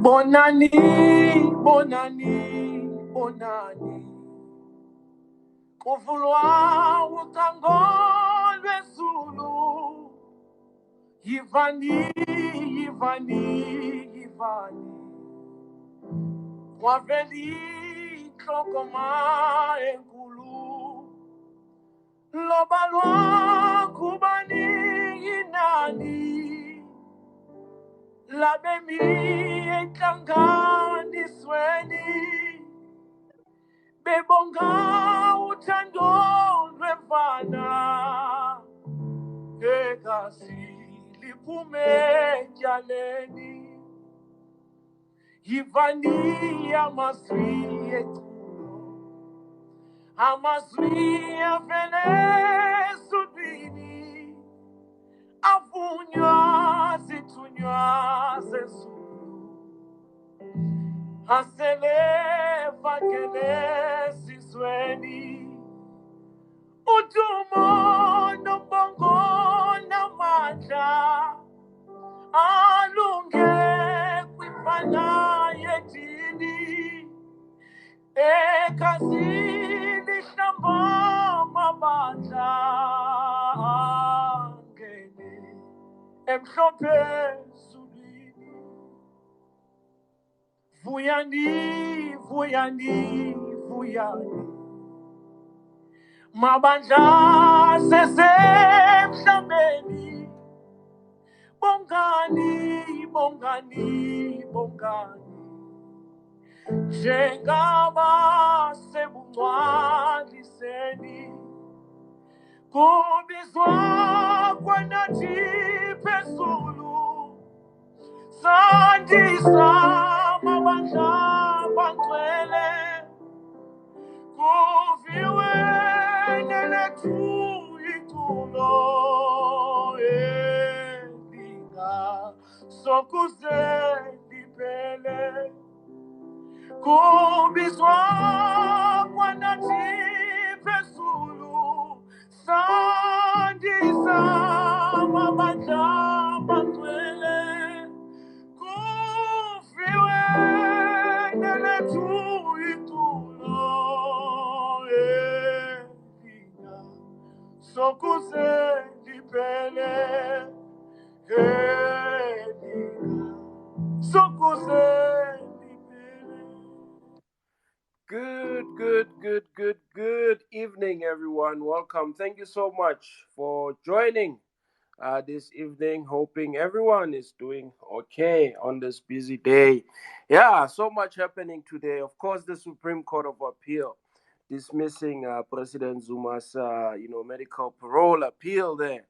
Bonani, bonani, bonani. Kuvulwa utangolwe Zulu. Yivani, yivani, yivani. Waveli klokoma enkulu. Lobalwa kubani inani. Labemi enkangani sweni. Bebonga uthando lwemfana egasi liphume etyaleni yivani amazwi eculo amazwi avele esudwini avunywa zithunywa zezulu asele fakele sizweni udumo nombongo namandla alunge kwifana yedini ekhazini hlamba mabandla angene emhlophe zulwini vuyani vuyani vuyani mabandla sesemhlabeni bongani bongani bongani njengaba sebungcwaliseni kubizwa kwanathi phezulu sandisa mabandla bangcwele kuviwe nelethu iculo elinga sokuze liphele kubizwa kwanathi phezulu sandisa mabandla bangcwele kuviwe nelethu iculo elinga sokuze liphele elinga sokuze liphele. Good evening, everyone. Welcome. Thank you so much for joining this evening. Hoping everyone is doing okay on this busy day. Yeah, so much happening today. Of course, the Supreme Court of Appeal dismissing President Zuma's, medical parole appeal there.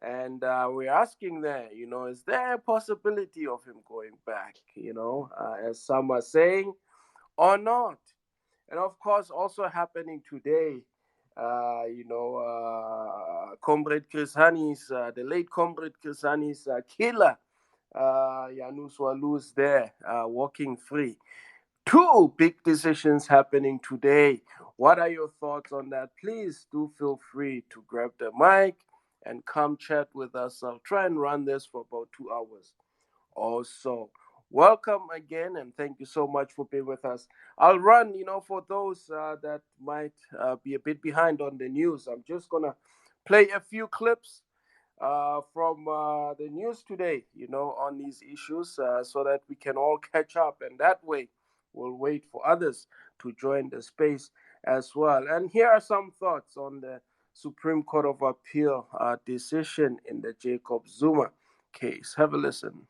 And we're asking there, is there a possibility of him going back, as some are saying, or not? And of course, also happening today, Comrade Chris Hanni's, the late Comrade Chris Hanni's killer, Janusz Walus there, walking free. Two big decisions happening today. What are your thoughts on that? Please do feel free to grab the mic and come chat with us. I'll try and run this for about 2 hours or so. Welcome again, and thank you so much for being with us. I'll run, for those that might be a bit behind on the news. I'm just going to play a few clips from the news today, on these issues so that we can all catch up. And that way, we'll wait for others to join the space as well. And here are some thoughts on the Supreme Court of Appeal decision in the Jacob Zuma case. Have a listen.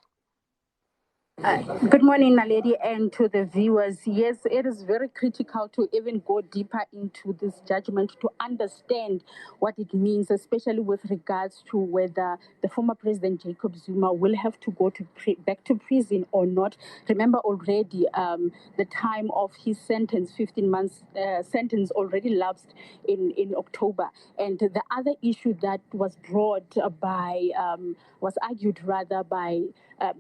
Good morning, Naledi, and to the viewers. Yes, it is very critical to even go deeper into this judgment to understand what it means, especially with regards to whether the former President Jacob Zuma will have to go back to prison or not. Remember already the time of his sentence, 15 months sentence already lapsed in October. And the other issue that was brought by, was argued rather by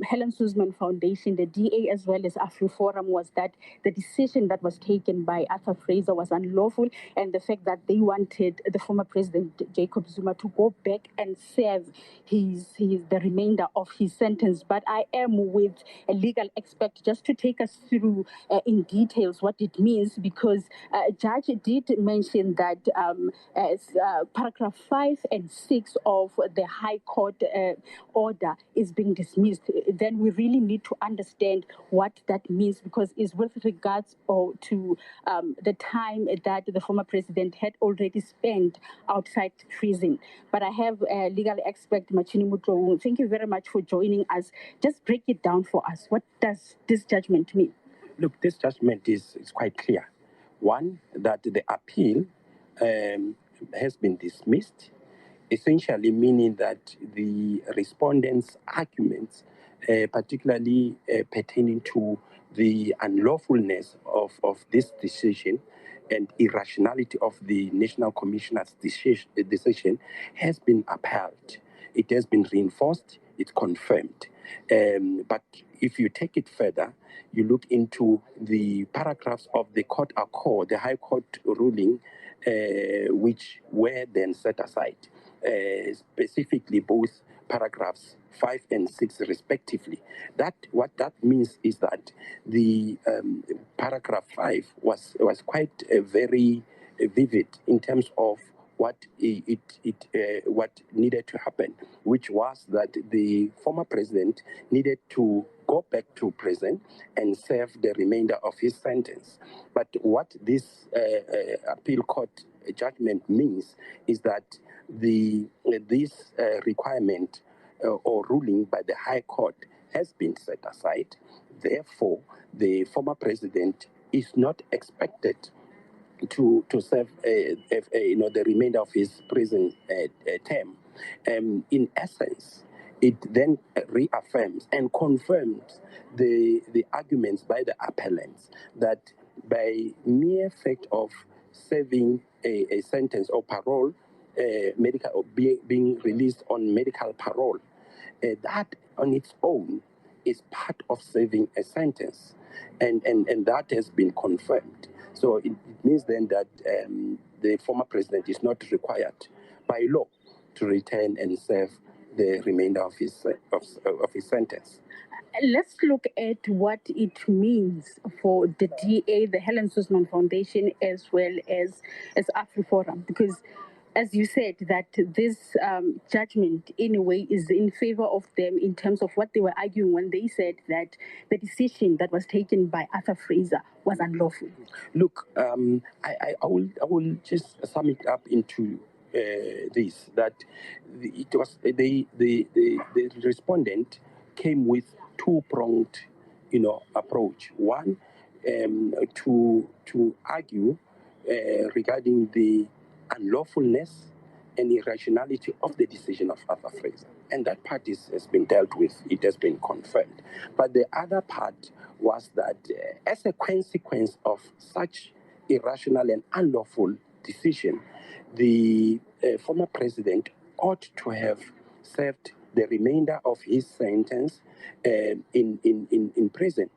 Helen Suzman Foundation, the DA, as well as AfriForum, was that the decision that was taken by Arthur Fraser was unlawful, and the fact that they wanted the former president Jacob Zuma to go back and serve the remainder of his sentence. But I am with a legal expert just to take us through in details what it means, because Judge did mention that paragraph 5 and 6 of the High Court order is being dismissed. Then we really need to understand what that means, because it's with regards to the time that the former president had already spent outside prison. But I have a legal expert, Machini Mutro. Thank you very much for joining us. Just break it down for us. What does this judgment mean? Look, this judgment is quite clear. One, that the appeal has been dismissed, essentially meaning that the respondents' arguments, particularly pertaining to the unlawfulness of this decision and irrationality of the National Commissioner's decision, has been upheld. It has been reinforced, it's confirmed. But if you take it further, you look into the paragraphs of the court accord, the High Court ruling, which were then set aside, specifically both paragraphs 5 and 6 respectively. What that means is that the paragraph 5 was quite very vivid in terms of what what needed to happen, which was that the former president needed to go back to prison and serve the remainder of his sentence. But what this appeal court judgment means is that this requirement or ruling by the High Court has been set aside. Therefore, the former president is not expected to serve the remainder of his prison term. In essence, it then reaffirms and confirms the arguments by the appellants that by mere fact of serving a sentence or parole, medical or being released on medical parole, that on its own is part of serving a sentence, and that has been confirmed. So it means then that the former president is not required by law to return and serve the remainder of his sentence. Let's look at what it means for the DA, the Helen Suzman Foundation, as well as AfriForum, because as you said, that this judgment in a way is in favor of them in terms of what they were arguing when they said that the decision that was taken by Arthur Fraser was unlawful. Look, I will just sum it up into this, that it was the respondent came with two-pronged approach. One, to argue regarding the unlawfulness and irrationality of the decision of Arthur Fraser. And that part has been dealt with, it has been confirmed. But the other part was that as a consequence of such irrational and unlawful decision, the former president ought to have served the remainder of his sentence in prison.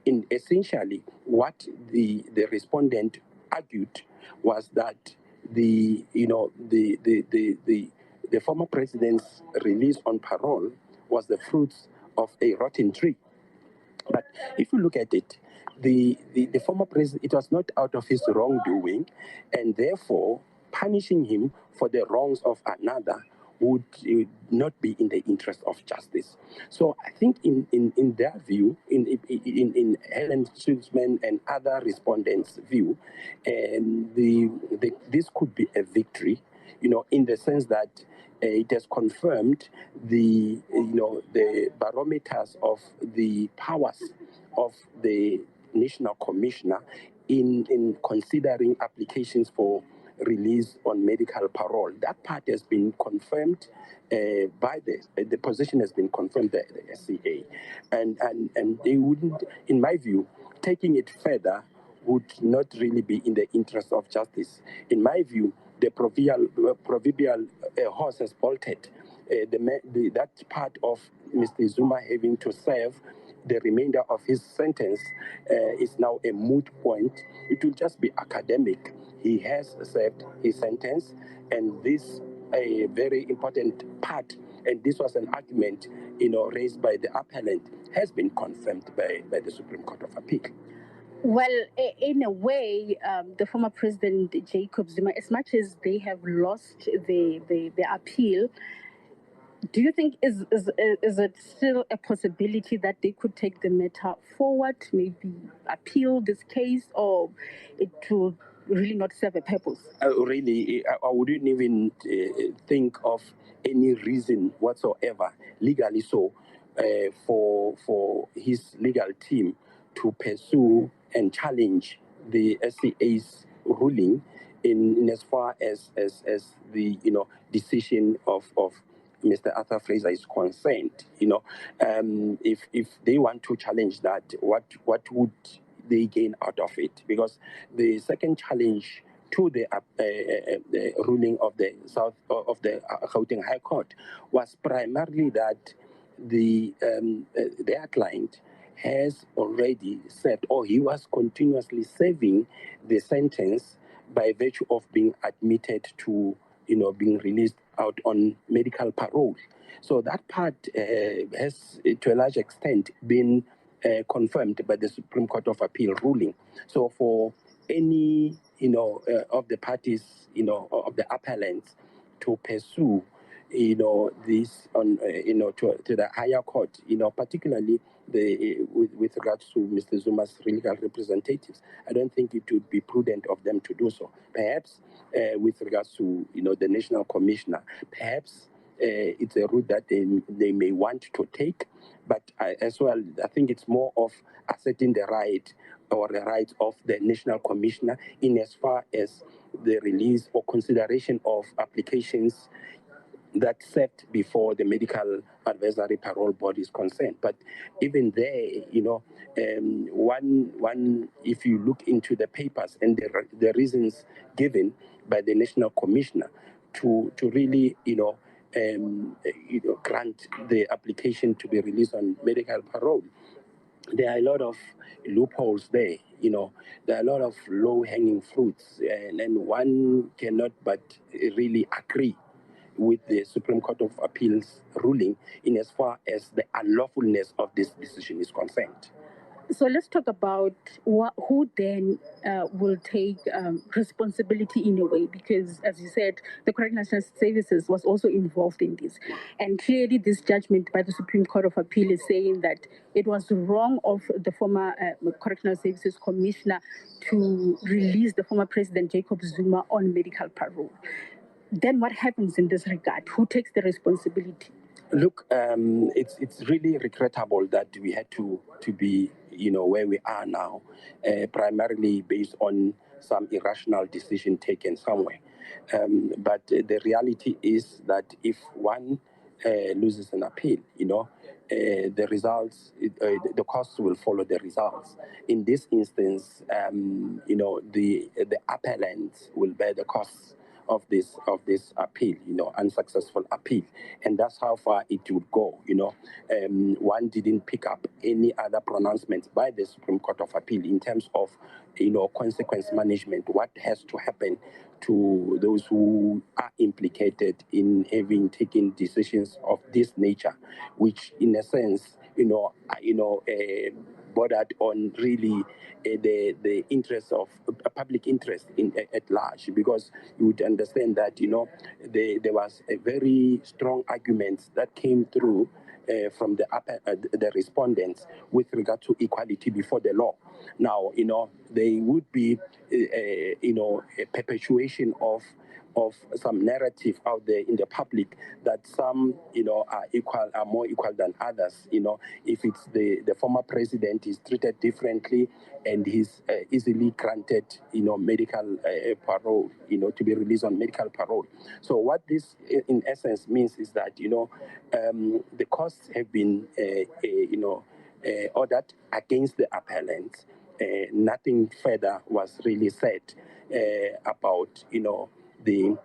In essentially, what the respondent argued was that the former president's release on parole was the fruits of a rotten tree. But if you look at it, the former president, it was not out of his wrongdoing, and therefore punishing him for the wrongs of another would not be in the interest of justice. So I think in their view, in Helen Suzman and other respondents' view, this could be a victory, in the sense that it has confirmed the barometers of the powers of the National Commissioner in considering applications for release on medical parole. That part has been confirmed by the position has been confirmed by the SCA, and they wouldn't, in my view, taking it further would not really be in the interest of justice. In my view, the proverbial horse has bolted. That part of Mr. Zuma having to serve the remainder of his sentence is now a moot point. It will just be academic. He has served his sentence, and this a very important part, and this was an argument, raised by the appellant, has been confirmed by the Supreme Court of Appeal. Well, in a way, the former president Jacob Zuma, as much as they have lost the appeal, do you think is it still a possibility that they could take the matter forward, maybe appeal this case, or it will really not serve a purpose? Really, I wouldn't even think of any reason whatsoever, legally so, for his legal team to pursue and challenge the SCA's ruling in as far as the decision of Mr. Arthur Fraser is concerned. If they want to challenge that, what would they gain out of it? Because the second challenge to the ruling of the Gauteng High Court was primarily that their client has already said, or he was continuously serving the sentence by virtue of being admitted to, being released out on medical parole. So that part has, to a large extent, been confirmed by the Supreme Court of Appeal ruling. So for any, of the parties, of the appellants to pursue, this on, to the higher court, particularly with regards to Mr. Zuma's legal representatives, I don't think it would be prudent of them to do so. Perhaps with regards to, the National Commissioner, perhaps it's a route that they may want to take, but as well, I think it's more of asserting the right or the rights of the National Commissioner in as far as the release or consideration of applications that set before the medical advisory parole board is concerned. But even there, one if you look into the papers and the reasons given by the National Commissioner to really, grant the application to be released on medical parole, there are a lot of loopholes there. There are a lot of low-hanging fruits, and one cannot but really agree with the Supreme Court of Appeal's ruling in as far as the unlawfulness of this decision is concerned. So let's talk about who then will take responsibility in a way, because as you said, the Correctional Services was also involved in this. And clearly this judgment by the Supreme Court of Appeal is saying that it was wrong of the former Correctional Services Commissioner to release the former President Jacob Zuma on medical parole. Then what happens in this regard? Who takes the responsibility? Look, it's really regrettable that we had to be, where we are now, primarily based on some irrational decision taken somewhere. But the reality is that if one loses an appeal, the results, the costs will follow the results. In this instance, the appellant will bear the costs of this appeal, unsuccessful appeal, and that's how far it would go. One didn't pick up any other pronouncements by the Supreme Court of Appeal in terms of, consequence management. What has to happen to those who are implicated in having taken decisions of this nature, which, in a sense, bordered on really the interest of public interest at large, because you would understand that there was a very strong argument that came through from the respondents with regard to equality before the law. Now, there would be a perpetuation of some narrative out there in the public that some are more equal than others. If it's the former president is treated differently and he's easily granted medical parole, to be released on medical parole. So what this in essence means is that the costs have been ordered against the appellant. Nothing further was really said about the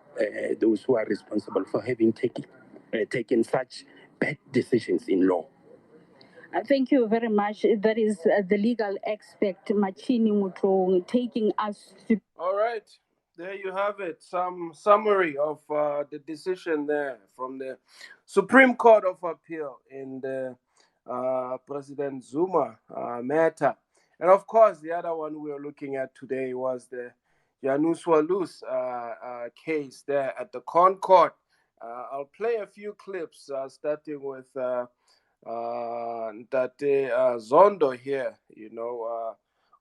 those who are responsible for having taken such bad decisions in law. Thank you very much. That is the legal expert, Machini Mutrong, taking us to. All right. There you have it. Some summary of the decision there from the Supreme Court of Appeal in the President Zuma matter. And of course, the other one we were looking at today was the Janusz Walus case there at the Concord. I'll play a few clips, starting with Tate Zondo here,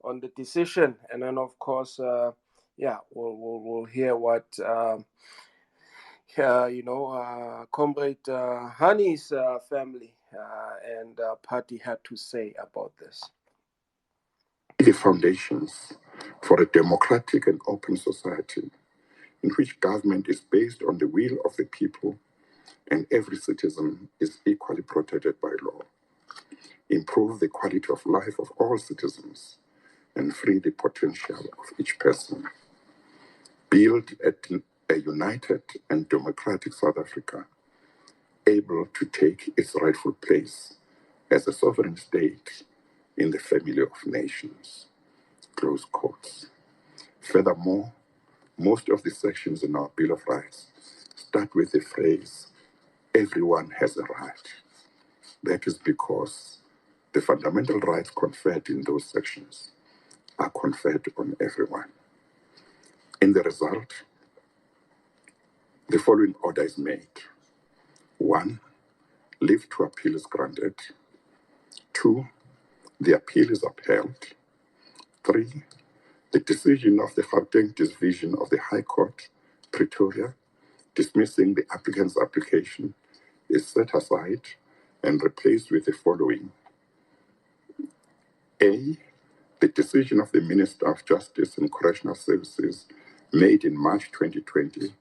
on the decision. And then, of course, we'll hear what Comrade Hani's family and party had to say about this. The foundations for a democratic and open society in which government is based on the will of the people and every citizen is equally protected by law. Improve the quality of life of all citizens and free the potential of each person. Build a united and democratic South Africa, able to take its rightful place as a sovereign state in the family of nations. Close quotes. Furthermore, most of the sections in our Bill of Rights start with the phrase, everyone has a right. That is because the fundamental rights conferred in those sections are conferred on everyone. In the result, the following order is made. 1, leave to appeal is granted. 2, the appeal is upheld. 3, the decision of the Gauteng Division of the High Court, Pretoria, dismissing the applicant's application is set aside and replaced with the following. A, the decision of the Minister of Justice and Correctional Services made in March 2020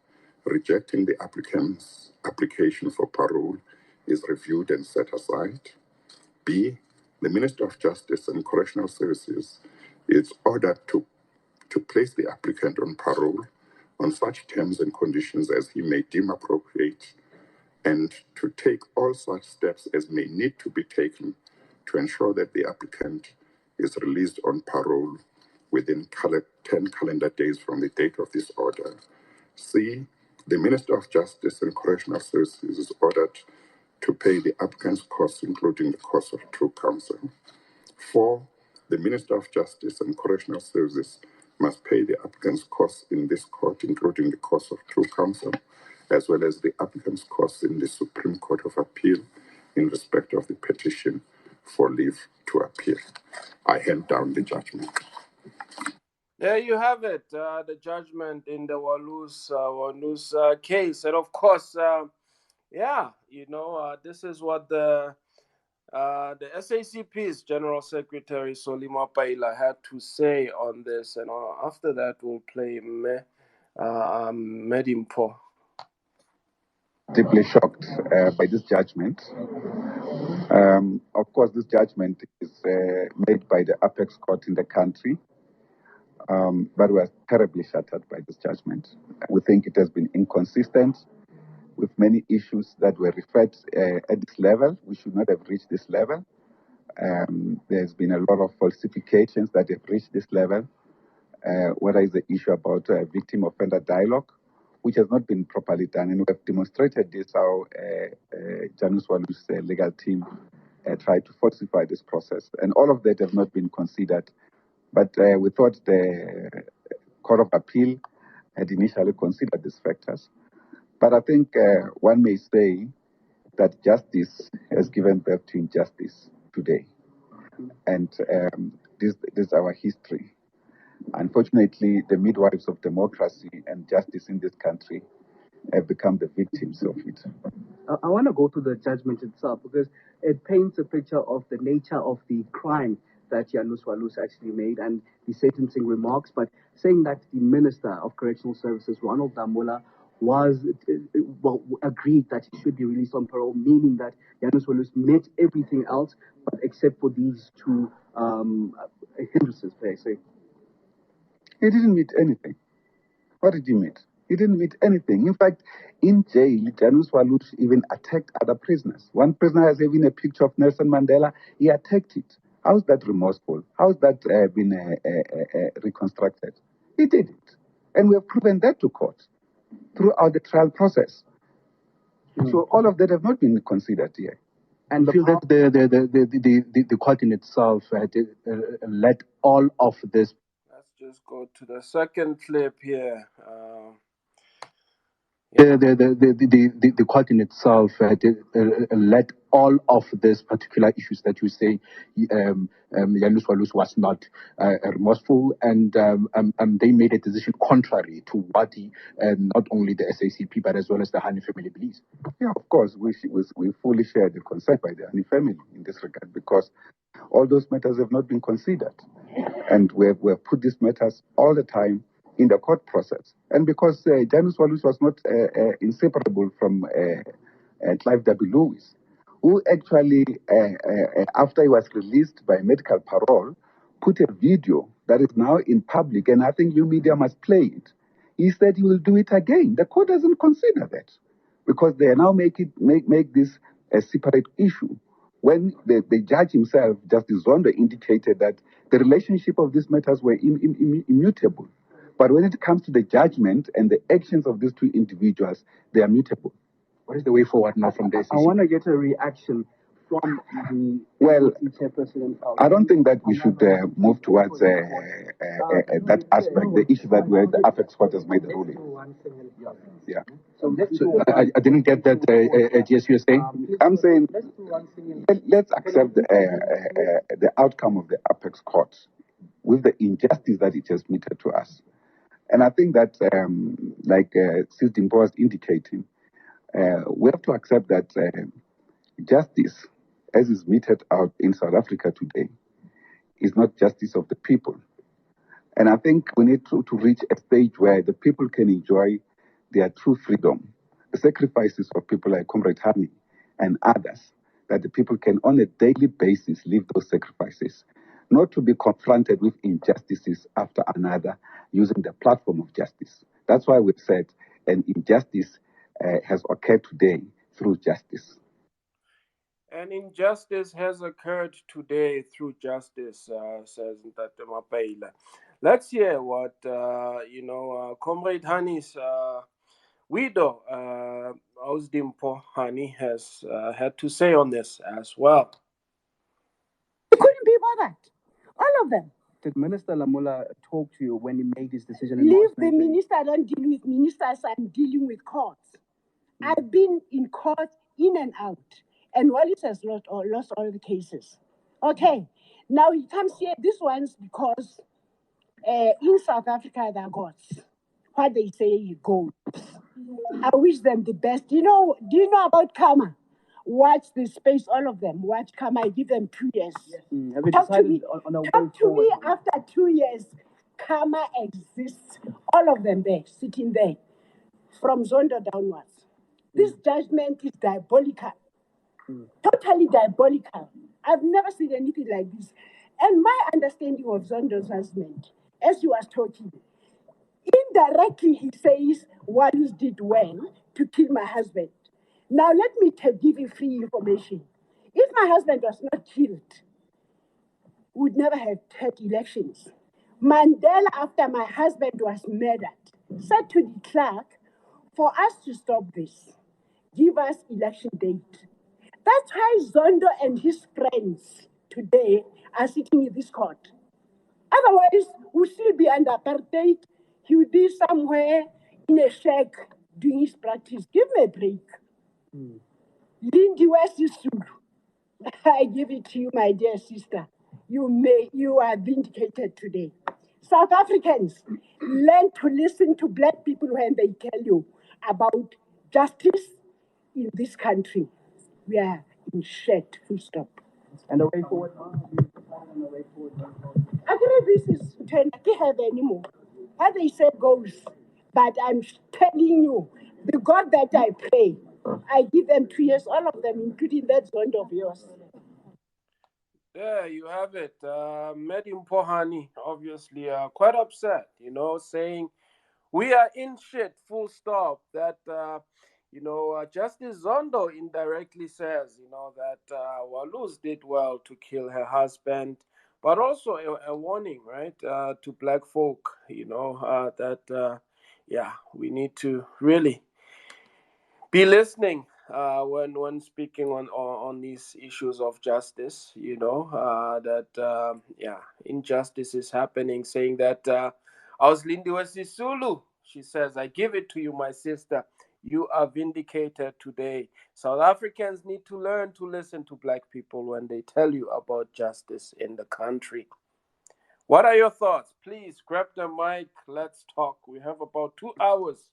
rejecting the applicant's application for parole is reviewed and set aside. B, the Minister of Justice and Correctional Services is ordered to place the applicant on parole on such terms and conditions as he may deem appropriate, and to take all such steps as may need to be taken to ensure that the applicant is released on parole within 10 calendar days from the date of this order. C, the Minister of Justice and Correctional Services is ordered to pay the applicant's costs, including the cost of true counsel. 4, the Minister of Justice and Correctional Services must pay the applicant's costs in this court, including the cost of true counsel, as well as the applicant's costs in the Supreme Court of Appeal in respect of the petition for leave to appeal. I hand down the judgment. There you have it, the judgment in the Walus case. And of course, this is what the SACP's General Secretary Solima Paila had to say on this. And after that, we'll play Medimpo. Deeply shocked by this judgment. Of course, this judgment is made by the apex court in the country, but we are terribly shattered by this judgment. We think it has been inconsistent with many issues that were referred at this level. We should not have reached this level. There's been a lot of falsifications that have reached this level. Whether it's the issue about victim-offender dialogue, which has not been properly done, and we have demonstrated this how Janusz Walus' legal team tried to falsify this process, and all of that have not been considered. But we thought the Court of Appeal had initially considered these factors. But I think one may say that justice has given birth to injustice today, and this is our history. Unfortunately, the midwives of democracy and justice in this country have become the victims of it. I want to go to the judgment itself because it paints a picture of the nature of the crime that Janusz Walus actually made and the sentencing remarks, but saying that the Minister of Correctional Services, Ronald Damula, agreed that he should be released on parole, meaning that Janusz Walus met everything else, but except for these two hindrances, per se. He didn't meet anything. What did he meet? He didn't meet anything. In fact, in jail, Janusz Walus even attacked other prisoners. One prisoner has even a picture of Nelson Mandela. He attacked it. How's that remorseful? How's that been reconstructed? He did it. And we have proven that to court throughout the trial process. So all of that have not been considered here. And feel that the court in itself had let all of this. Let's just go to the second clip here. The court in itself had let all of these particular issues that you say Janusz Walus was not remorseful, and they made a decision contrary to what not only the SACP but as well as the Hani family believes. Yeah, of course, we fully share the concern by the Hani family in this regard, because all those matters have not been considered. And we have put these matters all the time in the court process. And because Janusz Walus was not inseparable from Clive W. Lewis, who actually, after he was released by medical parole, put a video that is now in public, and I think you media must play it. He said he will do it again. The court doesn't consider that, because they now make this a separate issue. When the judge himself, Justice Zondo, indicated that the relationship of these matters were immutable. But when it comes to the judgment and the actions of these two individuals, they are mutable. What is the way forward now from this? I want to get a reaction from the chairperson. I don't think that we should move towards that aspect, the issue that where the Apex Court has made the ruling. Yeah. So I didn't get that, GS, you're saying? I'm saying let's accept the outcome of the Apex Court with the injustice that it has meted to us. And I think that, like Sis Dimpo was indicating, we have to accept that justice, as is meted out in South Africa today, is not justice of the people. And I think we need to reach a stage where the people can enjoy their true freedom, the sacrifices of people like Comrade Hani and others, that the people can on a daily basis live those sacrifices, not to be confronted with injustices after another using the platform of justice. That's why we've said an injustice has occurred today through justice. And injustice has occurred today through justice, says Ntate Mapaila. Let's hear what, Comrade Hani's widow, Ausdimpo Hani, has had to say on this as well. They couldn't be bothered. All of them. Did Minister Lamula talk to you when he made his decision? Leave the minister, I don't deal with ministers, I'm dealing with courts. I've been in court in and out, and Wallis has lost all the cases. Okay, now he comes here, this one's because in South Africa there are gods. What they say goes. I wish them the best. Do you know about karma? Watch the space, all of them. Watch karma, I give them 2 years. Yes. Have you decided on a way talk to forward? me after 2 years. Karma exists. All of them there, sitting there, from Zondo downwards. This judgment is diabolical. Totally diabolical. I've never seen anything like this. And my understanding of Zondo's judgment, as he was talking, indirectly he says Walus did well to kill my husband. Now let me give you free information. If my husband was not killed, we would never have had elections. Mandela, after my husband was murdered, said to the clerk, for us to stop this, give us election date. That's why Zondo and his friends today are sitting in this court. Otherwise, we'll still be under apartheid. He would be somewhere in a shack doing his practice. Give me a break. Lindy West is Zulu. I give it to you, my dear sister. You are vindicated today. South Africans, learn to listen to black people when they tell you about justice in this country. We are in shit, full stop. And the way forward? Actually, this is I don't have anymore. How they say goes. But I'm telling you, the God that I pray, I give them 2 years, all of them, including that Zondo of yours. There you have it. Medim Pohani, obviously quite upset, saying We are in shit, full stop. That, Justice Zondo indirectly says, that Walus did well to kill her husband, but also a warning, right, to black folk, that, we need to really be listening when speaking on these issues of justice. That injustice is happening. Saying that Auslindiwe Sisulu, she says, I give it to you, my sister. You are vindicated today. South Africans need to learn to listen to black people when they tell you about justice in the country. What are your thoughts? Please grab the mic. Let's talk. We have about 2 hours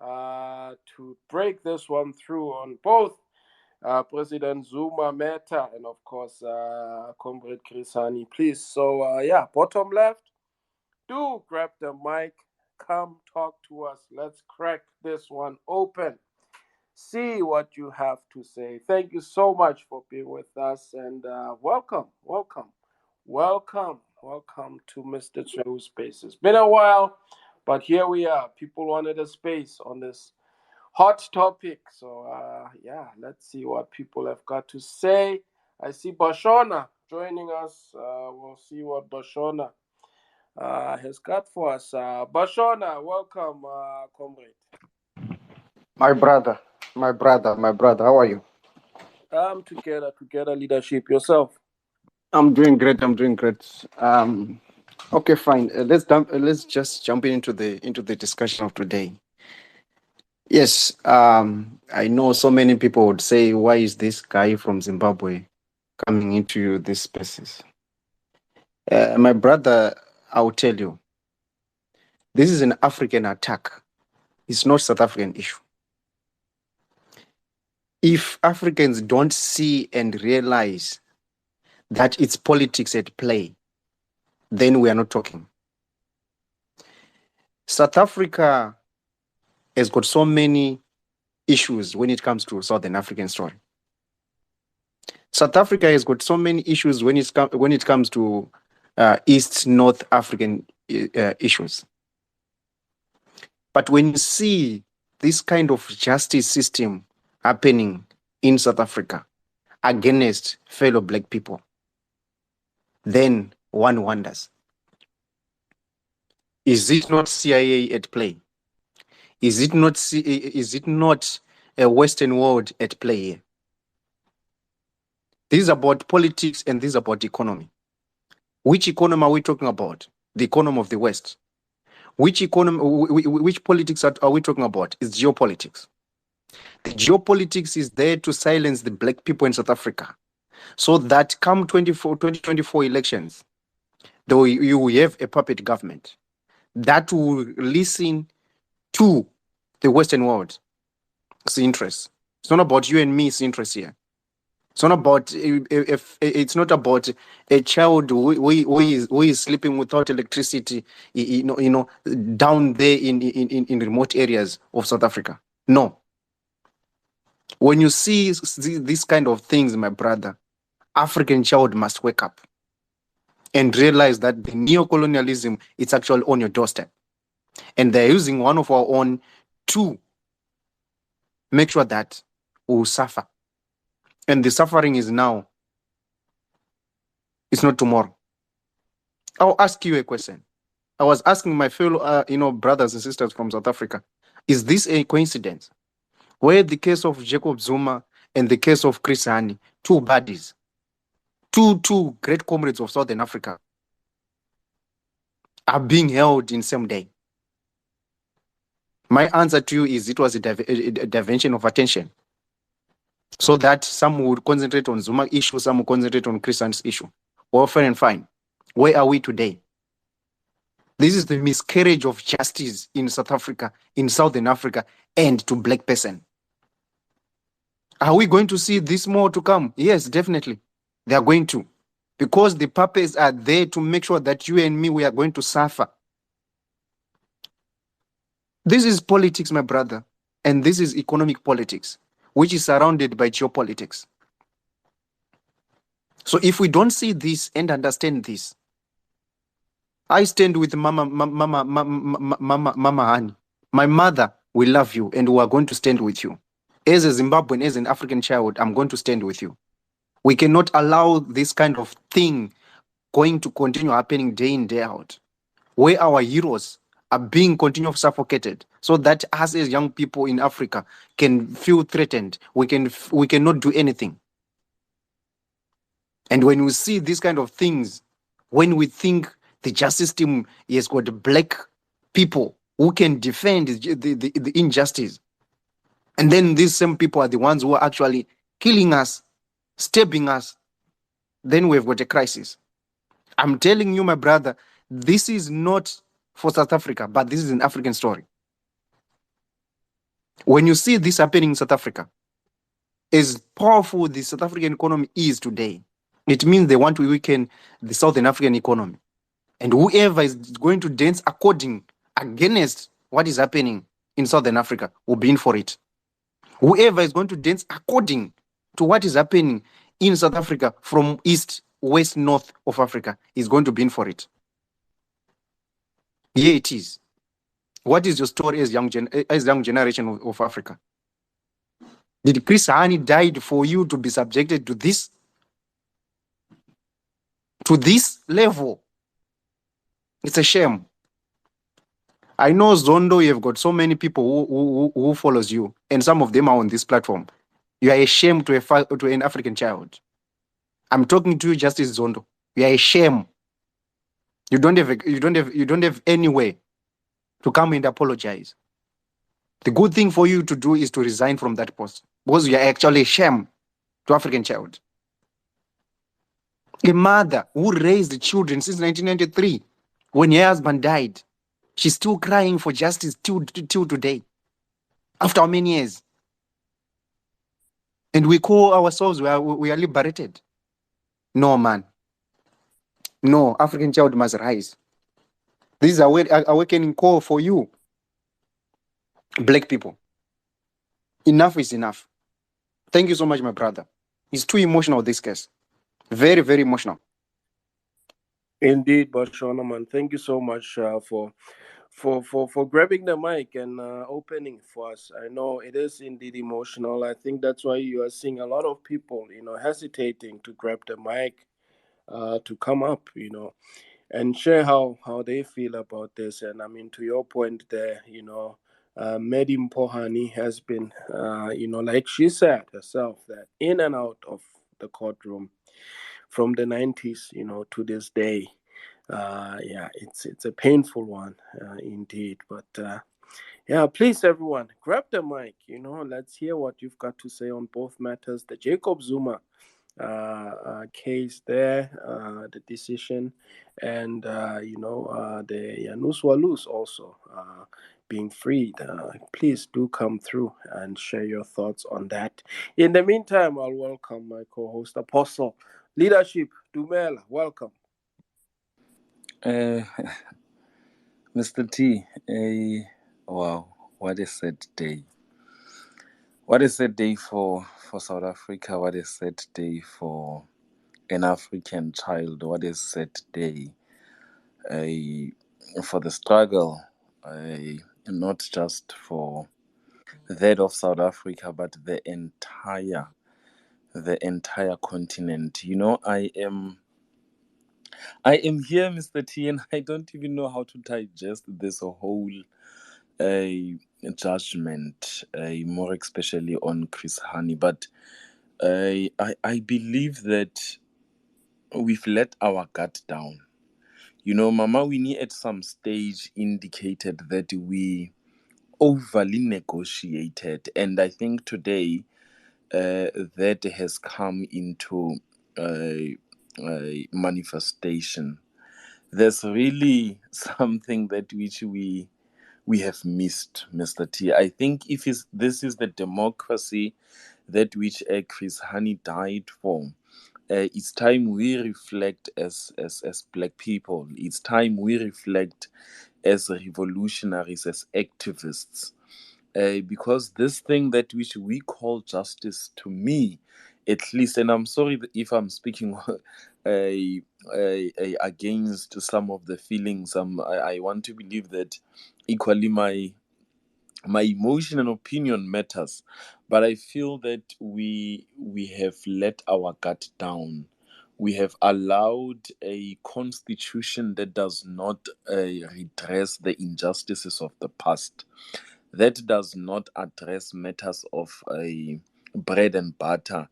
to break this one through on both President Zuma Meta and, of course, Comrade Krisani. Please. So, bottom left, do grab the mic. Come talk to us. Let's crack this one open. See what you have to say. Thank you so much for being with us, and welcome to Mr. True Space. It's been a while, but here we are. People wanted a space on this hot topic. So, let's see what people have got to say. I see Bashona joining us. We'll see what Bashona has got for us. Bashona, welcome, comrade. My brother, how are you? Together, leadership. Yourself? I'm doing great. Okay, fine. Let's just jump into the discussion of today. Yes, I know so many people would say, why is this guy from Zimbabwe coming into these spaces? My brother, I'll tell you, this is an African attack. It's not South African issue. If Africans don't see and realize that it's politics at play, then we are not talking. South Africa has got so many issues when it comes to Southern African story. South Africa has got so many issues when it comes to East-North African issues. But when you see this kind of justice system happening in South Africa against fellow black people, then one wonders, is it not CIA at play? Is it not a Western world at play here? This is about politics and this is about economy. Which economy are we talking about? The economy of the West. Which politics are we talking about? It's geopolitics. The geopolitics is there to silence the black people in South Africa, so that come 2024 elections, though you have a puppet government that will listen to the Western world's interests. It's not about you and me's interests here. It's not about a child who is sleeping without electricity, down there in remote areas of South Africa. No. When you see these kind of things, my brother, African child must wake up and realize that the neocolonialism is actually on your doorstep, and they're using one of our own to make sure that we will suffer. And the suffering is now. It's not tomorrow. I'll ask you a question. I was asking my fellow, brothers and sisters from South Africa, is this a coincidence? Where the case of Jacob Zuma and the case of Chris Hani, two buddies, two great comrades of Southern Africa, are being held in same day? My answer to you is it was a diversion of attention, so that some would concentrate on Zuma issue, some would concentrate on Chris Hani's issue. Well, fair and fine. Where are we today? This is the miscarriage of justice in South Africa, in Southern Africa, and to black person. Are we going to see this more to come? Yes, definitely. They are going to. Because the puppets are there to make sure that you and me, we are going to suffer. This is politics, my brother. And this is economic politics, which is surrounded by geopolitics. So if we don't see this and understand this, I stand with Mama Hani. My mother, we love you and we are going to stand with you. As a Zimbabwean, as an African child, I'm going to stand with you. We cannot allow this kind of thing going to continue happening day in, day out, where our heroes are being continually suffocated, so that us as young people in Africa can feel threatened. We cannot do anything. And when we see these kind of things, when we think the justice system has got black people who can defend the injustice, and then these same people are the ones who are actually killing us, stabbing us, then we've got a crisis. I'm telling you, my brother, this is not for South Africa, but this is an African story. When you see this happening in South Africa, as powerful the South African economy is today, it means they want to weaken the Southern African economy. And whoever is going to dance according against what is happening in Southern Africa will be in for it. Whoever is going to dance according to what is happening in South Africa from east, west, north of Africa is going to be in for it. Here it is. What is your story as young generation of Africa? Did Chris Hani died for you to be subjected to this? To this level? It's a shame. I know, Zondo, you've got so many people who follows you, and some of them are on this platform. You are a shame to an African child. I'm talking to you, Justice Zondo. You are a shame. You don't have any way to come and apologize. The good thing for you to do is to resign from that post, because you are actually a shame to African child. A mother who raised children since 1993, when her husband died, she's still crying for justice till today. After how many years? And we call ourselves we are liberated. No, man. No, African child must rise. This is a awakening call for you, black people. Enough is enough. Thank you so much, my brother. It's too emotional, this case. Very, very emotional. Indeed, Bashona, man. Thank you so much for grabbing the mic and opening for us. I know it is indeed emotional. I think that's why you are seeing a lot of people, hesitating to grab the mic, to come up, and share how they feel about this. And I mean, to your point there, Medi Mpohani has been, like she said herself, that in and out of the courtroom from the 90s, to this day. Yeah, it's a painful one, indeed. But yeah, please, everyone, grab the mic. Let's hear what you've got to say on both matters. The Jacob Zuma case there, the decision, and the Janusz Walus also being freed. Please do come through and share your thoughts on that. In the meantime, I'll welcome my co-host Apostle Leadership Dumela. Welcome. Mr. T, wow, what a sad day. What a sad day for South Africa. What a sad day for an African child. What a sad day for the struggle, not just for that of South Africa, but the entire continent. I am here, Mr. T, and I don't even know how to digest this whole judgment, more especially on Chris Hani. But I believe that we've let our guard down. Mama Winnie at some stage indicated that we overly negotiated, and I think today that has come into manifestation. There's really something that which we have missed, Mr. T. I think this is the democracy that which Chris Hani died for. It's time we reflect as black people. It's time we reflect as revolutionaries, as activists. Because this thing that which we call justice, to me, at least, and I'm sorry if I'm speaking against some of the feelings. I want to believe that equally my emotion and opinion matters, but I feel that we have let our guard down. We have allowed a constitution that does not redress the injustices of the past, that does not address matters of bread and butter,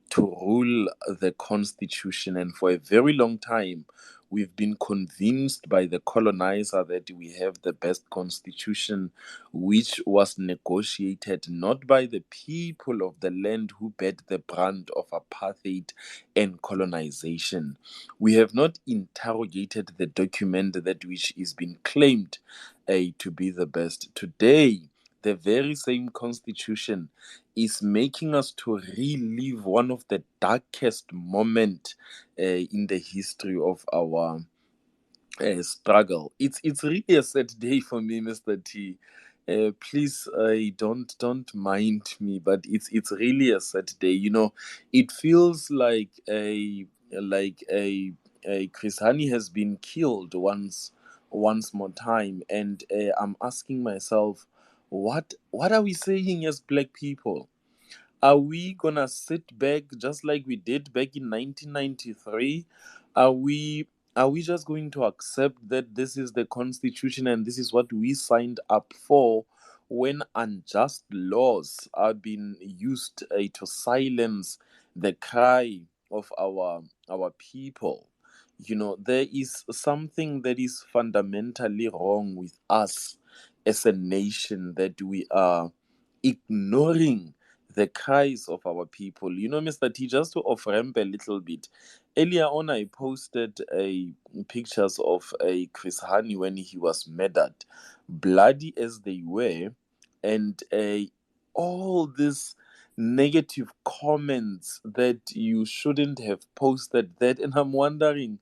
to rule the constitution. And for a very long time, we've been convinced by the colonizer that we have the best constitution, which was negotiated not by the people of the land who bear the brunt of apartheid and colonization. We have not interrogated the document that which is being claimed to be the best. Today, the very same constitution is making us to relive one of the darkest moment in the history of our struggle. It's really a sad day for me, Mr. T. Please, don't mind me, but it's really a sad day. You know, it feels like a Chris Hani has been killed once more time, and I'm asking myself, what are we saying as Black people? Are we gonna sit back just like we did back in 1993? Are we just going to accept that this is the constitution and this is what we signed up for, when unjust laws are being used to silence the cry of our people? You know, there is something that is fundamentally wrong with us as a nation, that we are ignoring the cries of our people. You know, Mr. T, just to off ramp a little bit, earlier on I posted pictures of a Chris Hani when he was murdered, bloody as they were, and all these negative comments that you shouldn't have posted that. And I'm wondering,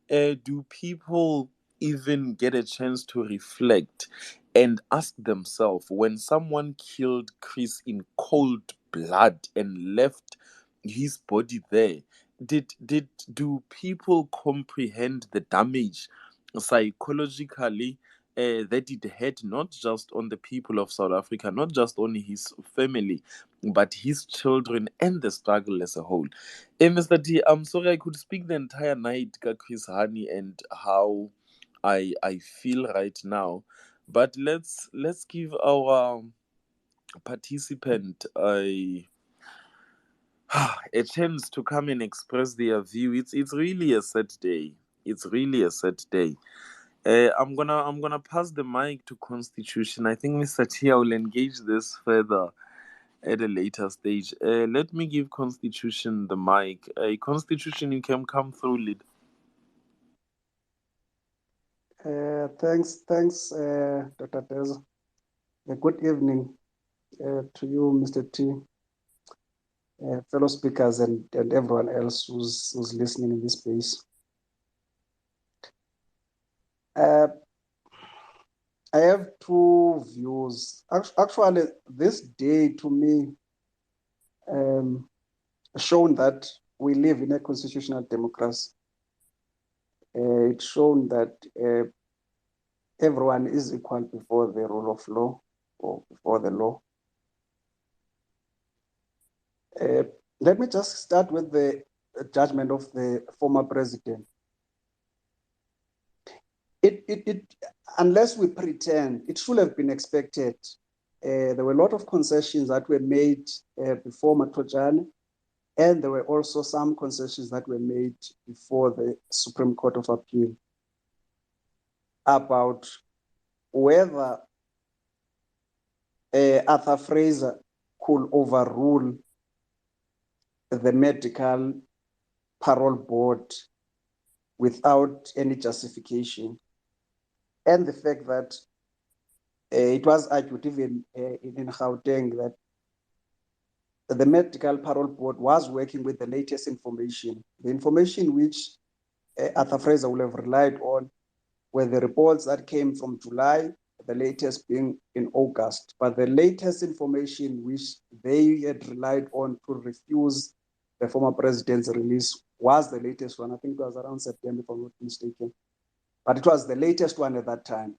do people even get a chance to reflect and ask themselves, when someone killed Chris in cold blood and left his body there, do people comprehend the damage psychologically that it had, not just on the people of South Africa, not just on his family, but his children and the struggle as a whole? Mr. T, I'm sorry I could speak the entire night, ka Chris Hani, and how I feel right now. But let's give our participant a chance to come and express their view. It's really a sad day. It's really a sad day. I'm gonna pass the mic to Constitution. I think Mr. Tia will engage this further at a later stage. Let me give Constitution the mic. Constitution, you can come through, lead. Thanks, Dr. Tez. Good evening to you, Mr. T, fellow speakers, and everyone else who's listening in this space. I have two views. Actually, this day to me shown that we live in a constitutional democracy. It's shown that everyone is equal before the rule of law, or before the law. Let me just start with the judgment of the former president. Unless we pretend, it should have been expected. There were a lot of concessions that were made before Matrojane, and there were also some concessions that were made before the Supreme Court of Appeal about whether Arthur Fraser could overrule the medical parole board without any justification. And the fact that it was argued even in Gauteng that the medical parole board was working with the latest information. The information which Arthur Fraser will have relied on were the reports that came from July, the latest being in August. But the latest information which they had relied on to refuse the former president's release was the latest one. I think it was around September, if I'm not mistaken. But it was the latest one at that time.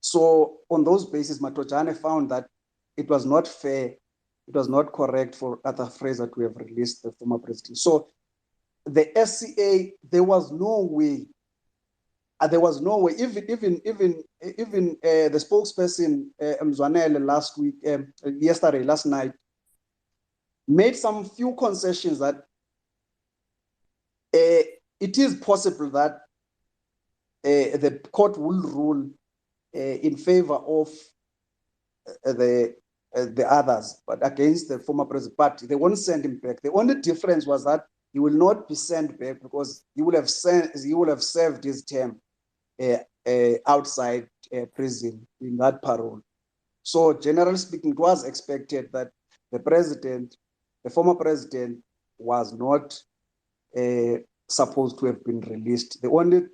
So on those bases, Matojane found that it was not fair, it was not correct for Arthur Fraser to have released the former president. So the SCA, there was no way, even the spokesperson, Mzwanele, last night, made some few concessions that it is possible that the court will rule in favor of the others, but against the former president. But they won't send him back. The only difference was that he will not be sent back because he will have served his term outside prison in that parole. So generally speaking, it was expected that the former president, was not supposed to have been released. The only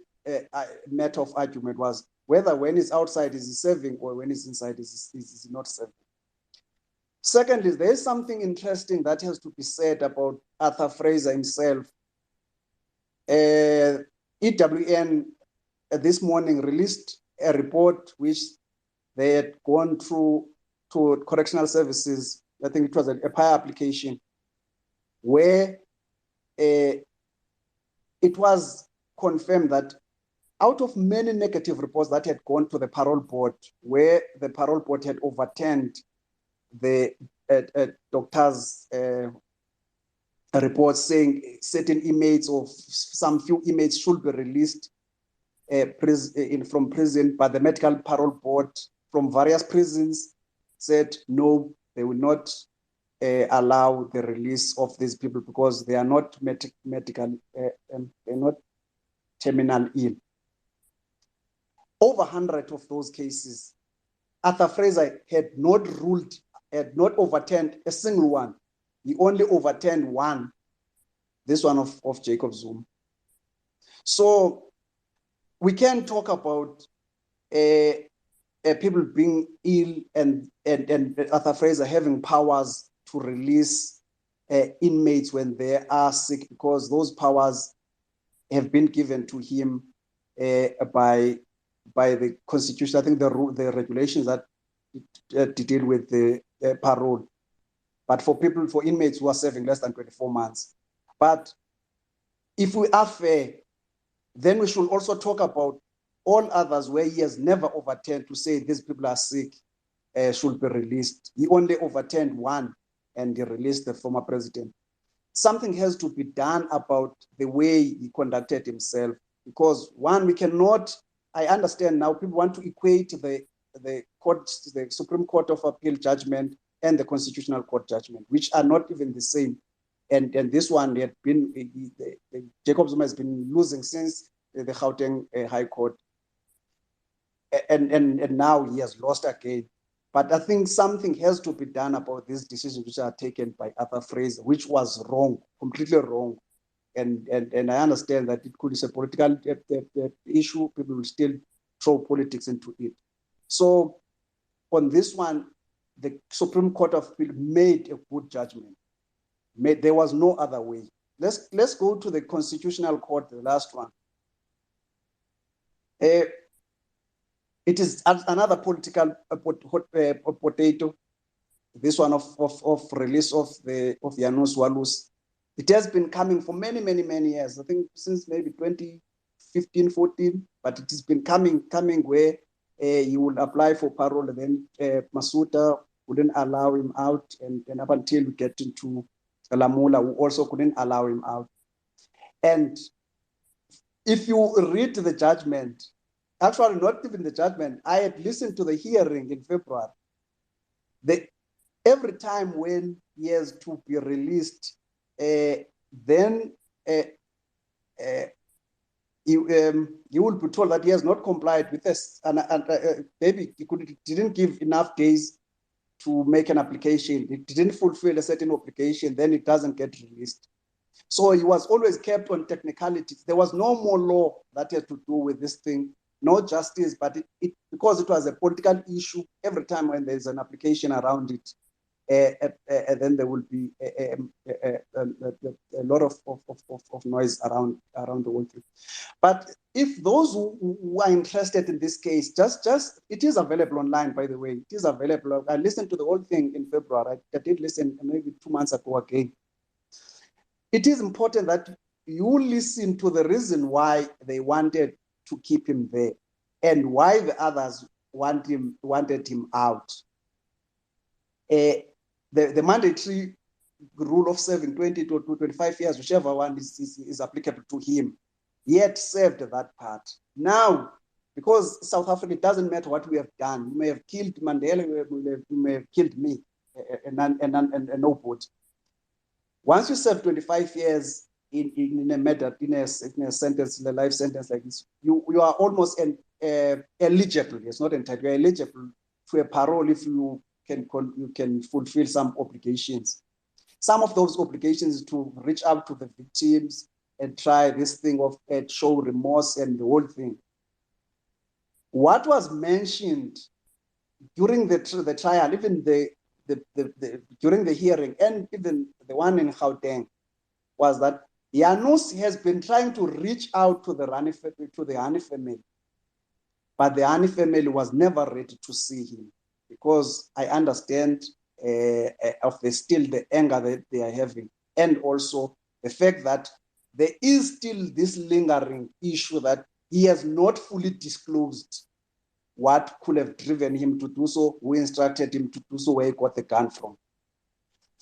matter of argument was whether when he's outside is he serving or when he's inside is he not serving. Secondly, there is something interesting that has to be said about Arthur Fraser himself. EWN this morning released a report which they had gone through to correctional services. I think it was a prior application where it was confirmed that out of many negative reports that had gone to the parole board, where the parole board had overturned the doctor's report saying certain inmates or some few inmates should be released from prison, but the medical parole board from various prisons said no, they will not allow the release of these people because they are not medical, they're not terminal ill. Over 100 of those cases, Arthur Fraser had not overturned a single one. He only overturned one, this one of Jacob Zuma. So we can talk about people being ill and Arthur Fraser having powers to release inmates when they are sick, because those powers have been given to him by the Constitution. I think the regulations that deal with the parole, but for inmates who are serving less than 24 months. But if we are fair, then we should also talk about all others where he has never overturned to say these people are sick, should be released. He only overturned one and he released the former president. Something has to be done about the way he conducted himself, because one, we cannot, I understand now people want to equate the Supreme Court of Appeal judgment and the Constitutional Court judgment, which are not even the same. And this one had been, Jacob Zuma has been losing since the Gauteng High Court. And now he has lost again. But I think something has to be done about these decisions which are taken by Arthur Fraser, which was wrong, completely wrong. And I understand that it could be a political issue. People will still throw politics into it. So on this one, the Supreme Court of Appeal made a good judgment. There was no other way. Let's go to the Constitutional Court, the last one. It is another political potato. This one of release of Janusz Walus. It has been coming for many years. I think since maybe 2015, 14, but it has been coming where he would apply for parole, and then Masuta wouldn't allow him out, and up until we get into Lamula, who also couldn't allow him out. And if you read the judgment, actually not even the judgment, I had listened to the hearing in February. Every time when he has to be released, then he will be told that he has not complied with this, and maybe he didn't give enough days to make an application. It didn't fulfill a certain obligation, then it doesn't get released. So he was always kept on technicalities. There was no more law that had to do with this thing, no justice, but because it was a political issue, every time when there's an application around it, and then there will be a lot of noise around the whole thing. But if those who are interested in this case, just it is available online, by the way. It is available. I listened to the whole thing in February. I did listen maybe 2 months ago again. It is important that you listen to the reason why they wanted to keep him there and why the others wanted him out. The mandatory rule of serving 20 to 25 years, whichever one is applicable to him, yet served that part. Now, because South Africa, it doesn't matter what we have done. You may have killed Mandela, you may have killed me, and nobody. Once you serve 25 years in a sentence, in a life sentence like this, you are almost eligible. It's not entitled. You're eligible to a parole if you can fulfill some obligations. Some of those obligations is to reach out to the victims and try this thing of show remorse and the whole thing. What was mentioned during the trial, even during the hearing, and even the one in Gauteng, was that Janusz has been trying to reach out to the Hani family, but the Hani family was never ready to see him, because I understand of the anger that they are having, and also the fact that there is still this lingering issue that he has not fully disclosed what could have driven him to do so, who instructed him to do so, where he got the gun from.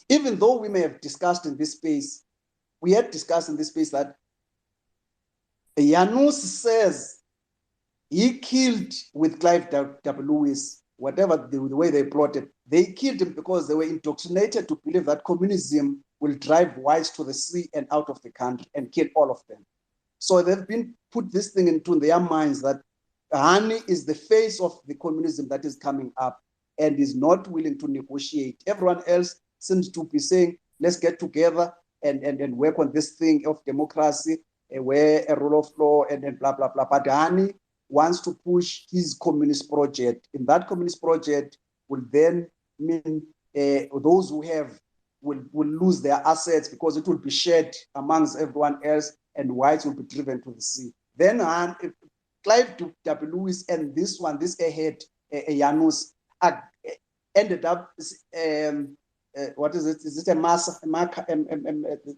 Even though we may have discussed in this space, we had discussed in this space that Janusz says he killed with Clive W. Lewis, whatever the way they plotted, they killed him because they were indoctrinated to believe that communism will drive whites to the sea and out of the country and kill all of them. So they've been put this thing into their minds that Hani is the face of the communism that is coming up and is not willing to negotiate. Everyone else seems to be saying, let's get together and work on this thing of democracy, where a rule of law and blah, blah, blah. But Hani wants to push his communist project. In that communist project will then mean those who have will lose their assets because it will be shared amongst everyone else and whites will be driven to the sea. Then Clive W. Lewis and this ahead, Janusz, ended up, what is it? Is it a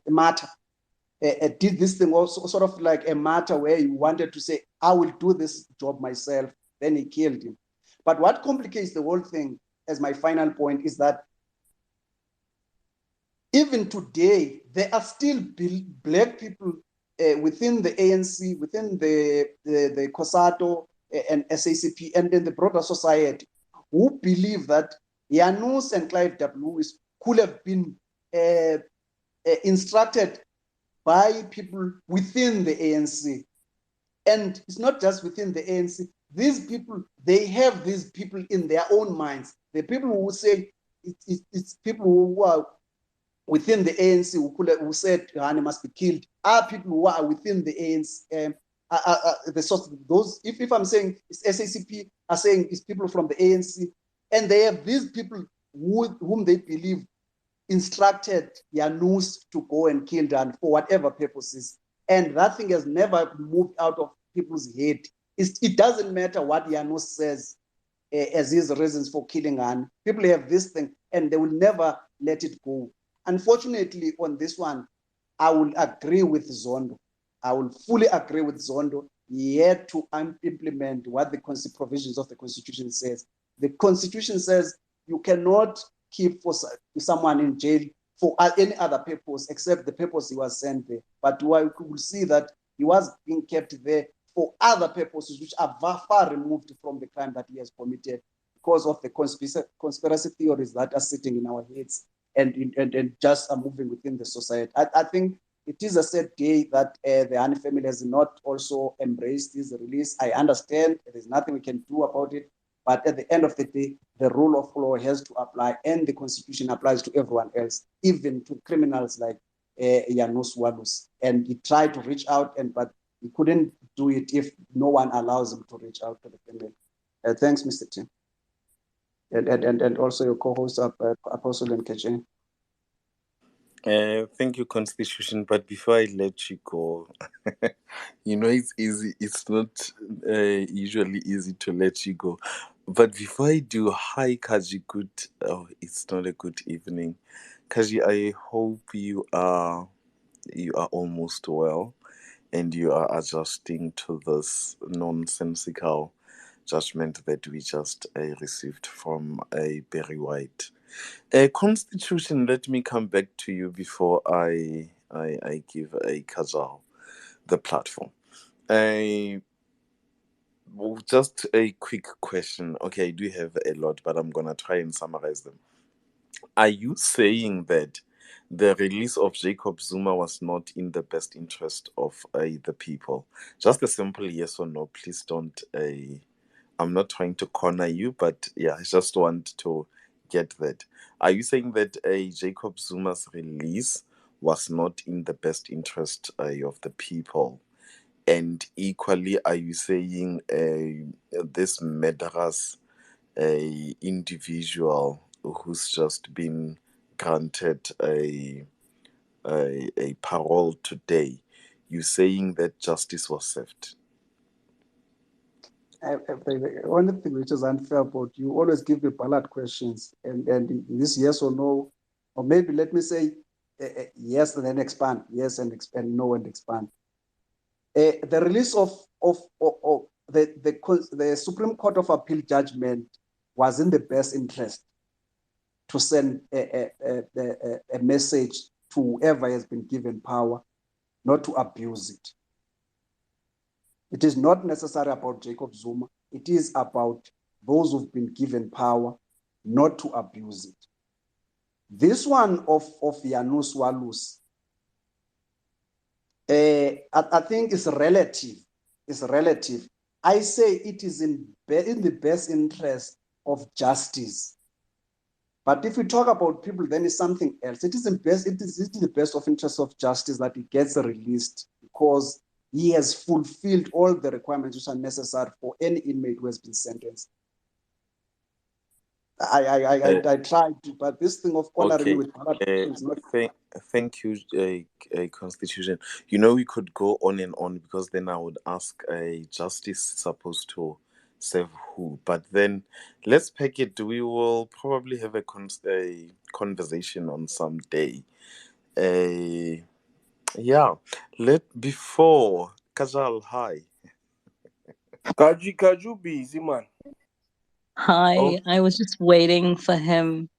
matter? Did this thing also sort of like a matter where he wanted to say, I will do this job myself. Then he killed him. But what complicates the whole thing, as my final point, is that even today, there are still black people within the ANC, within the COSATU and SACP, and in the broader society, who believe that Janusz and Clive W. Lewis could have been instructed by people within the ANC. And it's not just within the ANC. These people, they have these people in their own minds. The people who say it's people who are within the ANC who said Hani must be killed are people who are within the ANC. Those, if I'm saying it's SACP, are saying it's people from the ANC, and they have these people whom they believe instructed Janusz to go and kill Dan for whatever purposes, and that thing has never moved out of people's head. It doesn't matter what Janusz says as his reasons for killing Han. People have this thing, and they will never let it go. Unfortunately, on this one, I will agree with Zondo. I will fully agree with Zondo. He had to implement what the provisions of the Constitution says. The Constitution says you cannot keep someone in jail for any other purpose except the purpose he was sent there. But we could see that he was being kept there for other purposes which are far removed from the crime that he has committed because of the conspiracy theories that are sitting in our heads and just are moving within the society. I think it is a sad day that the Hani family has not also embraced his release. I understand there's nothing we can do about it, but at the end of the day, the rule of law has to apply, and the Constitution applies to everyone else, even to criminals like Janusz Walus. And he tried to reach out, but he couldn't do it if no one allows him to reach out to the family. Thanks, Mr. Tim. and also your co-host, Apostle and Kechen. Thank you, Constitution. But before I let you go, it's easy. It's not usually easy to let you go. But before I do, hi, Kaji. Good. Oh, it's not a good evening, Kaji. I hope you are almost well, and you are adjusting to this nonsensical judgment that we just received from a Barry White. Constitution, let me come back to you before I give a Kazal the platform. Just a quick question. Okay, I do have a lot, but I'm gonna try and summarize them. Are you saying that the release of Jacob Zuma was not in the best interest of the people? Just a simple yes or no. Please don't. I'm not trying to corner you, but yeah, I just want to get that. Are you saying that Jacob Zuma's release was not in the best interest of the people? And equally, are you saying this murderous individual who's just been granted a parole today, you saying that justice was served? The only thing which is unfair about you always give me ballot questions, and this yes or no, or maybe let me say yes and then expand, yes and expand, no and expand. The release of the Supreme Court of Appeal judgment was in the best interest to send a message to whoever has been given power, not to abuse it. It is not necessarily about Jacob Zuma. It is about those who've been given power, not to abuse it. This one of Janusz Walus, I think is relative. It's relative. I say it is in the best interest of justice. But if we talk about people, then it's something else. It is in the best of interest of justice that he gets released, because he has fulfilled all the requirements which are necessary for any inmate who has been sentenced. I tried to, but this thing of cornering Okay. with ballot questions not. Thank you, Constitution. We could go on and on, because then I would ask, justice supposed to serve who? But then let's pack it. We will probably have a conversation on some day. Yeah. Before Kajal, hi. Kaju busy, man. Oh, Hi, I was just waiting for him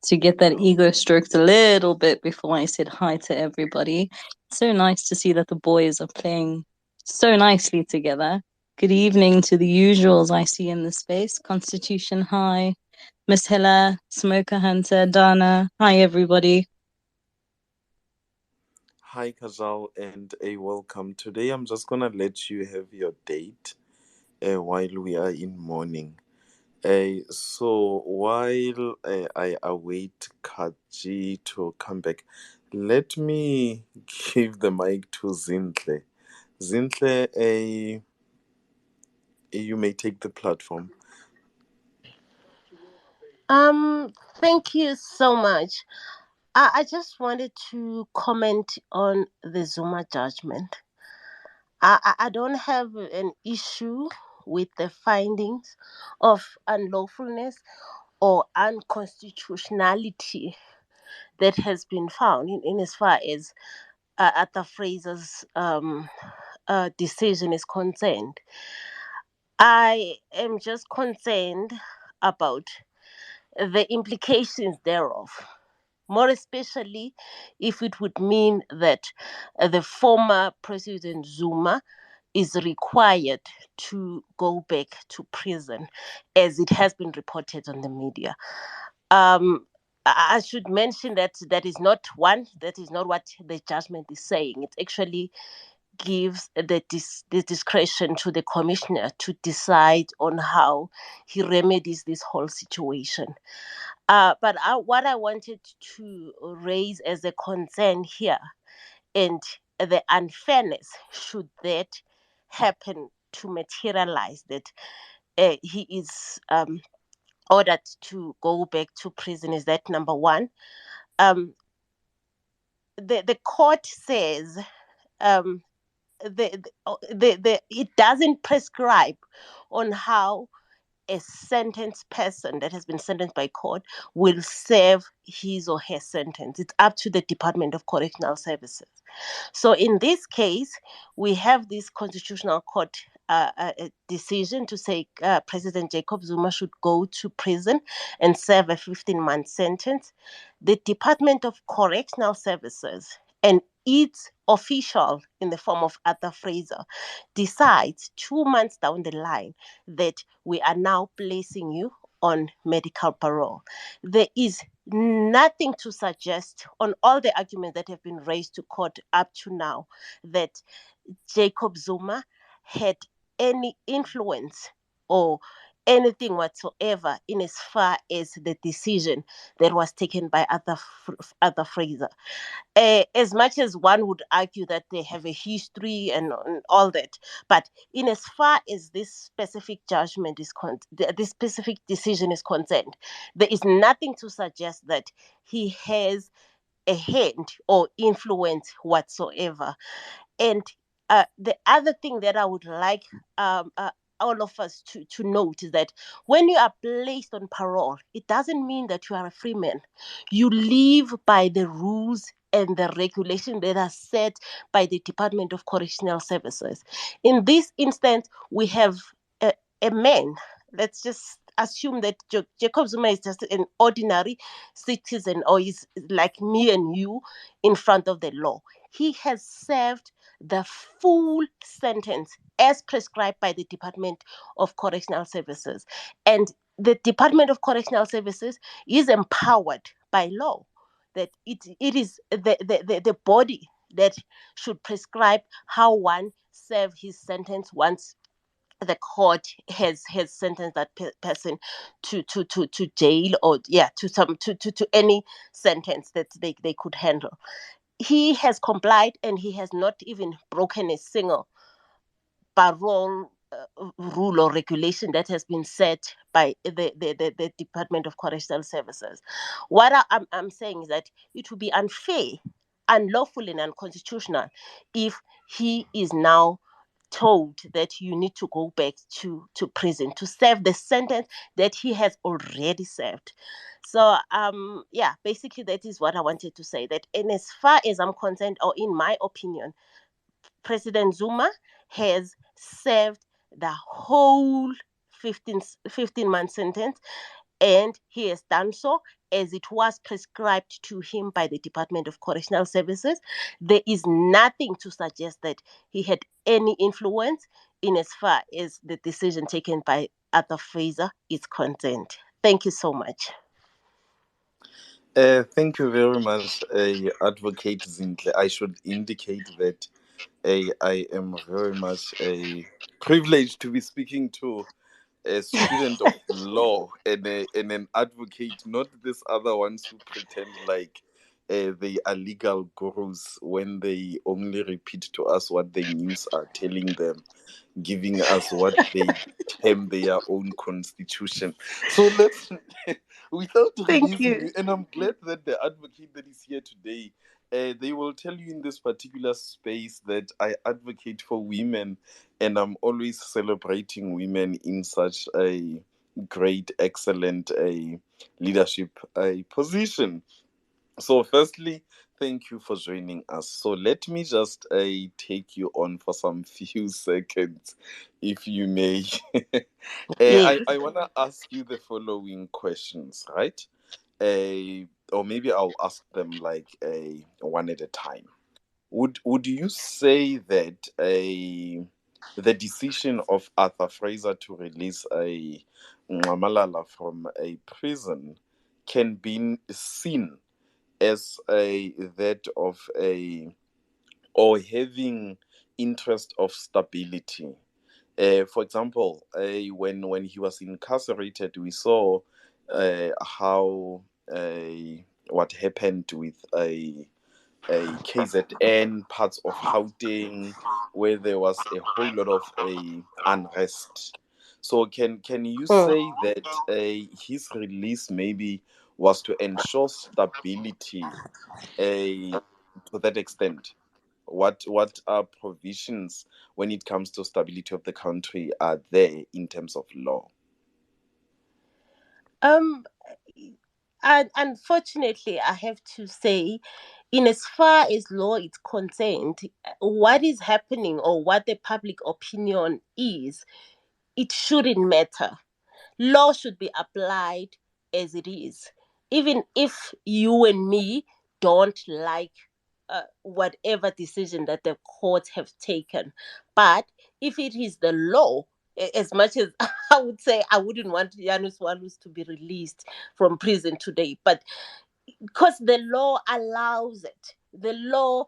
to get that ego stroked a little bit before I said hi to everybody. So nice to see that the boys are playing so nicely together. Good evening to the usuals I see in the space. Constitution, hi. Miss Hilla, Smoker Hunter, Dana, hi everybody. hi, Kajal, and a welcome. Today I'm just gonna let you have your date while we are in mourning. So while I await Kaji to come back, let me give the mic to Zintle. Zintle, you may take the platform. Thank you so much. I just wanted to comment on the Zuma judgment. I don't have an issue with the findings of unlawfulness or unconstitutionality that has been found in as far as Arthur Fraser's decision is concerned. I am just concerned about the implications thereof, more especially if it would mean that the former President Zuma is required to go back to prison, as it has been reported on the media. I should mention that that is not what the judgment is saying. It actually gives the discretion to the commissioner to decide on how he remedies this whole situation. What I wanted to raise as a concern here, and the unfairness, should that happen to materialize, that he is ordered to go back to prison. Is that number one? Um, the court says it doesn't prescribe on how a sentenced person that has been sentenced by court will serve his or her sentence. It's up to the Department of Correctional Services. So in this case, we have this constitutional court decision to say President Jacob Zuma should go to prison and serve a 15-month sentence. The Department of Correctional Services and its official in the form of Arthur Fraser decides 2 months down the line that we are now placing you on medical parole. There is nothing to suggest on all the arguments that have been raised to court up to now that Jacob Zuma had any influence or anything whatsoever in as far as the decision that was taken by Arthur Fraser. As much as one would argue that they have a history and all that, but in as far as this specific judgment is this specific decision is concerned, there is nothing to suggest that he has a hand or influence whatsoever. And the other thing that I would like all of us to note is that when you are placed on parole, it doesn't mean that you are a free man. You live by the rules and the regulations that are set by the Department of Correctional Services. In this instance, we have a man. Let's just assume that Jacob Zuma is just an ordinary citizen or is like me and you in front of the law. He has served the full sentence as prescribed by the Department of Correctional Services. And the Department of Correctional Services is empowered by law that it is the body that should prescribe how one serve his sentence once the court has sentenced that person to jail or to any sentence that they could handle. He has complied and he has not even broken a single parole rule or regulation that has been set by the Department of Correctional Services. What I'm saying is that it would be unfair, unlawful, and unconstitutional if he is now told that you need to go back to prison to serve the sentence that he has already served. So yeah, basically that is what I wanted to say, that in as far as I'm concerned, or in my opinion, President Zuma has served the whole 15-month sentence, and he has done so as it was prescribed to him by the Department of Correctional Services. There is nothing to suggest that he had any influence in as far as the decision taken by Arthur Fraser is concerned. Thank you so much. Thank you very much, Advocate Zintle. I should indicate that I am very much privileged to be speaking to a student of law and an advocate, not these other ones who pretend like they are legal gurus when they only repeat to us what the news are telling them, giving us what they term their own constitution. So let's, without Thank releasing you. you, and I'm glad that the advocate that is here today, they will tell you in this particular space that I advocate for women, and I'm always celebrating women in such a great, excellent leadership position. So, firstly, thank you for joining us. So, let me just take you on for some few seconds, if you may. Yes. I want to ask you the following questions, right? Or maybe I'll ask them like one at a time. Would you say that the decision of Arthur Fraser to release a Malala from a prison can be seen as a that of a or having interest of stability? For example, when he was incarcerated, we saw how what happened with a KZN, parts of Gauteng, where there was a whole lot of unrest. So can you say that his release maybe was to ensure stability to that extent? What are provisions when it comes to stability of the country are there in terms of law? Um, and unfortunately, I have to say, in as far as law is concerned, what is happening or what the public opinion is, it shouldn't matter. Law should be applied as it is, even if you and me don't like whatever decision that the courts have taken. But if it is the law, as much as I would say I wouldn't want Janusz Walus to be released from prison today, but because the law allows it. The law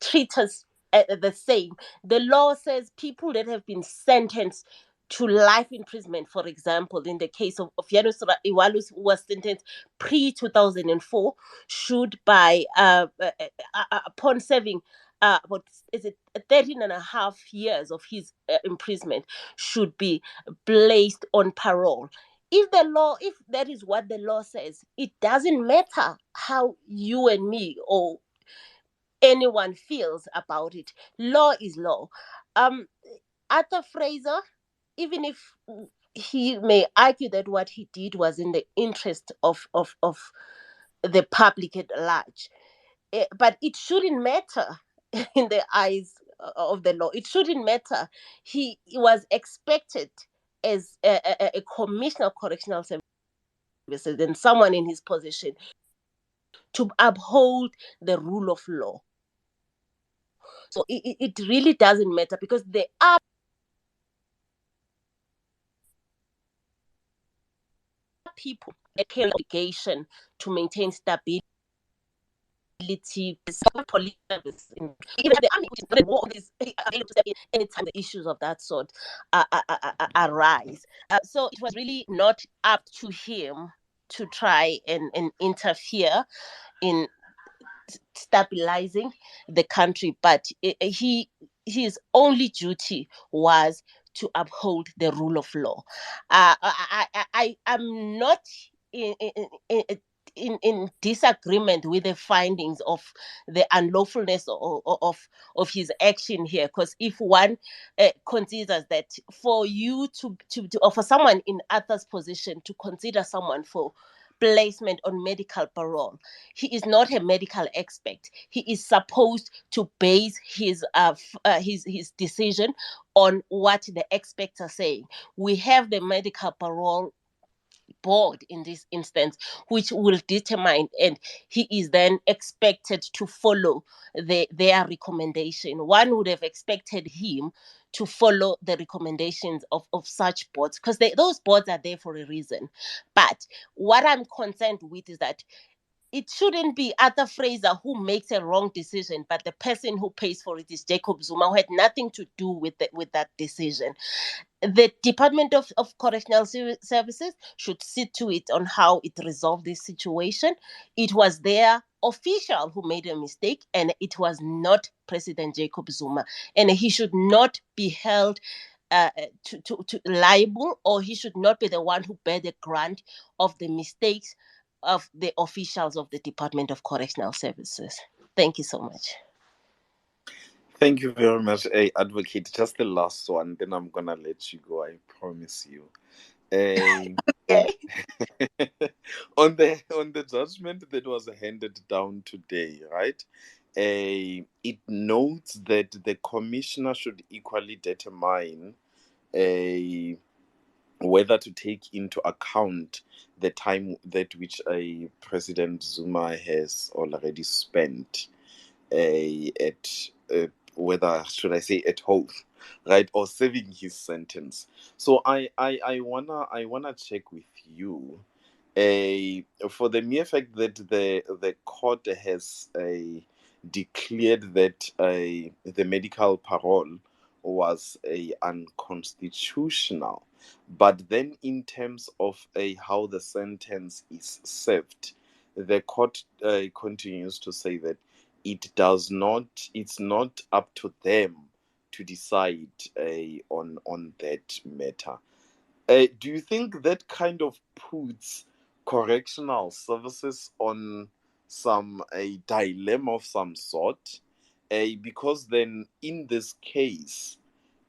treats us the same. The law says people that have been sentenced to life imprisonment, for example, in the case of Janusz Iwalus, who was sentenced pre 2004, should by upon serving what is it 13 and a half years of his imprisonment, should be placed on parole. If that is what the law says, it doesn't matter how you and me or anyone feels about it. Law is law. um Arthur Fraser, even if he may argue that what he did was in the interest of the public at large, but it shouldn't matter in the eyes of the law. It shouldn't matter. He was expected as a commissioner of correctional services and someone in his position to uphold the rule of law. So it really doesn't matter because there are people that carry obligation to maintain stability. Police service, even the army, which is not a war, is available to step in anytime the issues of that sort arise. So it was really not up to him to try and interfere in stabilizing the country, but his only duty was to uphold the rule of law. I'm not in, in, in disagreement with the findings of the unlawfulness of his action here, because if one considers that for you to or for someone in Arthur's position to consider someone for placement on medical parole, he is not a medical expert. He is supposed to base his decision on what the experts are saying. We have the medical parole board in this instance, which will determine, and he is then expected to follow their recommendation. One would have expected him to follow the recommendations of such boards, because those boards are there for a reason. But what I'm concerned with is that it shouldn't be Arthur Fraser who makes a wrong decision, but the person who pays for it is Jacob Zuma, who had nothing to do with that decision. The Department of Correctional Services should see to it on how it resolved this situation. It was their official who made a mistake, and it was not President Jacob Zuma. And he should not be held to liable, or he should not be the one who bear the brunt of the mistakes of the officials of the Department of Correctional Services. Thank you so much. Thank you very much, Advocate. Just the last one, then I'm gonna let you go. I promise you. Uh, Okay. on the judgment that was handed down today, right? It notes that the commissioner should equally determine whether to take into account the time that which President Zuma has already spent at whether should I say at home, right, or serving his sentence. So I wanna check with you, for the mere fact that the court has declared that the medical parole was unconstitutional, but then in terms of how the sentence is served, the court continues to say that it's not up to them to decide on that matter. Do you think that kind of puts correctional services on some a dilemma of some sort? Because then in this case,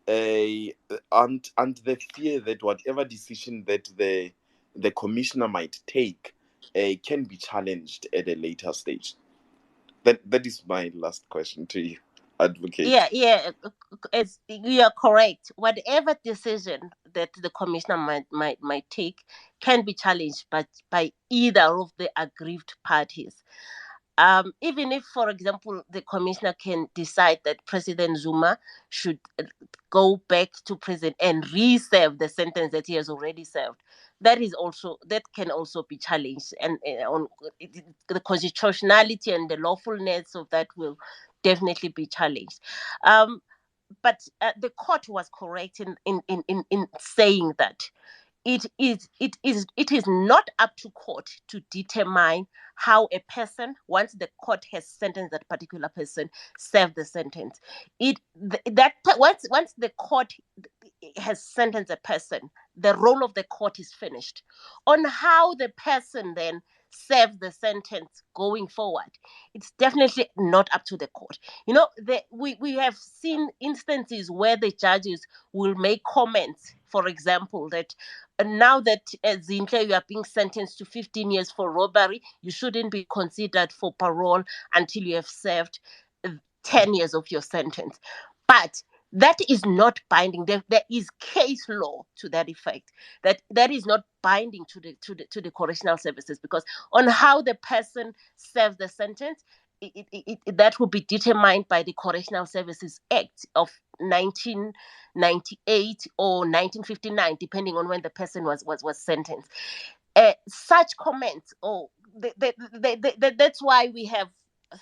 and the fear that whatever decision that the commissioner might take can be challenged at a later stage. That is my last question to you, advocate. Yeah, it's, you are correct. Whatever decision that the commissioner might take can be challenged by either of the aggrieved parties. Even if, for example, the commissioner can decide that President Zuma should go back to prison and re-serve the sentence that he has already served, that can also be challenged, and on the constitutionality and the lawfulness of that will definitely be challenged. Um, but the court was correct in saying that it is not up to court to determine how a person, once the court has sentenced that particular person, serve the sentence. Once the court has sentenced a person, the role of the court is finished. On how the person then serves the sentence going forward, it's definitely not up to the court. We have seen instances where the judges will make comments, for example, that now that Zinhle, you are being sentenced to 15 years for robbery, you shouldn't be considered for parole until you have served 10 years of your sentence. But that is not binding. There is case law to that effect. That is not binding to the correctional services, because on how the person serves the sentence, that will be determined by the Correctional Services Act of 1998 or 1959, depending on when the person was sentenced. Such comments, that's why we have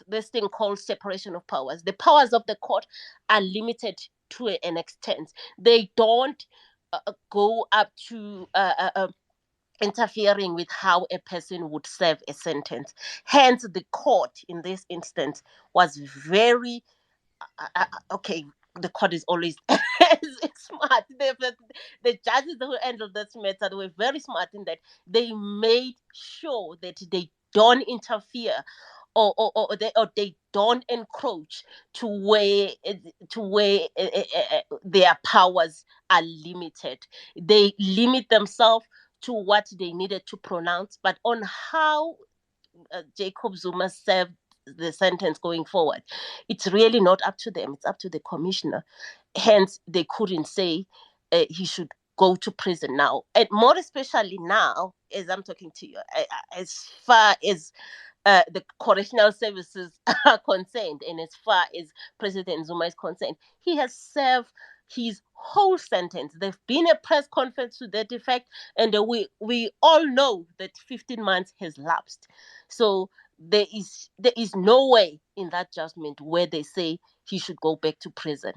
this thing called separation of powers. The powers of the court are limited to an extent. They don't go up to interfering with how a person would serve a sentence. Hence, the court in this instance was very okay. The court is always smart. The judges who handled this matter, they were very smart in that they made sure that they don't interfere, or they don't encroach to where their powers are limited. They limit themselves to what they needed to pronounce, but on how Jacob Zuma served the sentence going forward, it's really not up to them. It's up to the commissioner. Hence, they couldn't say he should go to prison now, and more especially now, as I'm talking to you, as far as the correctional services are concerned, and as far as President Zuma is concerned, he has served his whole sentence. There's been a press conference to that effect, and we all know that 15 months has lapsed. So there is no way in that judgment where they say he should go back to prison.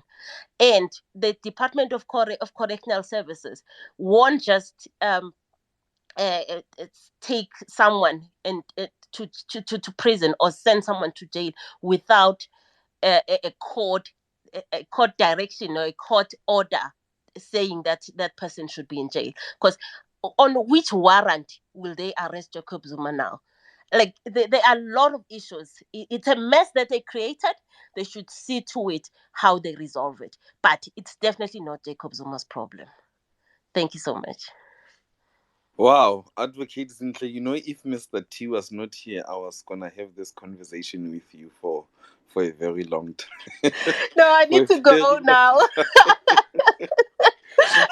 And the Department of Correctional Services won't just take someone and to prison or send someone to jail without a court direction or a court order saying that that person should be in jail. Because on which warrant will they arrest Jacob Zuma now? Like there are a lot of issues. It's a mess that they created. They should see to it how they resolve it. But it's definitely not Jacob Zuma's problem. Thank you so much. Wow, Advocate Zinhle, if Mr. T was not here, I was gonna have this conversation with you for a very long time. No, I For need a to very go long now.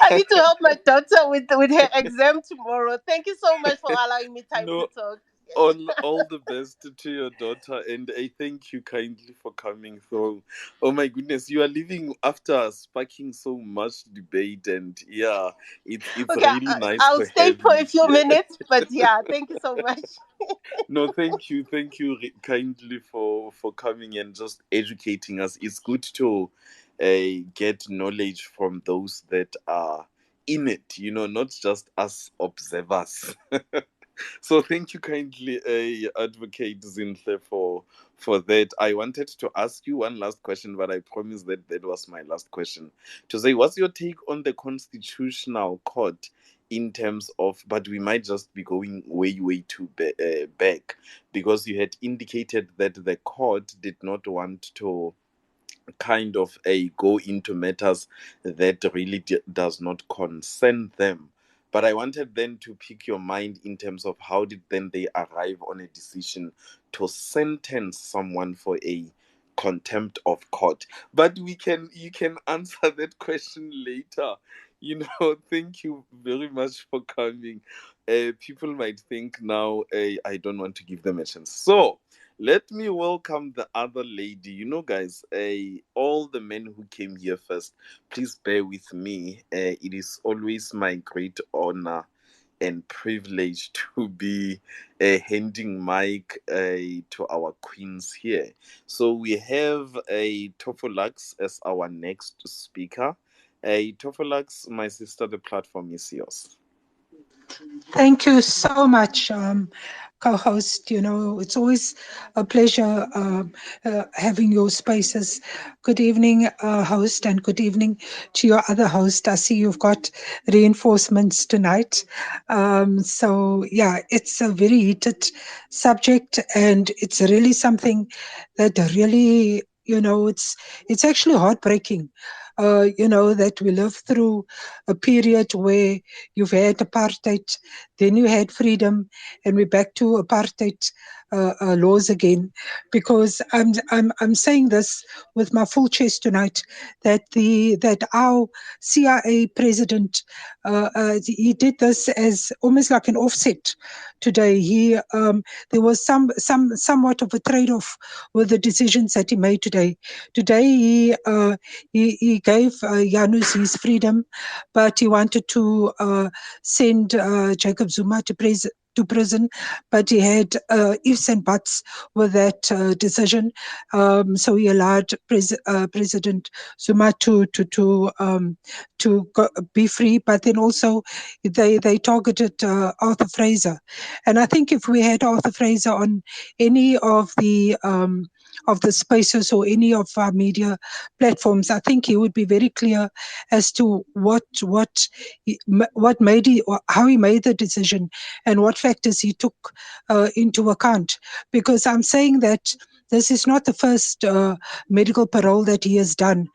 I need to help my daughter with her exam tomorrow. Thank you so much for allowing me time to No, talk. all the best to your daughter, and I thank you kindly for coming through. Oh my goodness, you are leaving after sparking so much debate, and yeah, it's Okay, really nice I'll to stay have for you a few here. minutes, but yeah, thank you so much. No, thank you kindly for coming and just educating us. It's good to get knowledge from those that are in it, not just us observers. So thank you kindly, Advocate Zinhle, for that. I wanted to ask you one last question, but I promised that that was my last question. To say, what's your take on the Constitutional Court in terms of, but we might just be going way, way too back, because you had indicated that the court did not want to kind of a go into matters that really does not concern them. But I wanted then to pick your mind in terms of how did then they arrive on a decision to sentence someone for a contempt of court. But we can you can answer that question later. Thank you very much for coming. People might think now I don't want to give them a chance. So let me welcome the other lady. Guys, all the men who came here first, please bear with me. It is always my great honor and privilege to be handing mic to our queens here. So we have a Tofolax as our next speaker. Tofolax, my sister, the platform is yours. Thank you so much, co-host. It's always a pleasure having your spaces. Good evening, host, and good evening to your other host. I see you've got reinforcements tonight. So, yeah, it's a very heated subject, and it's really something that really, it's actually heartbreaking. That we live through a period where you've had apartheid, then you had freedom, and we're back to apartheid laws again. Because I'm saying this with my full chest tonight, that our CIA president, he did this as almost like an offset. Today, there was somewhat of a trade-off with the decisions that he made today. Today, he gave Janusz his freedom, but he wanted to send Jacob Zuma to prison, but he had ifs and buts with that decision. So he allowed President Zuma to be free, but then also they targeted Arthur Fraser. And I think if we had Arthur Fraser on any of the spaces or any of our media platforms, I think he would be very clear as to what made he, or how he made the decision, and what factors he took into account. Because I'm saying that this is not the first medical parole that he has done.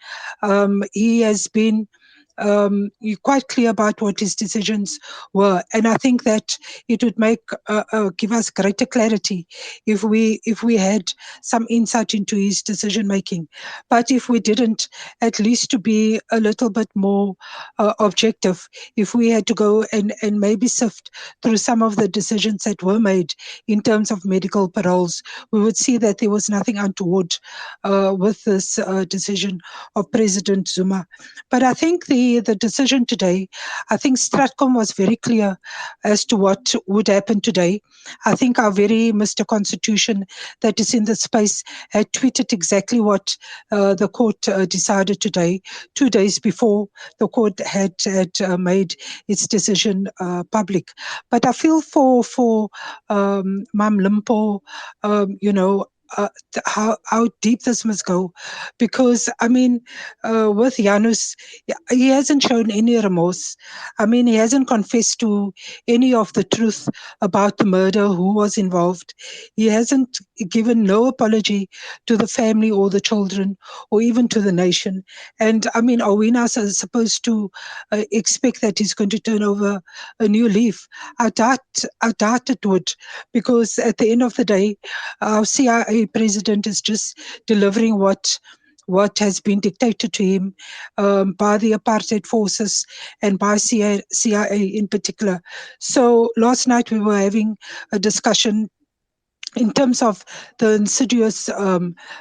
He has been quite clear about what his decisions were, and I think that it would give us greater clarity if we had some insight into his decision making. But if we didn't, at least to be a little bit more objective, if we had to go and maybe sift through some of the decisions that were made in terms of medical paroles, we would see that there was nothing untoward with this decision of President Zuma. But I think the decision today, I think Stratcom was very clear as to what would happen today. I think our very Mr. Constitution that is in the space had tweeted exactly what the court decided today, 2 days before the court had made its decision public. But I feel for Mam Limpo, how deep this must go, because I mean, with Janusz, he hasn't shown any remorse. I mean, he hasn't confessed to any of the truth about the murder, who was involved. He hasn't given no apology to the family or the children or even to the nation. And I mean, are we now supposed to expect that he's going to turn over a new leaf? I doubt it would, because at the end of the day, our CIA president is just delivering what has been dictated to him by the apartheid forces and by CIA in particular. So last night we were having a discussion in terms of the insidious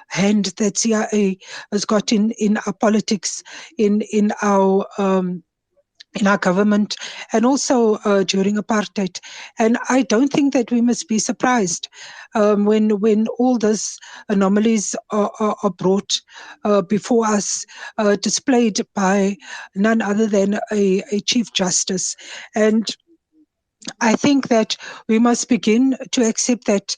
hand that CIA has got in our politics, in our government, and also during apartheid. And I don't think that we must be surprised when all these anomalies are brought before us, displayed by none other than a Chief Justice. And I think that we must begin to accept that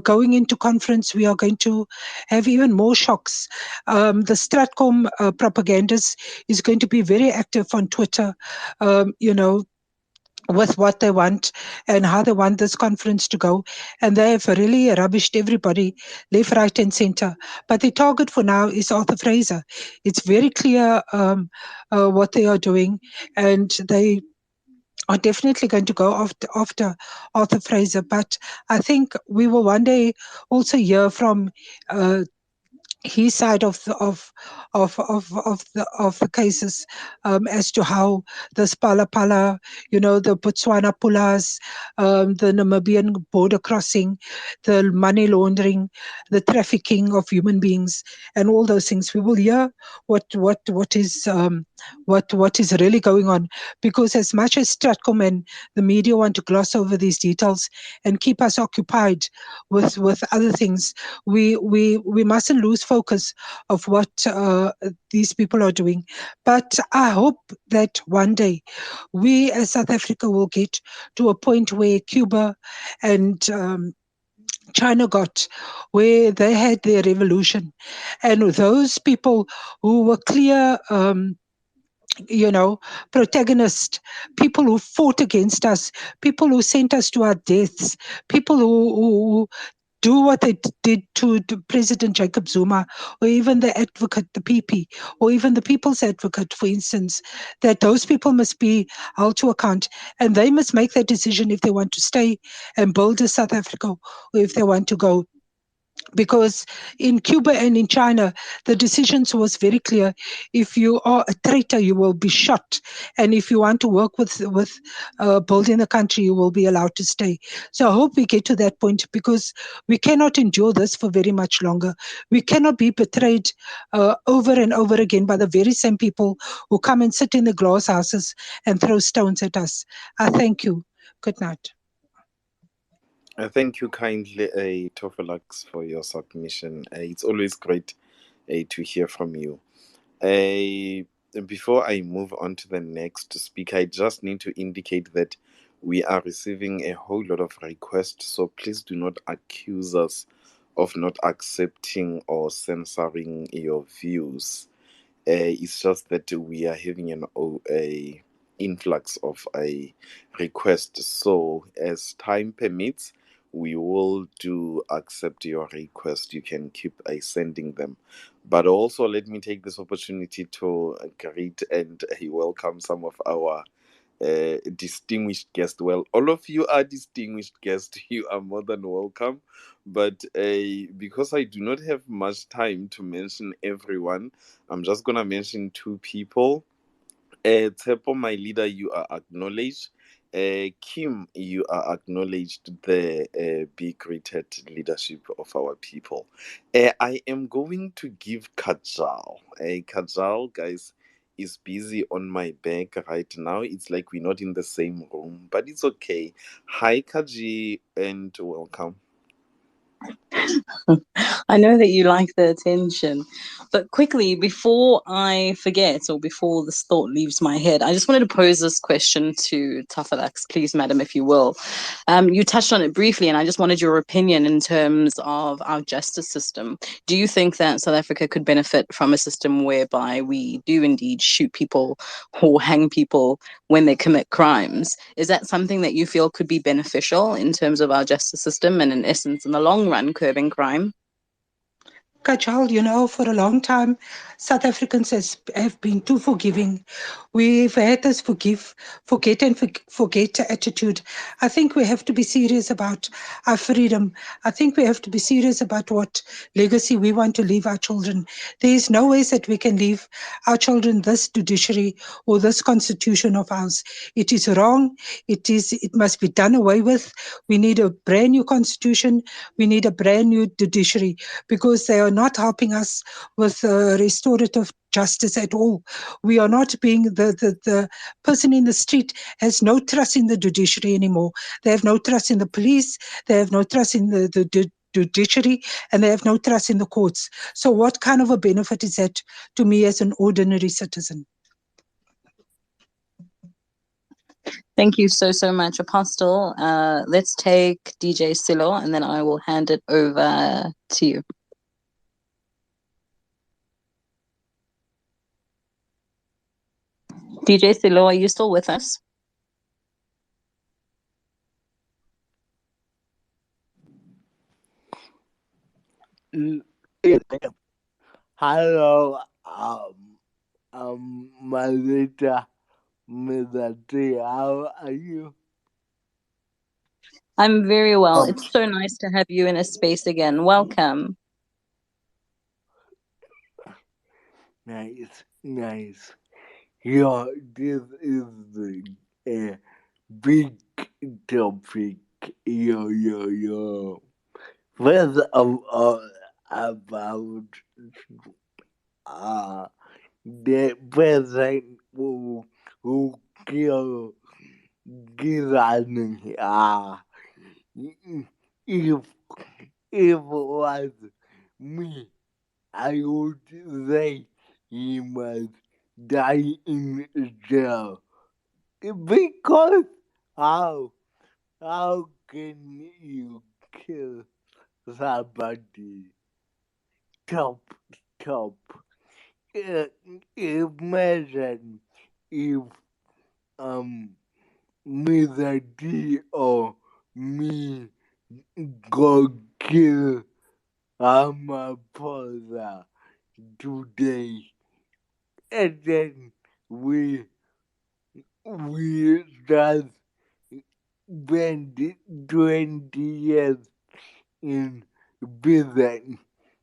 going into conference, we are going to have even more shocks. The Stratcom propagandist is going to be very active on Twitter, with what they want and how they want this conference to go. And they have really rubbished everybody left, right, and center. But the target for now is Arthur Fraser. It's very clear what they are doing, and they are definitely going to go after Arthur Fraser. But I think we will one day also hear from his side of the cases, as to how the Pala Pala, the Botswana Pulas, the Namibian border crossing, the money laundering, the trafficking of human beings, and all those things. We will hear what is really going on, because as much as Stratcom and the media want to gloss over these details and keep us occupied with other things, we mustn't lose focus of what these people are doing. But I hope that one day we as South Africa will get to a point where Cuba and China got, where they had their revolution, and those people who were clear protagonists, people who fought against us, people who sent us to our deaths, people who do what they did to President Jacob Zuma, or even the advocate, the PP, or even the People's Advocate, for instance, that those people must be held to account, and they must make that decision if they want to stay and build a South Africa, or if they want to go. Because in Cuba and in China, the decisions was very clear. If you are a traitor, you will be shot. And if you want to work with building the country, you will be allowed to stay. So I hope we get to that point, because we cannot endure this for very much longer. We cannot be betrayed over and over again by the very same people who come and sit in the glass houses and throw stones at us. I thank you. Good night. Thank you kindly, Tofelax, for your submission. It's always great to hear from you. Before I move on to the next speaker, I just need to indicate that we are receiving a whole lot of requests, so please do not accuse us of not accepting or censoring your views. It's just that we are having a influx of a request. So as time permits, we will do accept your request. You can keep sending them. But also, let me take this opportunity to greet and welcome some of our distinguished guests. Well, all of you are distinguished guests. You are more than welcome. But because I do not have much time to mention everyone, I'm just going to mention two people. Tepo, my leader, you are acknowledged. Kim, you are acknowledged, the big rated leadership of our people. I am going to give Kajal. Kajal, guys, is busy on my back right now. It's like we're not in the same room, but it's okay. Hi, Kaji, and welcome. I know that you like the attention, but quickly, before I forget or before this thought leaves my head, I just wanted to pose this question to Tafalax, please, madam, if you will. You touched on it briefly, and I just wanted your opinion in terms of our justice system. Do you think that South Africa could benefit from a system whereby we do indeed shoot people or hang people when they commit crimes? Is that something that you feel could be beneficial in terms of our justice system and, in essence, in the long run, curbing crime? Kajal, for a long time, South Africans have been too forgiving. We've had this forget and forget attitude. I think we have to be serious about our freedom. I think we have to be serious about what legacy we want to leave our children. There is no way that we can leave our children this judiciary or this constitution of ours. It is wrong. It must be done away with. We need a brand new constitution. We need a brand new judiciary, because they are not helping us with restorative justice at all. We are not being, the person in the street has no trust in the judiciary anymore. They have no trust in the police. They have no trust in the judiciary, and they have no trust in the courts. So what kind of a benefit is that to me as an ordinary citizen? Thank you so much, Apostle. Let's take DJ Silo, and then I will hand it over to you. DJ Silo, are you still with us? Yes, I am. Hello, Marita, Mr. T, how are you? I'm very well. It's so nice to have you in a space again. Welcome. Nice. Yeah, this is a big topic. Yo. First of all, about uh, the person who killed Gizani. If it was me, I would say he must die in jail. Because how can you kill somebody? Top. Uh, Imagine if Mr. D or me go kill Ramaphosa today, and then we just spend 20 years in prison.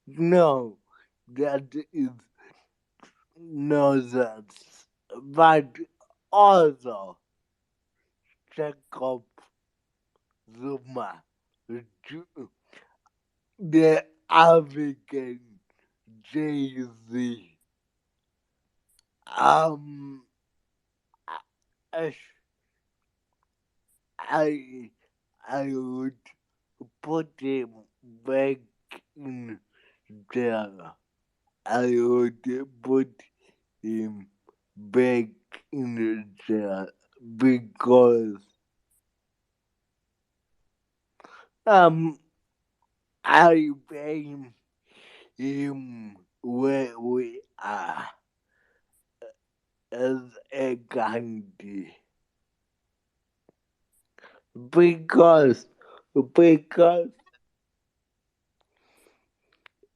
No, that is nonsense. But also, Jacob Zuma, the African Jay-Z. I, I, I would put him back in jail. I would put him back in jail because um I blame him where we are as a country because because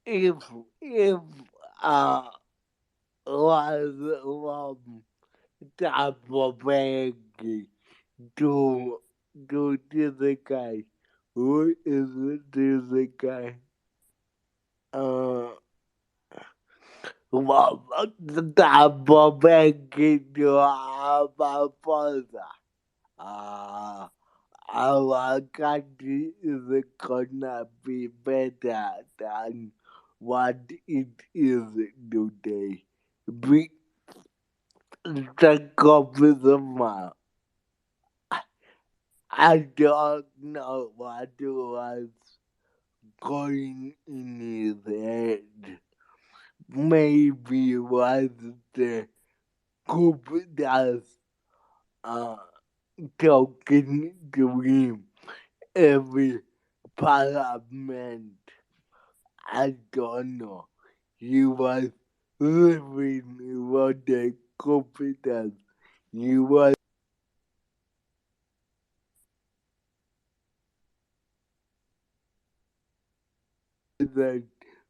if if uh was Tapo to this guy, who is this guy? Well, Tapo to Ramaphosa. Uh, our country is gonna be better than what it is today. We take up with the mouth. I don't know what was going in his head. Maybe it was the Kupitas uh, talking to him every parliament. I don't know. He was living for the Kupitas. He was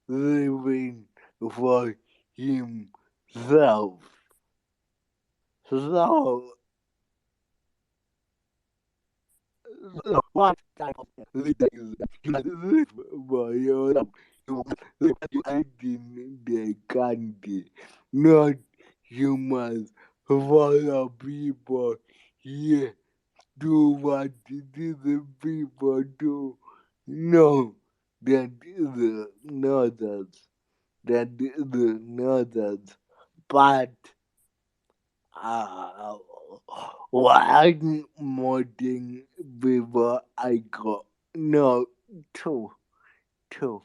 living for himself. So, what kind of leader is that? You must live for yourself. You must live you are in the country. Not you must follow people here. Do what these people do. No, that is nonsense. That is nonsense. But uh, one more thing before I go. No, two. Two.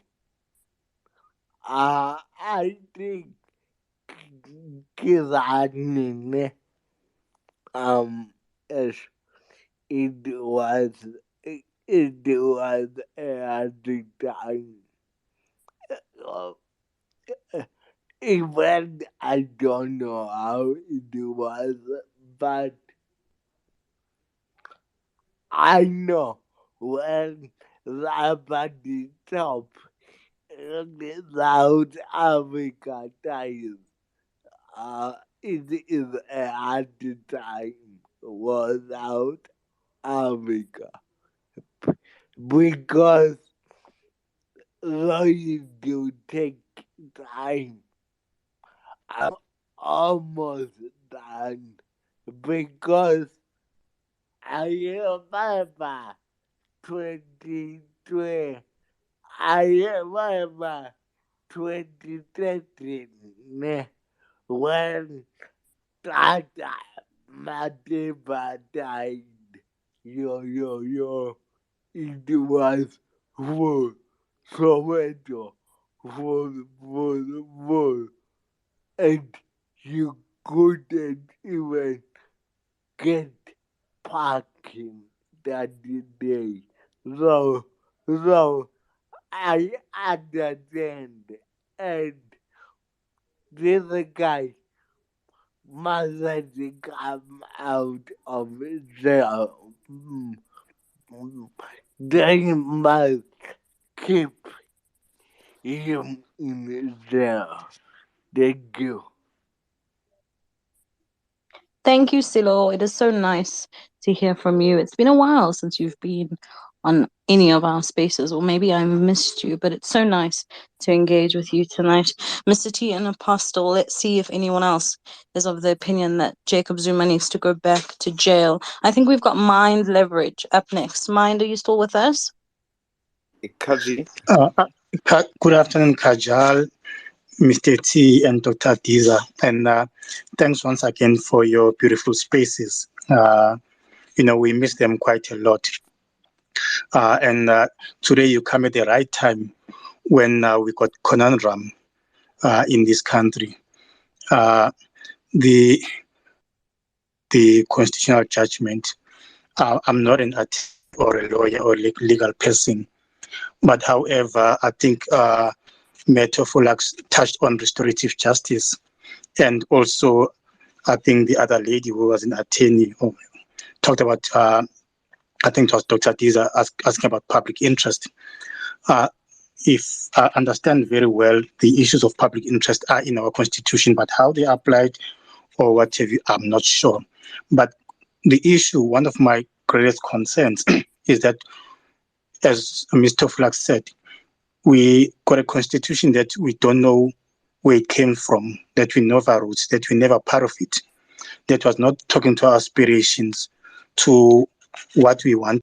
I think Kizanine is it was it was at the time. Uh, Even I don't know how it was, but I know when I'm at the top in South Africa times, it is at the time was South Africa because trying to take time. I'm almost done because I remember 2020. I remember 2013 when Tata Madiba died. Yo. It was for Soweto, for, and you couldn't even get parking that day. So I understand, and this guy mustn't come out of jail. They must keep him in jail. Thank you. Thank you, Silo. It is so nice to hear from you. It's been a while since you've been on any of our spaces, or maybe I missed you, but it's so nice to engage with you tonight. Mr. T and Apostle, let's see if anyone else is of the opinion that Jacob Zuma needs to go back to jail. I think we've got Mind Leverage up next. Mind, are you still with us? Kazi. Good afternoon, Kajal, Mr. T, and Dr. Diza. And thanks once again for your beautiful spaces. We miss them quite a lot. And today you come at the right time when we got conundrum in this country. The the constitutional judgment. I'm not an attorney or a lawyer or legal person, but however, I think Metofolax touched on restorative justice, and also I think the other lady who was an attorney talked about. I think it was Dr. Diza asking about public interest. If I understand very well, the issues of public interest are in our constitution, but how they are applied or what have you, I'm not sure. But the issue, one of my greatest concerns is that, as Mr. Flack said, we got a constitution that we don't know where it came from, that we never wrote, that we never part of it, that was not talking to our aspirations, to what we want.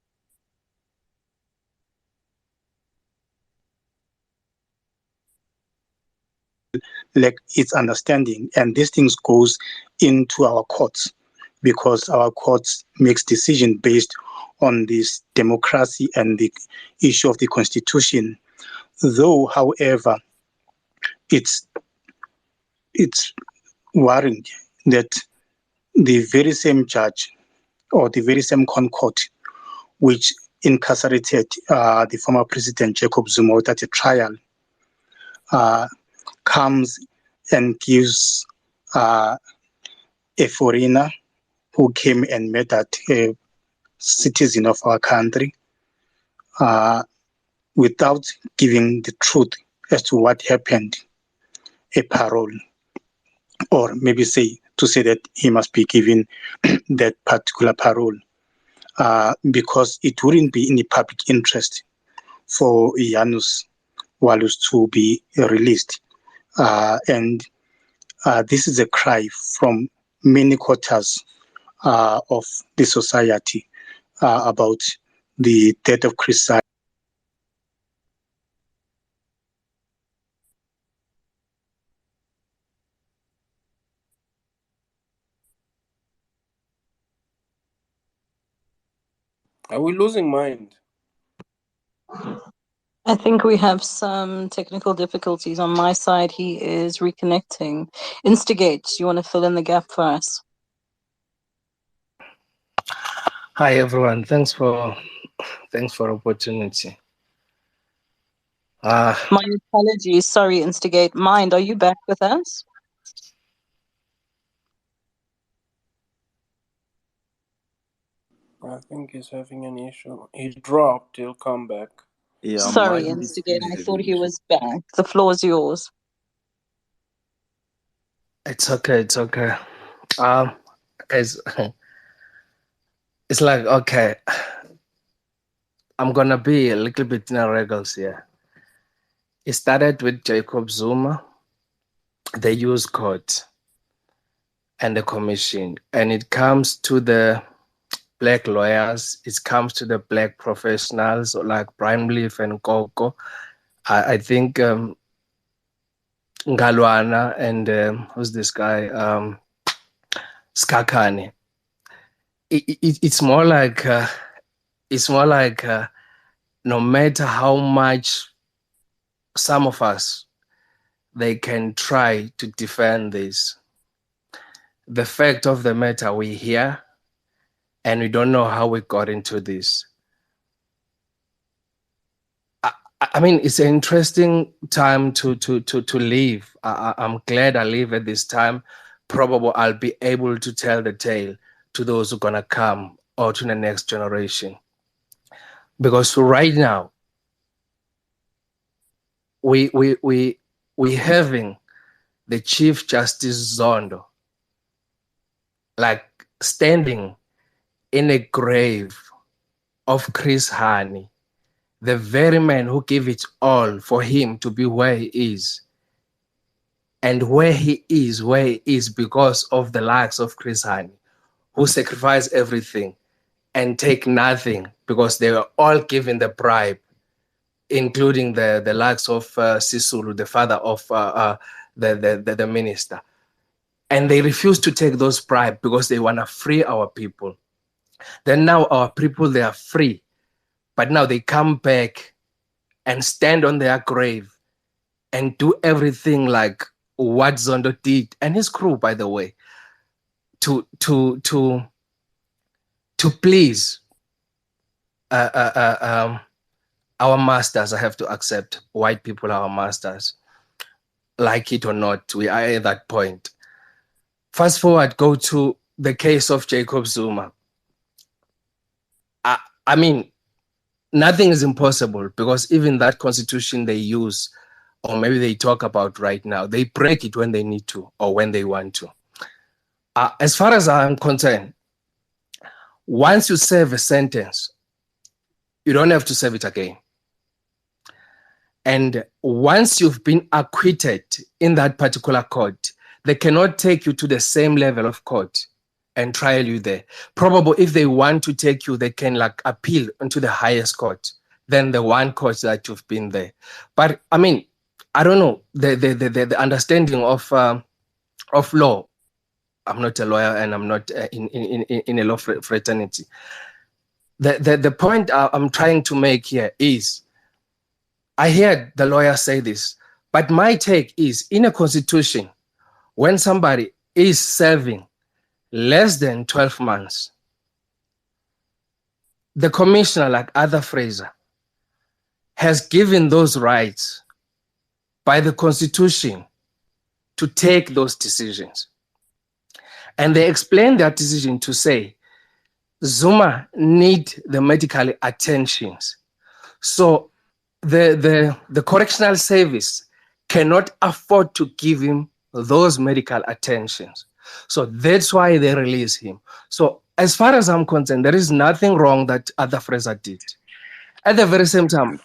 Like its understanding, and these things goes into our courts because our courts makes decision based on this democracy and the issue of the constitution. Though, however, it's worrying that the very same judge or the very same court which incarcerated the former president Jacob Zuma at a trial comes and gives a foreigner who came and met that a citizen of our country without giving the truth as to what happened, a parole, or maybe say that he must be given that particular parole because it wouldn't be in the public interest for Janusz Walus to be released. And this is a cry from many quarters of the society about the death of Chris. Are we losing Mind? I think we have some technical difficulties on my side. He is reconnecting. Instigate, you want to fill in the gap for us? Hi everyone. Thanks for opportunity. My apologies. Sorry, Instigate. Mind, are you back with us? I think he's having an issue. He dropped. He'll come back. Yeah, Sorry, Mind is Instigate. still I thought having he was back. The floor is yours. it's okay. It's okay. It's it's like okay. I'm gonna be a little bit in a regals here. It started with Jacob Zuma, the use court, and the commission, and it comes to the black lawyers. It comes to the black professionals like Brian Leaf and Coco. I think Ngalwana and who's this guy? Skakane. It's more like no matter how much some of us they can try to defend this, the fact of the matter we hear and we don't know how we got into this. I mean, it's an interesting time to live. I'm glad I live at this time. Probably I'll be able to tell the tale to those who are gonna come or to the next generation. Because right now, we having the Chief Justice Zondo like standing in a grave of Chris Hani, the very man who gave it all for him to be where he is. And where he is because of the likes of Chris Hani, who sacrificed everything and take nothing because they were all given the bribe, including the likes of Sisulu, the father of the minister. And they refuse to take those bribes because they want to free our people. Then now our people, they are free. But now they come back and stand on their grave and do everything like what Zondo did and his crew, by the way, to please our masters. I have to accept white people are our masters. Like it or not, we are at that point. Fast forward, go to the case of Jacob Zuma. I mean, nothing is impossible because even that constitution they use, or maybe they talk about right now, they break it when they need to or when they want to. As far as I'm concerned, once you serve a sentence, you don't have to serve it again. And once you've been acquitted in that particular court, they cannot take you to the same level of court and trial you there. Probably if they want to take you, they can like appeal into the highest court than the one court that you've been there. But I mean, I don't know, the understanding of law. I'm not a lawyer and I'm not in a law fraternity. The point I'm trying to make here is, I heard the lawyer say this, but my take is in a constitution, when somebody is serving less than 12 months, the commissioner, like Arthur Fraser, has given those rights by the constitution to take those decisions. And they explain that decision to say, Zuma need the medical attentions. So the correctional service cannot afford to give him those medical attentions. So that's why they release him. So as far as I'm concerned, there is nothing wrong that Arthur Fraser did. At the very same time,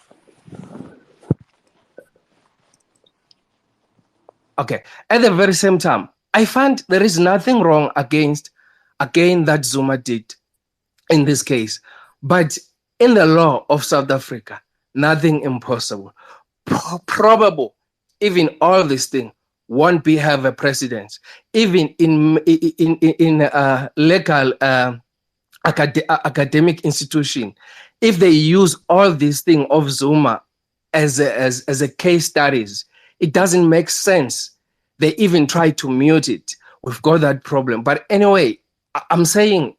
I find there is nothing wrong again that Zuma did in this case. But in the law of South Africa, nothing impossible. Probable, even all these things won't be have a precedence. Even in legal academic institution, if they use all these things of Zuma as a case studies, it doesn't make sense. They even try to mute it. We've got that problem. But anyway, I'm saying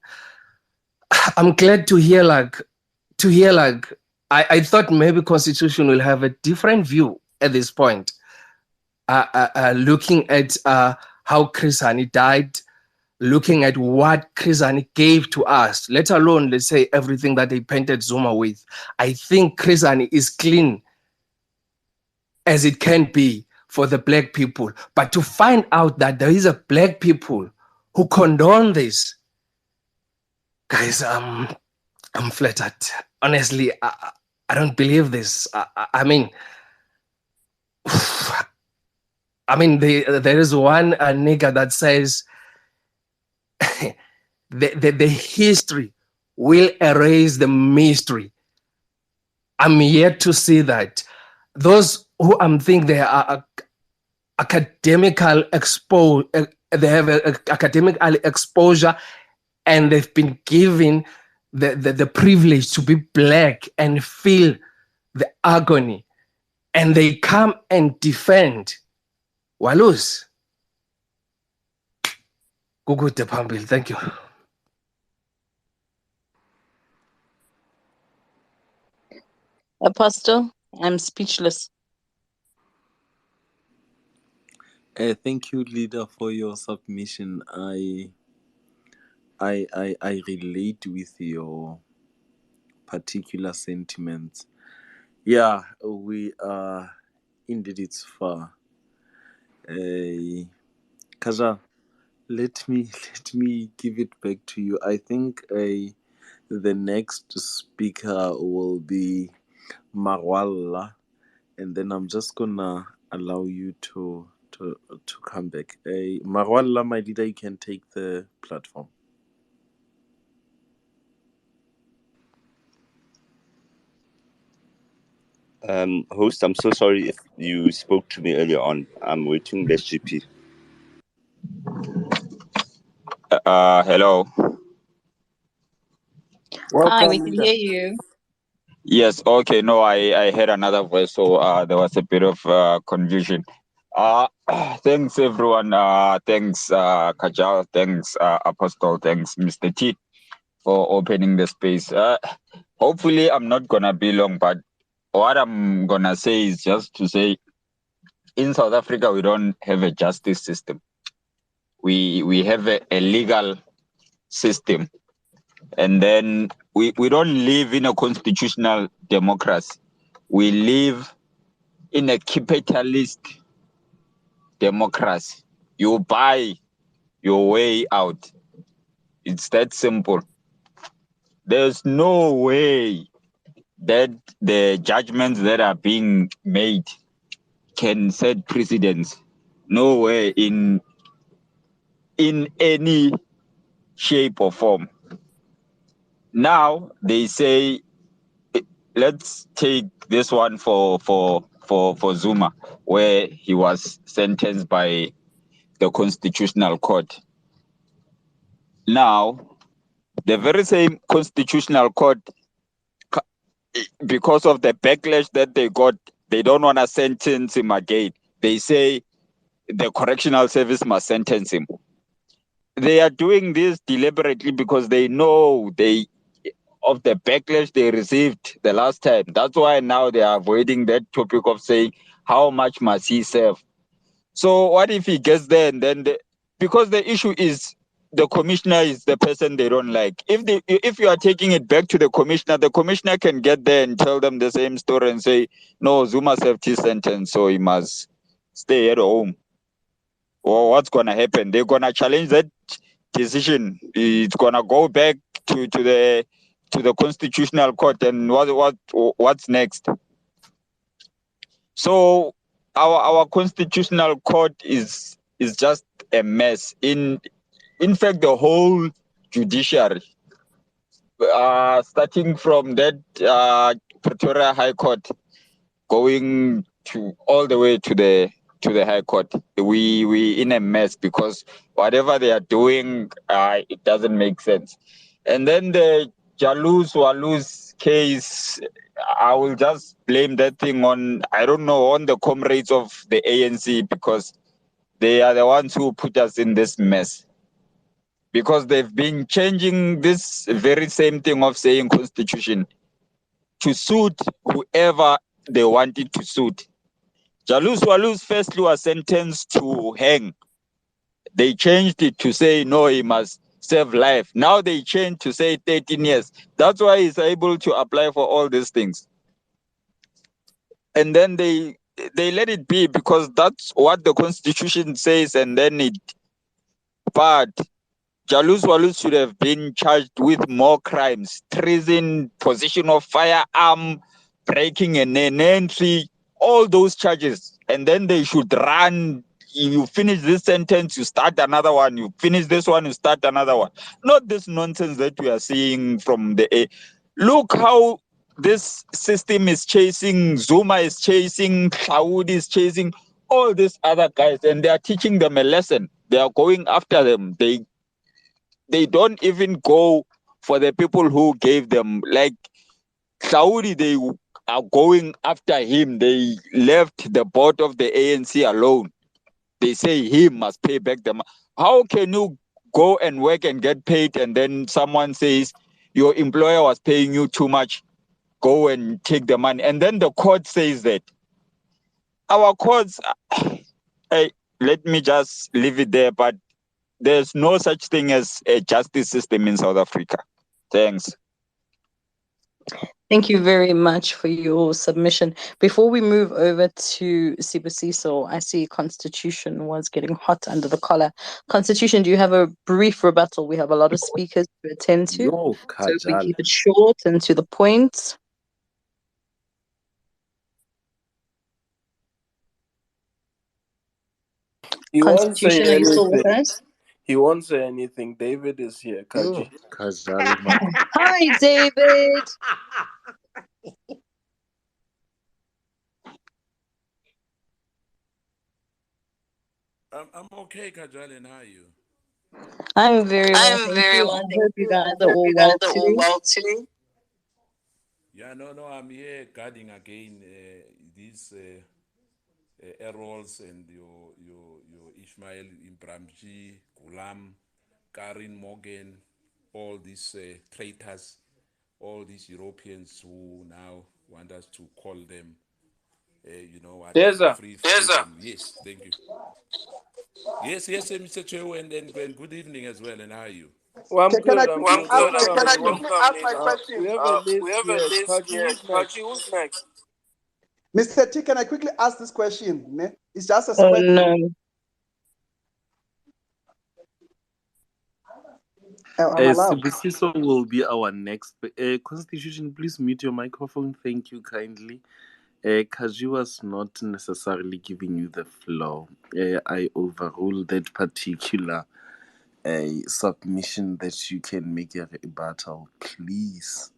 I'm glad to hear I thought maybe Constitution will have a different view at this point. Looking at how Chris Hani died, looking at what Chris Hani gave to us, let alone, let's say, everything that they painted Zuma with. I think Chris Hani is clean as it can be for the black people. But to find out that there is a black people who condone this, guys, I'm flattered. Honestly, I don't believe this. I mean, there is one nigger that says the history will erase the mystery. I'm yet to see that. Those who I'm think they are academical exposed, they have academic exposure, and they've been given the privilege to be black and feel the agony, and they come and defend Walus. Kukude phambili. Thank you. Apostle, I'm speechless. Thank you, leader, for your submission. I relate with your particular sentiments. Yeah, we are indeed, it's far. Kaja, let me give it back to you. I think the next speaker will be Marwalla, and then I'm just gonna allow you to come back. Marwalla, my leader, you can take the platform. Host, I'm so sorry if you spoke to me earlier on. I'm waiting the GP. Hello. Hi, we Welcome, can leader. hear you. Yes. Okay. No, I heard another voice, so there was a bit of confusion. Thanks everyone. Thanks Kajal. Thanks Apostle. Thanks Mr. T for opening the space. Hopefully I'm not gonna be long, but what I'm gonna say is just to say, in South Africa we don't have a justice system. We have a legal system, and then we don't live in a constitutional democracy. We live in a capitalist democracy. You buy your way out. It's that simple. There's no way that the judgments that are being made can set precedents. No way in any shape or form. Now they say, let's take this one for Zuma, where he was sentenced by the Constitutional Court. Now, the very same Constitutional Court, because of the backlash that they got, they don't want to sentence him again. They say the Correctional Service must sentence him. They are doing this deliberately because they know of the backlash they received the last time. That's why now they are avoiding that topic of saying how much must he serve. So what if he gets there and then because the issue is the commissioner is the person they don't like. If you are taking it back to the commissioner can get there and tell them the same story and say, no, Zuma served his sentence, so he must stay at home. Or what's gonna happen? They're gonna challenge that decision. It's gonna go back to the Constitutional Court, and what's next? So our Constitutional Court is just a mess. In fact, the whole judiciary, starting from that Pretoria High Court, going to all the way to the High Court, we in a mess because whatever they are doing, it doesn't make sense. And then the Janusz Walus case, I will just blame that thing on, I don't know, on the comrades of the ANC, because they are the ones who put us in this mess. because they've been changing this very same thing of saying constitution to suit whoever they wanted to suit. Janusz Walus firstly was sentenced to hang. They changed it to say, no, he must serve life. Now they changed to say 13 years. That's why he's able to apply for all these things. And then they let it be because that's what the constitution says. And then but Janusz Walus should have been charged with more crimes: treason, possession of firearm, breaking an entry, all those charges. And then they should run. You finish this sentence, you start another one. You finish this one, you start another one. Not this nonsense that we are seeing from the A. Look how this system is chasing Zuma, is chasing Saud, is chasing all these other guys, and they are teaching them a lesson. They are going after them. They don't even go for the people who gave them. Like Saudi, they are going after him. They left the board of the ANC alone. They say he must pay back them. How can you go and work and get paid, and then someone says your employer was paying you too much? Go and take the money. And then the court says that. Our courts, hey, let me just leave it there, but there's no such thing as a justice system in South Africa. Thanks. Thank you very much for your submission. Before we move over to Sibusiso, I see Constitution was getting hot under the collar. Constitution, do you have a brief rebuttal? We have a lot of speakers to attend to. Yo, So if we Kajal. keep it short and to the point. He won't say Constitution, are you still with anything. us? He won't say anything. David is here, Kaji. Kajal, man. Hi, David. I'm okay, Kajal, and how are you? I'm very well, I'm thank very you. well, I thank hope you you. guys I are hope all you guys well are all too. well too. Yeah, no, I'm here guarding again these Errols and your Ishmael Imbramji, Gulam, Karin Morgan, all these traitors, all these Europeans who now want us to call them, you know what, Deza. freedom. Yes, thank you. Yes, Mr. Chew, and good evening as well, and how are you? Well, I'm Can I good. I'm quickly good. ask my Welcome, question? Lina. We have a list here. Kaji, who's next? Mr. T, can I quickly ask this question? Ne? It's just a Oh question. no. I'm allowed. Sibusiso will be our next. Constitution, please mute your microphone. Thank you kindly. Kaji was not necessarily giving you the floor. I overrule that particular submission that you can make a rebuttal, please.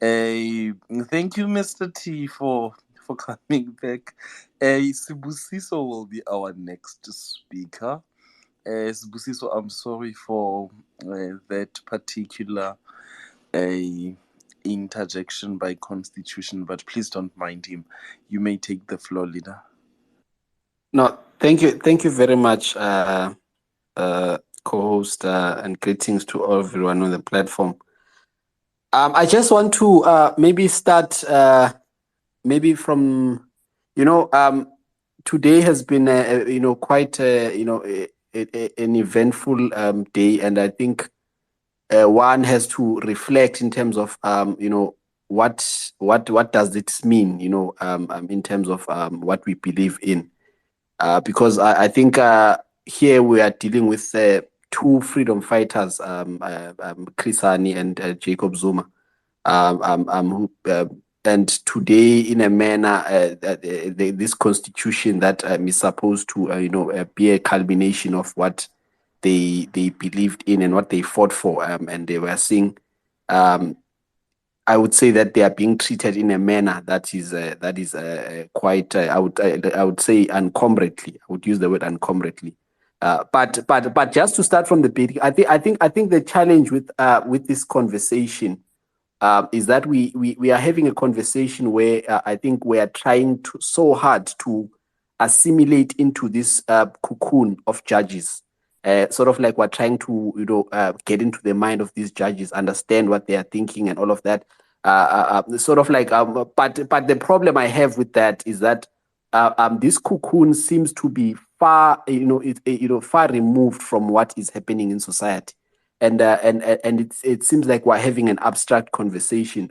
Thank you, Mr. T, for coming back. Sibusiso will be our next speaker. Sibusiso, I'm sorry for that particular interjection by Constitution, but please don't mind him. You may take the floor, leader. No, thank you very much, co-host, and greetings to everyone on the platform. I just want to maybe start maybe from today has been quite an eventful day, and I think one has to reflect in terms of what does this mean, in terms of what we believe in. Because I think here we are dealing with two freedom fighters, Chris Hani and Jacob Zuma, and today, in a manner, this constitution that is supposed to, be a culmination of what they believed in and what they fought for, and they were seeing. I would say that they are being treated in a manner that is quite I would say uncomradely. I would use the word uncomradely. But just to start from the beginning, I think the challenge with this conversation is that we are having a conversation where I think we are trying so hard to assimilate into this cocoon of judges, sort of like we're trying to, get into the mind of these judges, understand what they are thinking and all of that. Sort of like, but the problem I have with that is that this cocoon seems to be far, far removed from what is happening in society, and it seems like we're having an abstract conversation.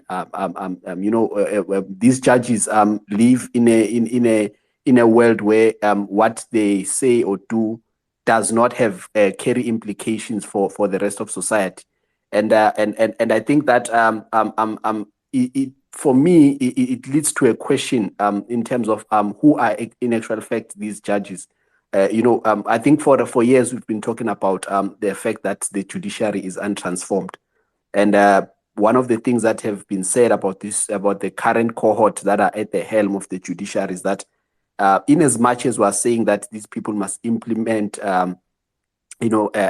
These judges live in a world where what they say or do does not have carry implications for the rest of society, and I think that for me it leads to a question in terms of who are in actual fact these judges. I think for years we've been talking about the fact that the judiciary is untransformed, and one of the things that have been said about the current cohort that are at the helm of the judiciary is that, in as much as we're saying that these people must implement,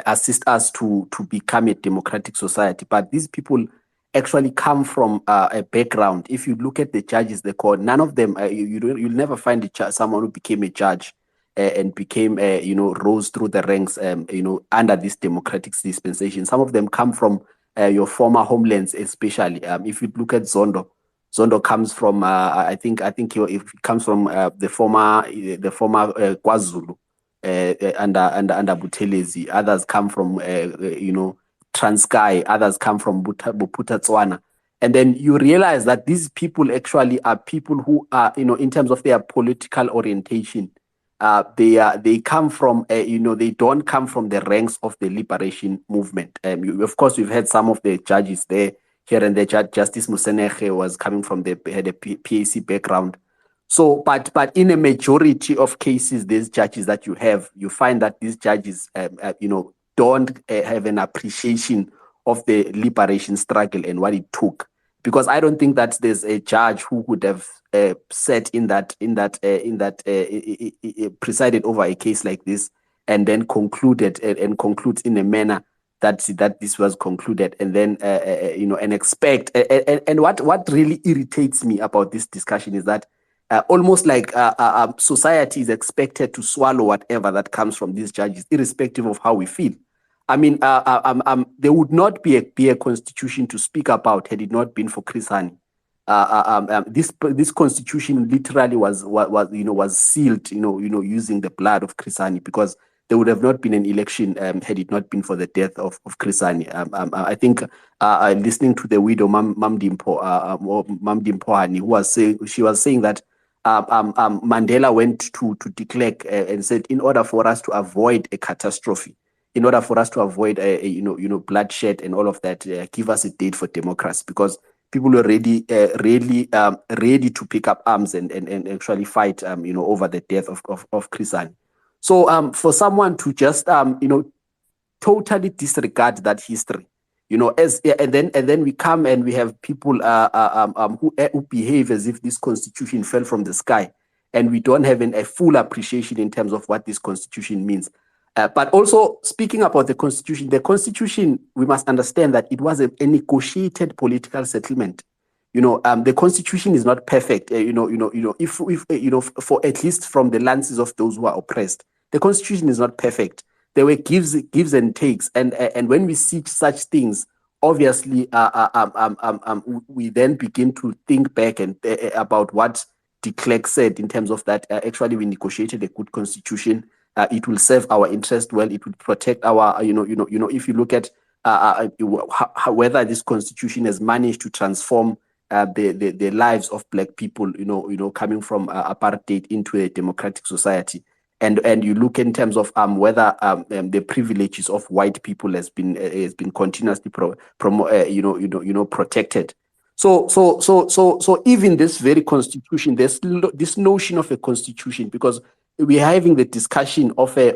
assist us to become a democratic society, but these people actually come from a background. If you look at the judges, the court, none of them, you'll never find someone who became a judge and became, rose through the ranks, under this democratic dispensation. Some of them come from your former homelands, especially. If you look at Zondo comes from, I think it comes from the former KwaZulu, under Buthelezi. Others come from, Transkei. Others come from Bophuthatswana. And then you realize that these people actually are people who are, in terms of their political orientation, they come from, they don't come from the ranks of the liberation movement. Of course, we've had some of the judges there. Here and there, Justice Museneche had a PAC background. So, but in a majority of cases, these judges that you find that these judges, don't have an appreciation of the liberation struggle and what it took. Because I don't think that there's a judge who would have sat presided over a case like this and then concludes in a manner that this was concluded, and then and expect and what really irritates me about this discussion is that almost like society is expected to swallow whatever that comes from these judges, irrespective of how we feel. I mean, there would not be a constitution to speak about had it not been for Chris Hani. This constitution literally was sealed, using the blood of Chris Hani, because there would have not been an election had it not been for the death of Chris Hani. I think listening to the widow Mamdi Mpohani, she was saying that Mandela went to de Klerk and said, in order for us to avoid a catastrophe, in order for us to avoid bloodshed and all of that, give us a date for democracy, because people were ready to pick up arms and actually fight over the death of Chris Hani. So for someone to just totally disregard that history, and then we come and we have people who behave as if this constitution fell from the sky, and we don't have a full appreciation in terms of what this constitution means. But also, speaking about the constitution, we must understand that it was a negotiated political settlement. The constitution is not perfect. If for at least from the lenses of those who are oppressed, the constitution is not perfect. There were gives and takes, and when we see such things, obviously, we then begin to think back and about what de Klerk said in terms of that. Actually, we negotiated a good constitution. It will serve our interest well. It will protect our, if you look at whether this constitution has managed to transform the lives of Black people, coming from apartheid into a democratic society, and you look in terms of whether the privileges of white people has been continuously protected. So even this very constitution, there's this notion of a constitution, because we're having the discussion of a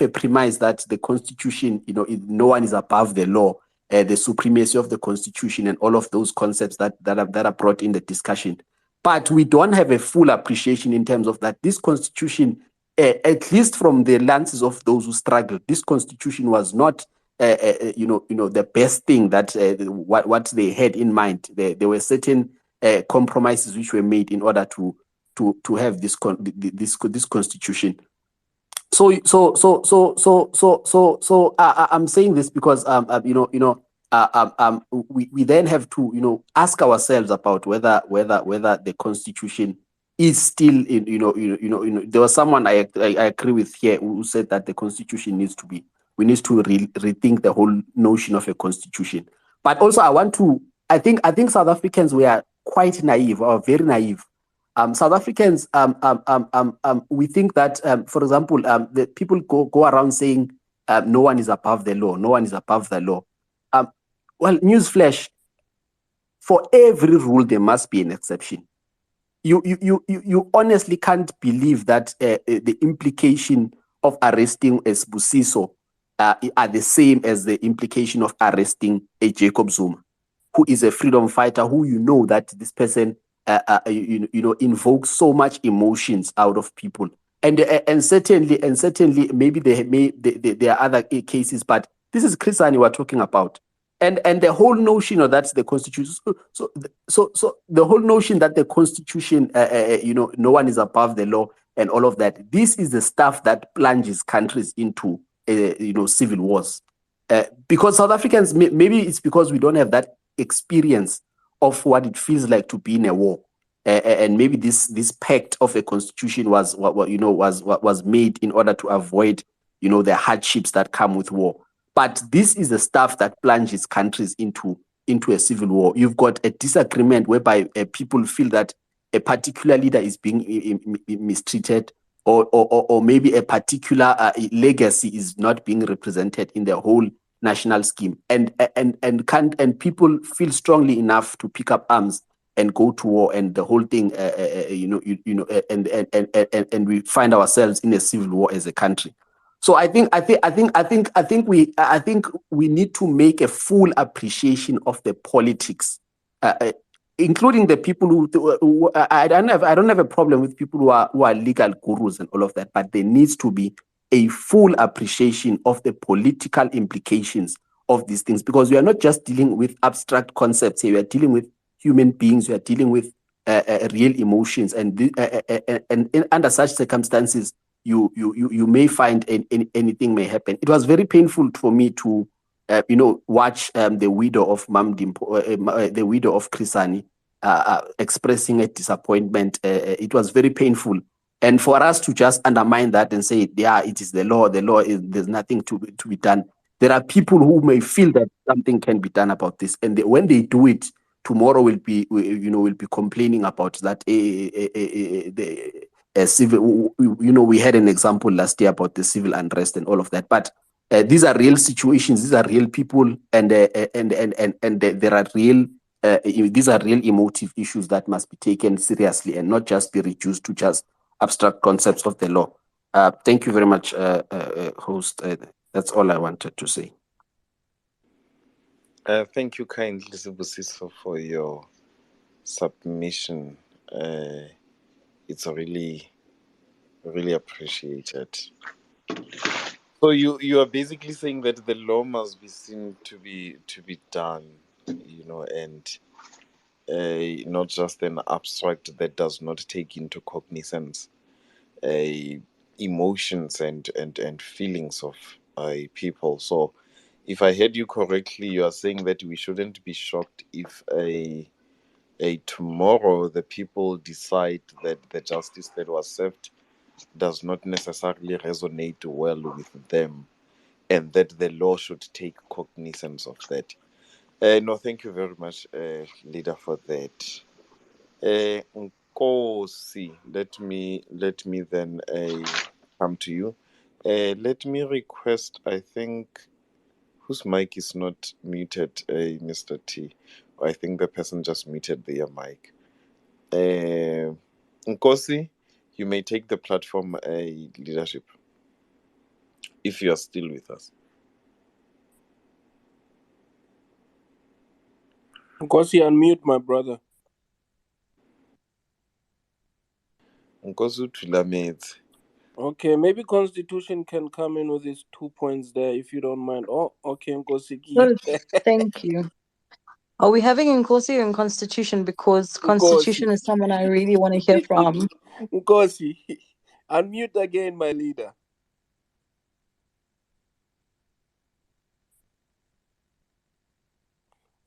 premise that the constitution, no one is above the law, the supremacy of the constitution, and all of those concepts that are brought in the discussion. But we don't have a full appreciation in terms of that this constitution, at least from the lenses of those who struggled, this constitution was not the best thing that what they had in mind. There were certain compromises which were made in order to have this constitution. I'm saying this because we then have to ask ourselves about whether the constitution is still in there was someone I agree with here who said that the constitution needs to be we need to rethink the whole notion of a constitution. But also I think South Africans were quite naive or very naive. South Africans, we think that, for example, the people go around saying no one is above the law, no one is above the law. Well, newsflash, for every rule there must be an exception. You honestly can't believe that the implication of arresting a Sbusiso are the same as the implication of arresting a Jacob Zuma, who is a freedom fighter, who that this person invokes so much emotions out of people, and certainly maybe there are other cases, but this is Chris Hani we're talking about. And the whole notion of that's the constitution. So the whole notion that the constitution, no one is above the law and all of that. This is the stuff that plunges countries into, civil wars. Because South Africans, maybe it's because we don't have that experience of what it feels like to be in a war, and maybe this pact of a constitution was made in order to avoid, the hardships that come with war. But this is the stuff that plunges countries into a civil war. You've got a disagreement whereby people feel that a particular leader is being mistreated, or maybe a particular legacy is not being represented in the whole national scheme, and people feel strongly enough to pick up arms and go to war, and the whole thing, and we find ourselves in a civil war as a country. So I think we need to make a full appreciation of the politics, including the people who I don't have a problem with people who are legal gurus and all of that, but there needs to be a full appreciation of the political implications of these things, because we are not just dealing with abstract concepts here. We are dealing with human beings. We are dealing with real emotions, and under such circumstances, you may find anything may happen. It was very painful for me to watch the widow of the widow of Chris Hani expressing a disappointment. It was very painful, and for us to just undermine that and say, yeah, it is the law. The law is, there's nothing to be done. There are people who may feel that something can be done about this, and when they do it, tomorrow will be complaining about that. Civil, we had an example last year about the civil unrest and all of that. But these are real situations. These are real people, and there are real. These are real emotive issues that must be taken seriously and not just be reduced to just abstract concepts of the law. Thank you very much, host. That's all I wanted to say. Thank you kindly, Sibusiso, for your submission. It's really appreciated. So you are basically saying that the law must be seen to be done, and not just an abstract that does not take into cognizance emotions and feelings of people. So, if I heard you correctly, you are saying that we shouldn't be shocked if a tomorrow the people decide that the justice that was served does not necessarily resonate well with them, and that the law should take cognizance of that. No, thank you very much, leader, for that. Nkosi, let me then come to you. Let me request, I think, whose mic is not muted, Mr. T. I think the person just muted their mic. Nkosi, you may take the platform, leadership, if you are still with us. Nkosi, unmute, my brother. Nkosi Thulametse. Okay, maybe Constitution can come in with his 2 points there, if you don't mind. Oh, okay, Nkosi. Well, thank you. Are we having Nkosi or in Constitution? Because Constitution is someone I really want to hear from. Nkosi, unmute again, my leader.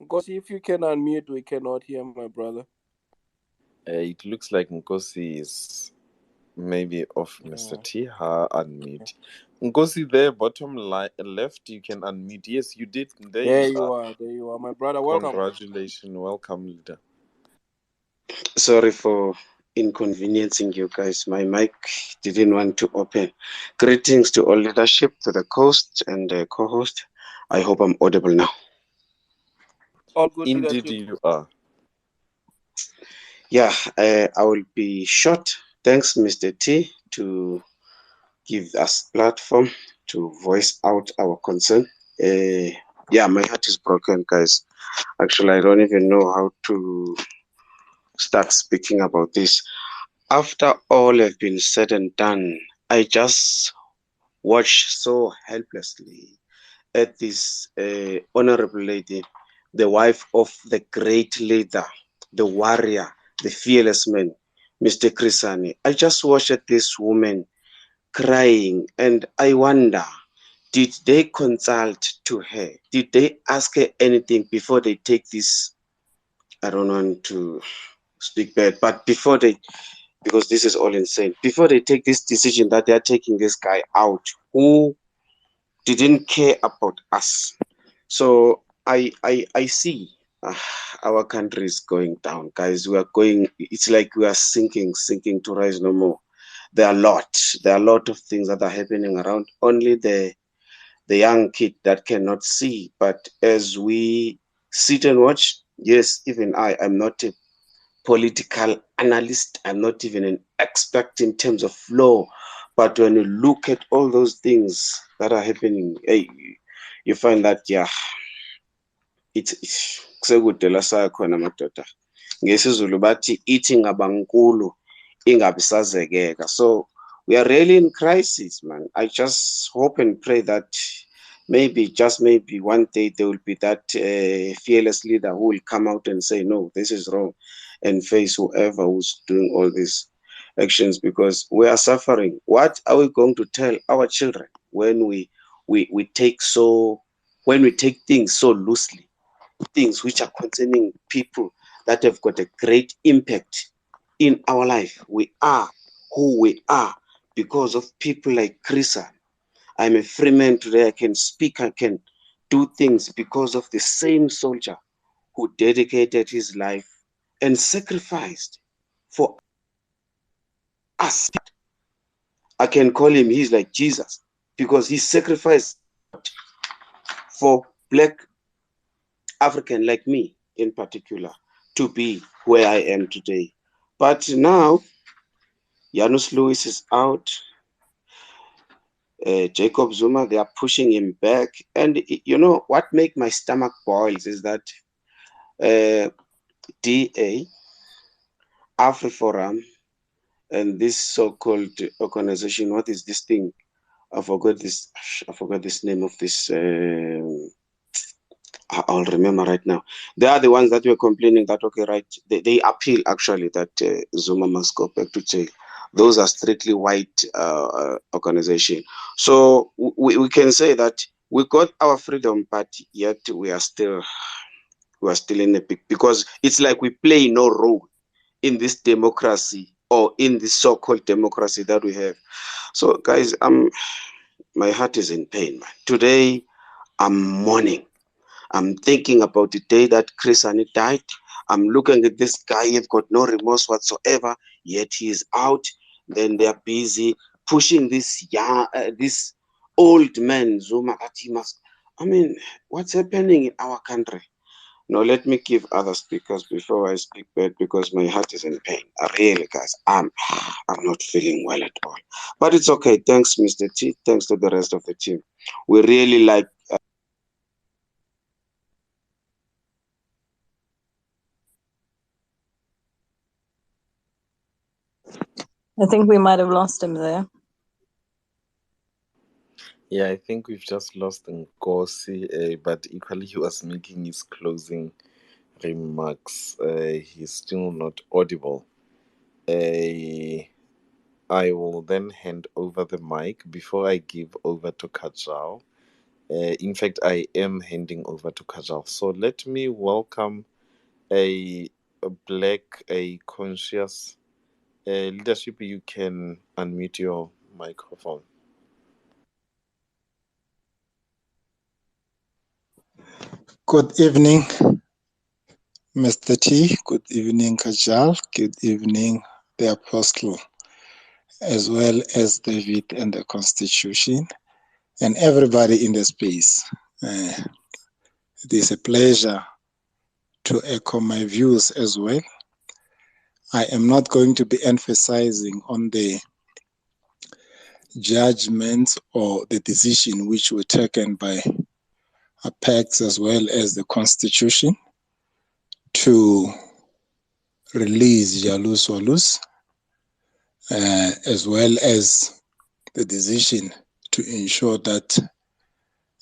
Nkosi, if you can unmute, we cannot hear my brother. It looks like Nkosi is maybe off. Mr. T, her unmute. Nkosi, there, bottom left, you can unmute. Yes, you did. There you are. There you are, my brother. Welcome. Congratulations. Welcome, leader. Sorry for inconveniencing you guys. My mic didn't want to open. Greetings to all leadership, to the host and the co-host. I hope I'm audible now. All good. Indeed, leadership. you are. Yeah, I will be short. Thanks, Mr. T, to give us platform to voice out our concern. Yeah, my heart is broken, guys. Actually, I don't even know how to start speaking about this. After all have been said and done, I just watch so helplessly at this honorable lady, the wife of the great leader, the warrior, the fearless man, Mr. Krisani. I just watched at this woman crying, and I wonder, did they consult to her? Did they ask her anything before they take this? I don't want to speak bad, but before they, because this is all insane, before they take this decision that they are taking this guy out, who didn't care about us. So I see our country is going down, guys. We are going. It's like we are sinking to rise no more. There are a lot of things that are happening around. Only the young kid that cannot see. But as we sit and watch, yes, even I'm not a political analyst. I'm not even an expert in terms of law. But when you look at all those things that are happening, hey, you find that, yeah, it's kusekudala sakhona madoda. NgesiZulu bathi ithi ngabankulu ingabisazekeka. So we are really in crisis, man. I just hope and pray that maybe, just maybe, one day there will be that fearless leader who will come out and say, no, this is wrong, and face whoever who's doing all these actions, because we are suffering. What are we going to tell our children when we take things so loosely, things which are concerning people that have got a great impact in our life? We are who we are because of people like Krisa. I'm a free man today. I can speak, I can do things because of the same soldier who dedicated his life and sacrificed for us. I can call him, he's like Jesus, because he sacrificed for black African like me in particular to be where I am today. But now Janusz Lewis is out. Jacob Zuma, they are pushing him back. And you know what make my stomach boils is that DA, AfriForum, and this so-called organization, what is this thing? I forgot this name of this. I'll remember right now. They are the ones that were complaining that, okay, right, they appeal actually that Zuma must go back to jail. Those are strictly white organization. So we can say that we got our freedom, but yet we are still in a big, because it's like we play no role in this democracy, or in this so-called democracy that we have. So guys, my heart is in pain, man. Today I'm mourning. I'm thinking about the day that Chris Hani died. I'm looking at this guy, he's got no remorse whatsoever, yet he is out. Then they're busy pushing this this old man, Zuma, that he must. I mean, what's happening in our country? No, let me give other speakers before I speak back, because my heart is in pain. Really, guys, I'm not feeling well at all. But it's okay. Thanks, Mr. T. Thanks to the rest of the team. We really like. I think we might have lost him there. Yeah, I think we've just lost Nkosi, but equally he was making his closing remarks. He's still not audible. I will then hand over the mic before I give over to Kajal. In fact, I am handing over to Kajal. So let me welcome a black, a conscious leadership. You can unmute your microphone. Good evening, Mr. T. Good evening, Kajal. Good evening, the Apostle, as well as David and the Constitution, and everybody in the space. It is a pleasure to echo my views as well. I am not going to be emphasizing on the judgments or the decision which were taken by Apex as well as the Constitution to release Janusz Walus, as well as the decision to ensure that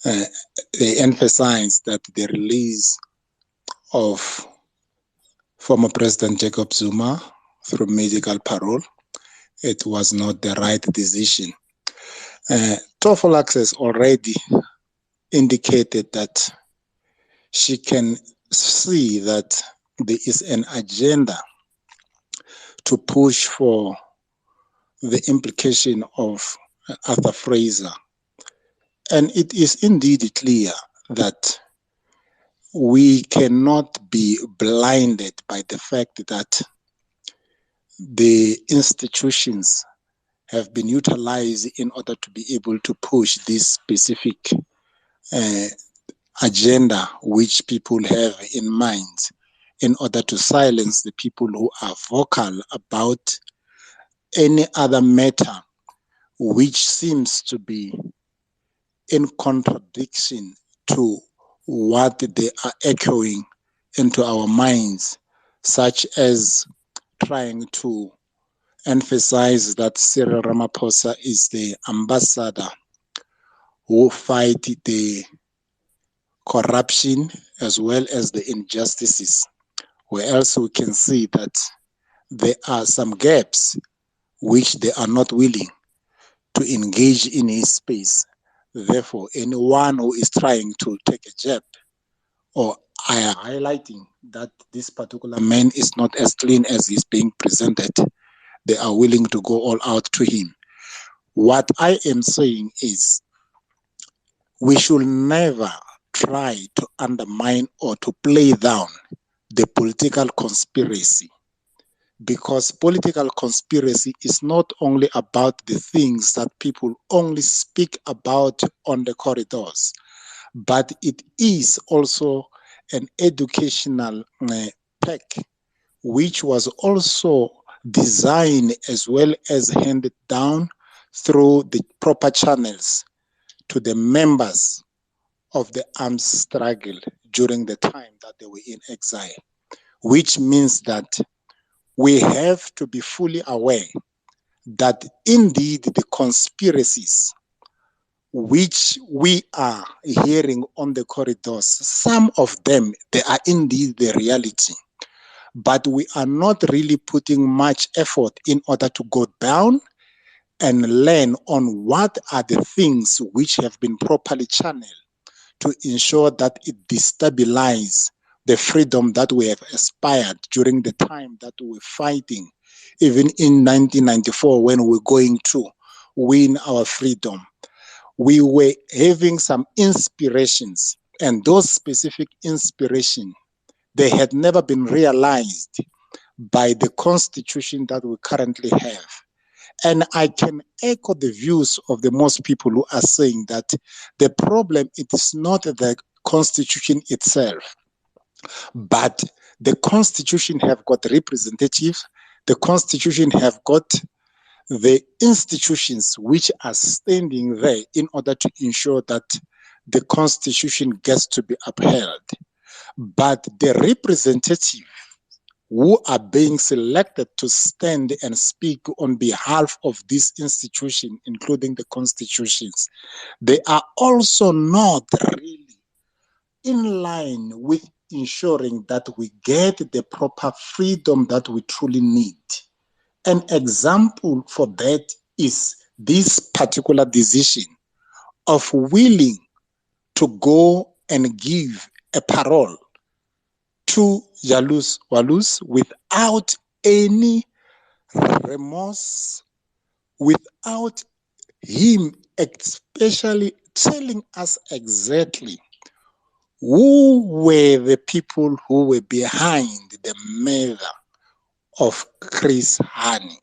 they emphasize that the release of former President Jacob Zuma through medical parole, it was not the right decision. Tofolax has already indicated that she can see that there is an agenda to push for the implication of Arthur Fraser. And it is indeed clear that we cannot be blinded by the fact that the institutions have been utilized in order to be able to push this specific agenda which people have in mind, in order to silence the people who are vocal about any other matter which seems to be in contradiction to what they are echoing into our minds, such as trying to emphasize that Cyril Ramaphosa is the ambassador who fight the corruption as well as the injustices, where else we can see that there are some gaps which they are not willing to engage in his space. Therefore, anyone who is trying to take a jab or highlighting that this particular man is not as clean as he's being presented, they are willing to go all out to him. What I am saying is we should never try to undermine or to play down the political conspiracy, because political conspiracy is not only about the things that people only speak about on the corridors, but it is also an educational pack which was also designed as well as handed down through the proper channels to the members of the armed struggle during the time that they were in exile, which means that we have to be fully aware that indeed the conspiracies which we are hearing on the corridors, some of them, they are indeed the reality. But we are not really putting much effort in order to go down and learn on what are the things which have been properly channeled to ensure that it destabilizes the freedom that we have aspired during the time that we were fighting, even in 1994 when we were going to win our freedom. We were having some inspirations, and those specific inspirations, they had never been realized by the constitution that we currently have. And I can echo the views of the most people who are saying that the problem, it is not the constitution itself, but the constitution have got representatives, the constitution have got the institutions which are standing there in order to ensure that the constitution gets to be upheld. But the representative who are being selected to stand and speak on behalf of this institution, including the constitutions, they are also not really in line with ensuring that we get the proper freedom that we truly need. An example for that is this particular decision of willing to go and give a parole to Janusz Walus without any remorse, without him especially telling us exactly who were the people who were behind the murder of Chris Hani.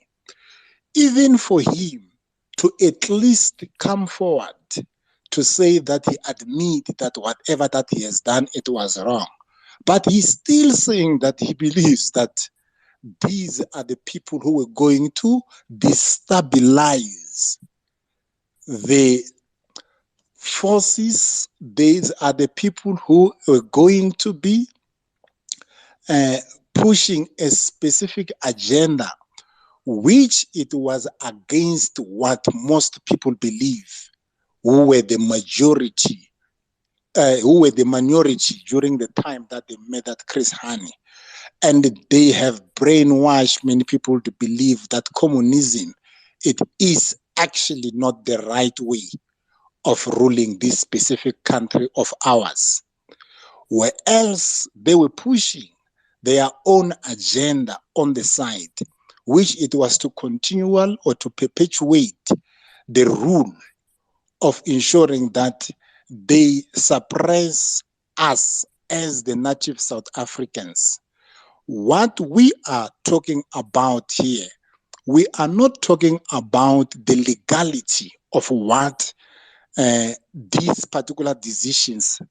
Even for him to at least come forward to say that he admit that whatever that he has done, it was wrong. But he's still saying that he believes that these are the people who were going to destabilize the forces. These are the people who were going to be pushing a specific agenda, which it was against what most people believe, who were the majority, who were the minority during the time that they murdered Chris Hani. And they have brainwashed many people to believe that communism, it is actually not the right way of ruling this specific country of ours. Where else they were pushing their own agenda on the side, which it was to continual or to perpetuate the rule of ensuring that they suppress us as the native South Africans. What we are talking about here, we are not talking about the legality of what these particular decisions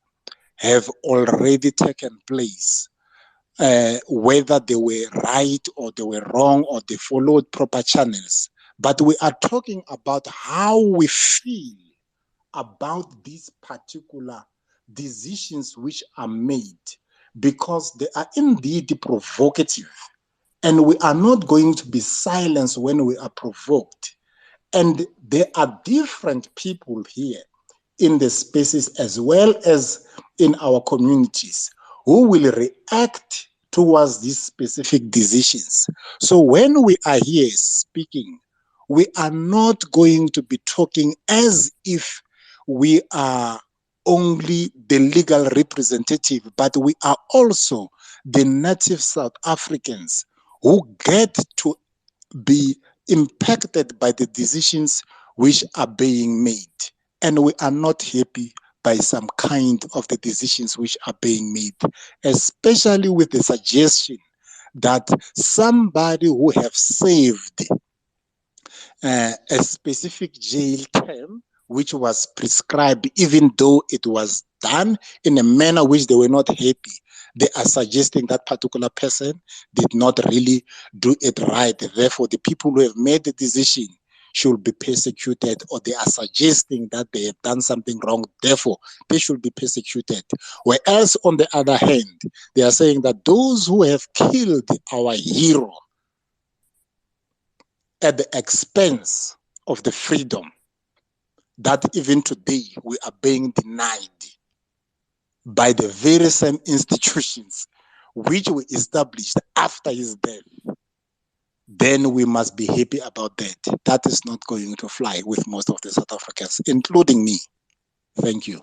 have already taken place, whether they were right or they were wrong or they followed proper channels. But we are talking about how we feel about these particular decisions which are made, because they are indeed provocative. And we are not going to be silenced when we are provoked. And there are different people here in the spaces as well as in our communities who will react towards these specific decisions. So when we are here speaking, we are not going to be talking as if we are only the legal representative, but we are also the native South Africans who get to be impacted by the decisions which are being made. And we are not happy by some kind of the decisions which are being made, especially with the suggestion that somebody who have saved a specific jail term which was prescribed, even though it was done in a manner which they were not happy. They are suggesting that particular person did not really do it right. Therefore, the people who have made the decision should be persecuted, or they are suggesting that they have done something wrong. Therefore, they should be persecuted. Whereas, on the other hand, they are saying that those who have killed our hero at the expense of the freedom that even today we are being denied by the very same institutions which were established after his death, then we must be happy about that. That is not going to fly with most of the South Africans, including me. Thank you.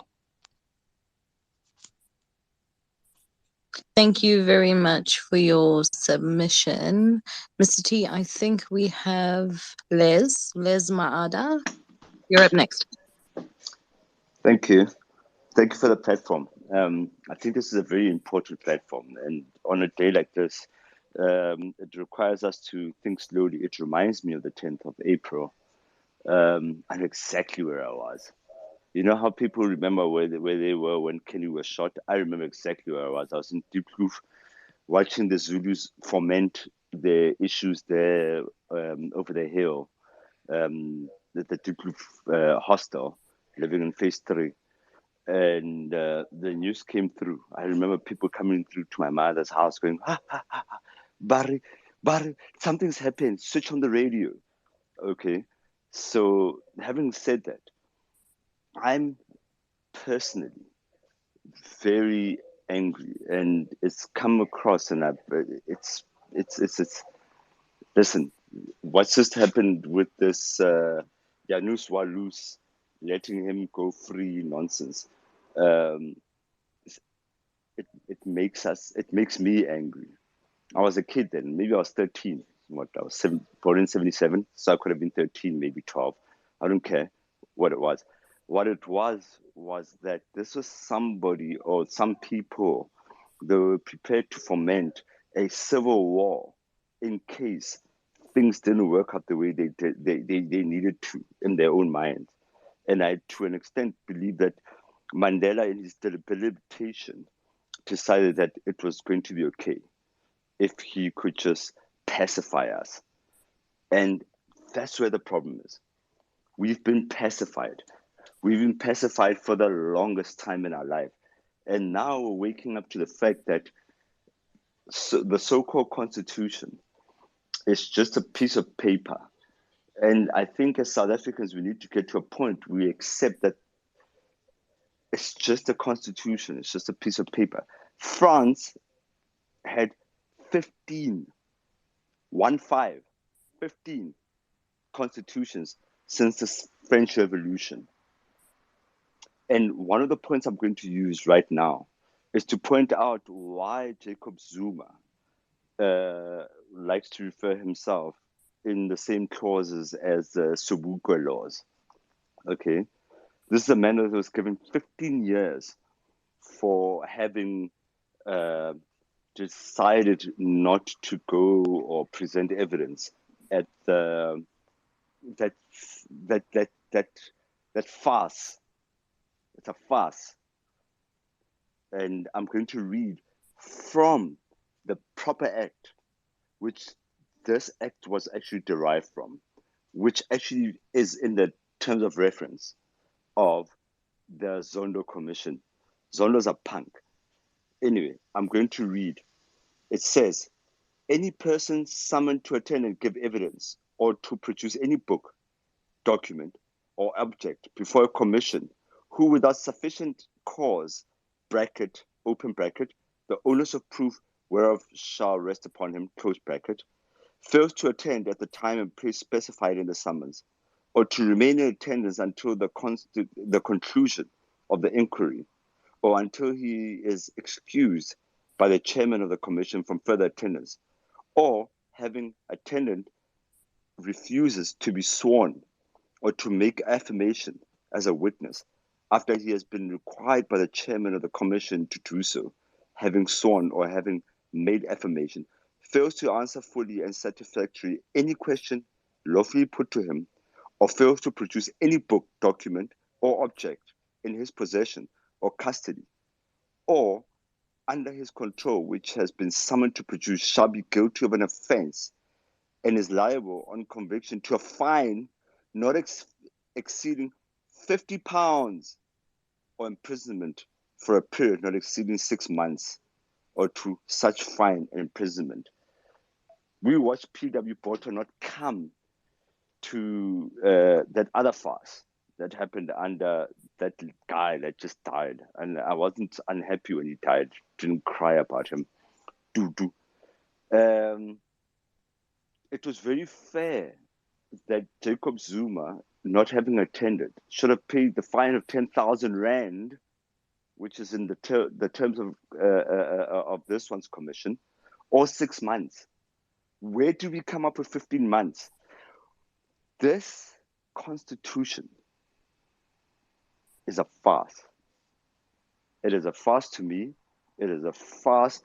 Thank you very much for your submission. Mr. T, I think we have Les Maada. You're up next. Thank you. Thank you for the platform. I think this is a very important platform, and on a day like this, it requires us to think slowly. It reminds me of the 10th of April. I know exactly where I was. You know how people remember where they were when Kenny was shot? I remember exactly where I was. I was in Diepkloof watching the Zulus foment the issues there over the hill, the Diepkloof hostel, living in phase 3. And the news came through. I remember people coming through to my mother's house going, Barry, something's happened. Switch on the radio. Okay. So having said that, I'm personally very angry, and it's come across, and it's listen, what's just happened with this Janusz Walus, letting him go free nonsense. Um, it makes me angry. I was a kid then, maybe I was 13. I was born in 77, so I could have been 13, maybe 12. I don't care what it was. What it was that this was somebody or some people that were prepared to foment a civil war in case things didn't work out the way they needed to in their own minds. And I, to an extent, believe that Mandela, in his deliberation, decided that it was going to be okay if he could just pacify us. And that's where the problem is. We've been pacified. We've been pacified for the longest time in our life. And now we're waking up to the fact that the so-called constitution is just a piece of paper. And I think as South Africans, we need to get to a point where we accept that it's just a constitution. It's just a piece of paper. France had 15 constitutions since the French Revolution. And one of the points I'm going to use right now is to point out why Jacob Zuma likes to refer himself in the same clauses as the Sobukwe laws. Okay, this is a man that was given 15 years for having decided not to go or present evidence at the that farce. It's a farce. And I'm going to read from the proper act, which this act was actually derived from, which actually is in the terms of reference of the Zondo Commission. Zondo's a punk. Anyway, I'm going to read. It says, any person summoned to attend and give evidence or to produce any book, document, or object before a commission who without sufficient cause, bracket, open bracket, the onus of proof whereof shall rest upon him, close bracket, fails to attend at the time and place specified in the summons, or to remain in attendance until the conclusion of the inquiry, or until he is excused by the chairman of the commission from further attendance, or having attended refuses to be sworn or to make affirmation as a witness after he has been required by the chairman of the commission to do so, having sworn or having made affirmation, fails to answer fully and satisfactorily any question lawfully put to him, or fails to produce any book, document, or object in his possession or custody, or under his control, which has been summoned to produce, shall be guilty of an offense and is liable on conviction to a fine not exceeding £50 or imprisonment for a period not exceeding 6 months, or to such fine and imprisonment. We watched P.W. Botha not come to that other farce that happened under that guy that just died. And I wasn't unhappy when he died, didn't cry about him. It was very fair that Jacob Zuma, not having attended, should have paid the fine of 10,000 rand, which is in the terms of this one's commission, or 6 months. Where do we come up with 15 months? This constitution is a farce. It is a farce to me. It is a farce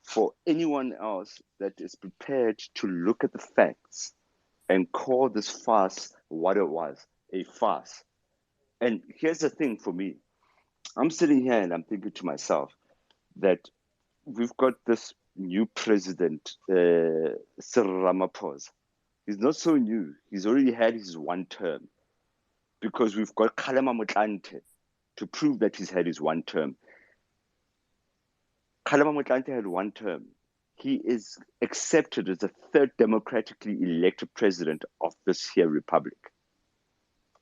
for anyone else that is prepared to look at the facts and call this farce what it was, a farce. And here's the thing for me. I'm sitting here and I'm thinking to myself that we've got this new president, Cyril Ramaphosa. He's not so new. He's already had his one term, because we've got Kgalema Motlanthe to prove that he's had his one term. Kgalema Motlanthe had one term. He is accepted as the third democratically elected president of this here republic.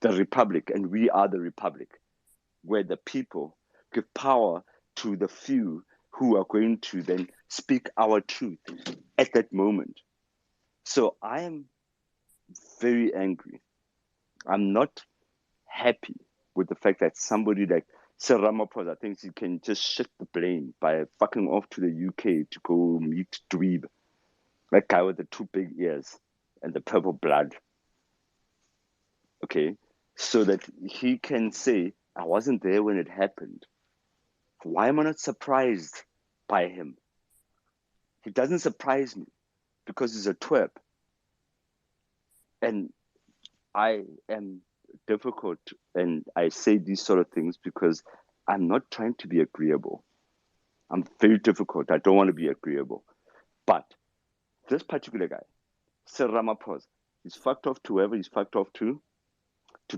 The republic, and we are the republic, where the people give power to the few who are going to then speak our truth at that moment. So I am very angry. I'm not happy with the fact that somebody like Sir Ramaphosa thinks he can just shift the blame by fucking off to the UK to go meet Dweeb, that guy with the two big ears and the purple blood. Okay, so that he can say, I wasn't there when it happened. Why am I not surprised by him? He doesn't surprise me because he's a twerp. And I am difficult, and I say these sort of things because I'm not trying to be agreeable. I'm very difficult. I don't want to be agreeable. But this particular guy, Sir Ramaphosa, he's fucked off to whoever he's fucked off to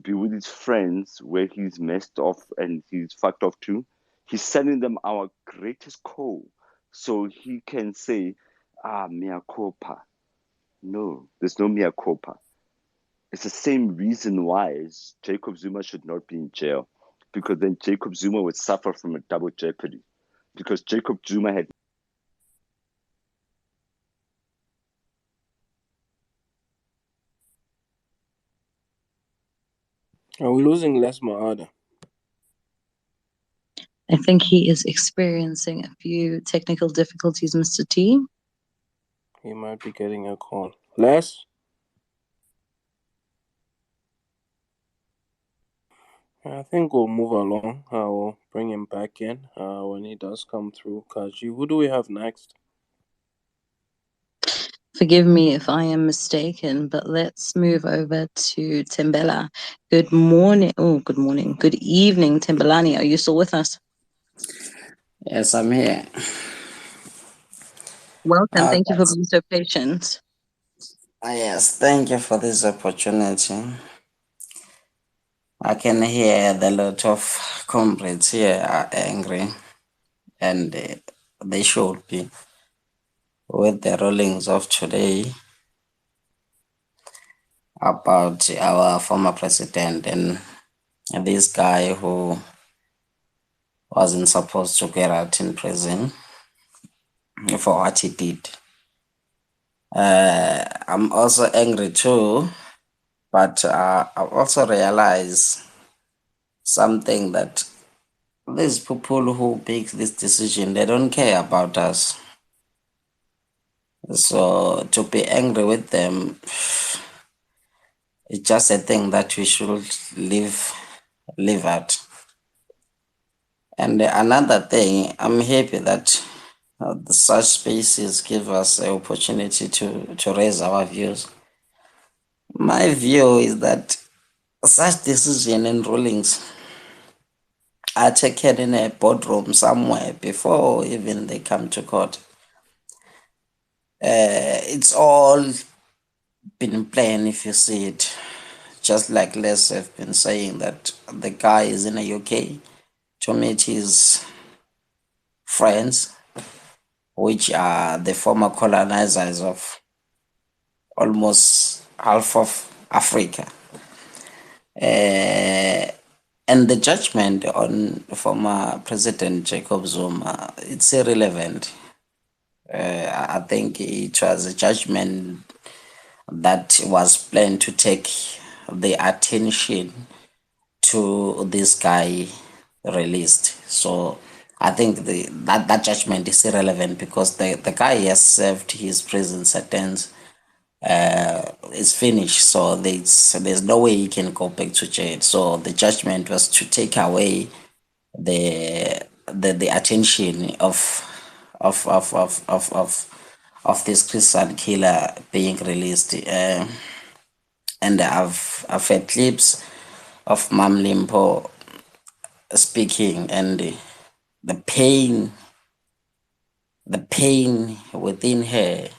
be with his friends where he's messed off and he's fucked off to. He's sending them our greatest call so he can say, mea culpa. No, there's no mea culpa. It's the same reason why Jacob Zuma should not be in jail, because then Jacob Zuma would suffer from a double jeopardy, because Jacob Zuma had. Are we losing Les Maada? I think he is experiencing a few technical difficulties, Mr. T. He might be getting a call. Les? I think we'll move along. I'll bring him back in when he does come through. Kaji, who do we have next? Forgive me if I am mistaken, but let's move over to Tembela. Good morning. Oh, good morning. Good evening, Tembelani. Are you still with us? Yes, I'm here. Welcome. Thank you for being so patient. Yes, thank you for this opportunity. I can hear the lot of comrades here are angry, and they should be, with the rulings of today about our former president and this guy who wasn't supposed to get out in prison for what he did. I'm also angry too, but I also realize something, that these people who make this decision, they don't care about us. So to be angry with them, it's just a thing that we should live out. And another thing, I'm happy that such spaces give us the opportunity to raise our views. My view is that such decision and rulings are taken in a boardroom somewhere before even they come to court. It's all been planned if you see it. Just like Les have been saying that the guy is in the UK to meet his friends, which are the former colonizers of almost half of Africa. And the judgment on former President Jacob Zuma, it's irrelevant. I think it was a judgment that was planned to take the attention to this guy released. So I think that judgment is irrelevant because the guy has served his prison sentence. It's finished, so there's no way he can go back to jail. So the judgment was to take away the attention of this Christian killer being released. And I've had clips of Mam Limpo speaking, and the pain within her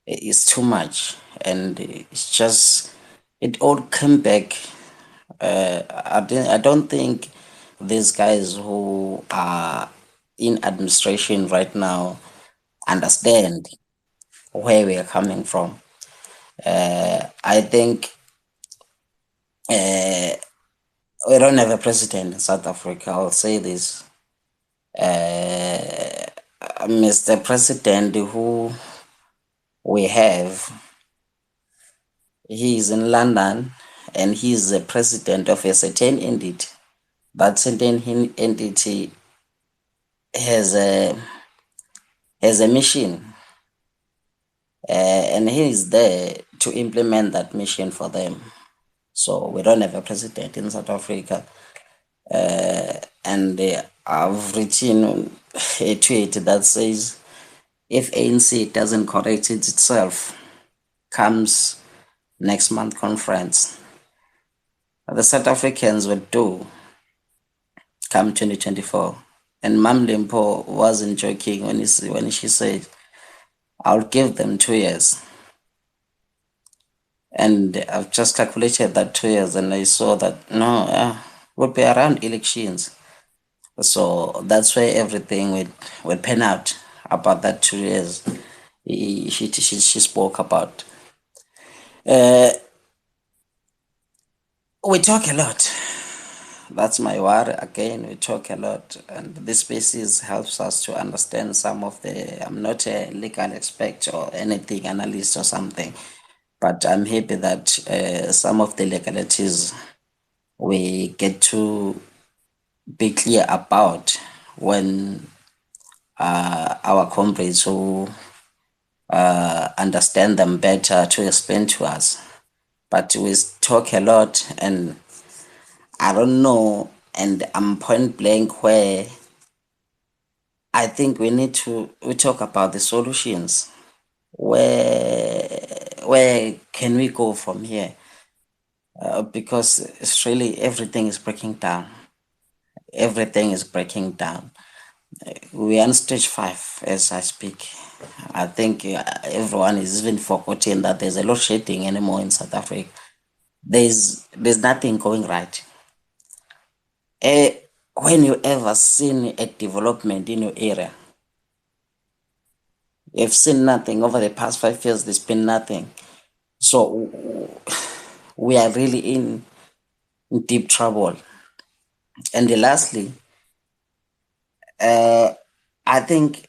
is too much, and it's just, it all came back. I don't think these guys who are in administration right now understand where we are coming from. I think we don't have a president in South Africa. I'll say this. Mr. President who we have, he is in London and he is the president of a certain entity that certain entity has a mission, and he is there to implement that mission for them. So we don't have a president in South Africa, and I've written a tweet that says, if ANC doesn't correct it itself, comes next month conference, the South Africans will do come 2024. And Mam Limpo wasn't joking when she said, I'll give them 2 years. And I've just calculated that 2 years, and I saw that no, would be around elections. So that's where everything will pan out about that 2 years. She spoke about. We talk a lot. That's my worry. Again, we talk a lot, and this species helps us to understand some of the. I'm not a legal expert or anything, analyst or something, but I'm happy that some of the legalities we get to be clear about when our comrades who understand them better to explain to us. But we talk a lot, and I don't know, and I'm point blank where I think we talk about the solutions. Where can we go from here? Because it's really everything is breaking down. Everything is breaking down. We're on stage 5 as I speak. I think everyone is even forgotten that there's a lot shedding anymore in South Africa. There's nothing going right. When you ever seen a development in your area, you've seen nothing over the past 5 years. There's been nothing. So we are really in deep trouble. And lastly, I think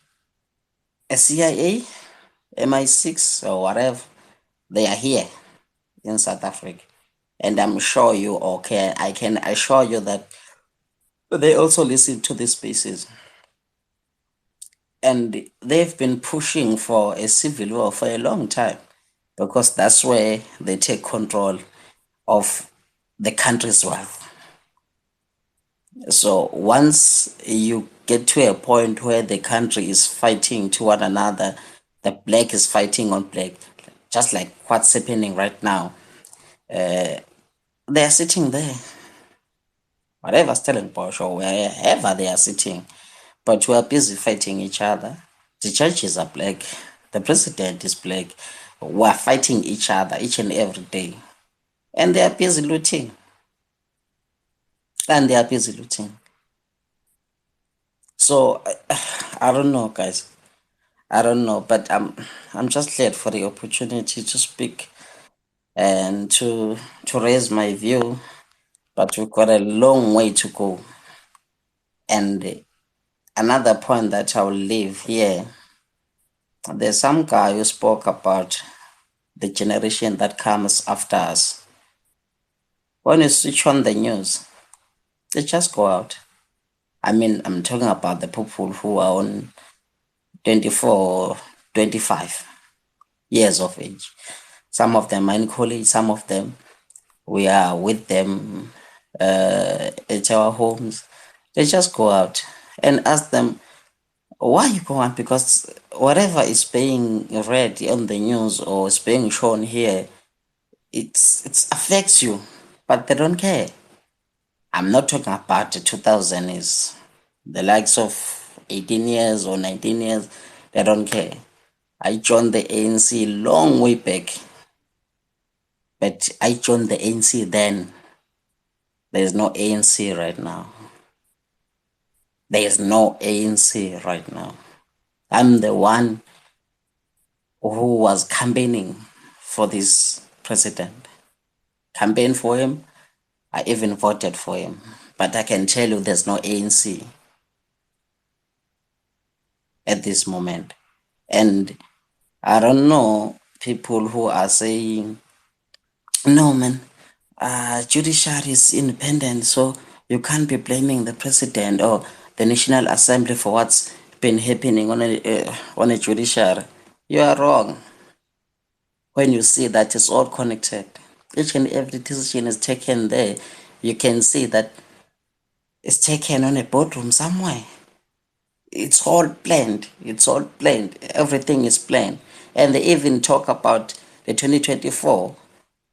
a CIA, MI6 or whatever, they are here in South Africa. And I'm sure I can assure you that they also listen to these spaces. And they've been pushing for a civil war for a long time, because that's where they take control of the country's wealth. So once you get to a point where the country is fighting to one another, the black is fighting on black, just like what's happening right now, they are sitting there, whatever Stellenbosch or wherever they are sitting, but we are busy fighting each other. The judges are black, the president is black. We are fighting each other each and every day, and they are busy looting. And they are busy looting. So I don't know, guys. I don't know, but I'm just glad for the opportunity to speak and to raise my view. But we've got a long way to go. And another point that I will leave here, there's some guy who spoke about the generation that comes after us. When you switch on the news, they just go out. I mean, I'm talking about the people who are on 24, 25 years of age. Some of them are in college, some of them we are with them at our homes. They just go out and ask them, why you go out? Because whatever is being read on the news or is being shown here, it affects you, but they don't care. I'm not talking about the 2000 is the likes of 18 years or 19 years. They don't care. I joined the ANC long way back, but I joined the ANC then. There's no ANC right now. There's no ANC right now. I'm the one who was campaigning for this president. Campaign for him. I even voted for him. But I can tell you there's no ANC at this moment. And I don't know people who are saying, no man, judiciary is independent, so You can't be blaming the president or the National Assembly for what's been happening on a judiciary. You are wrong when you see that it's all connected. Each and every decision is taken there. You can see that it's taken on a boardroom somewhere. It's all planned. It's all planned. Everything is planned. And they even talk about the 2024,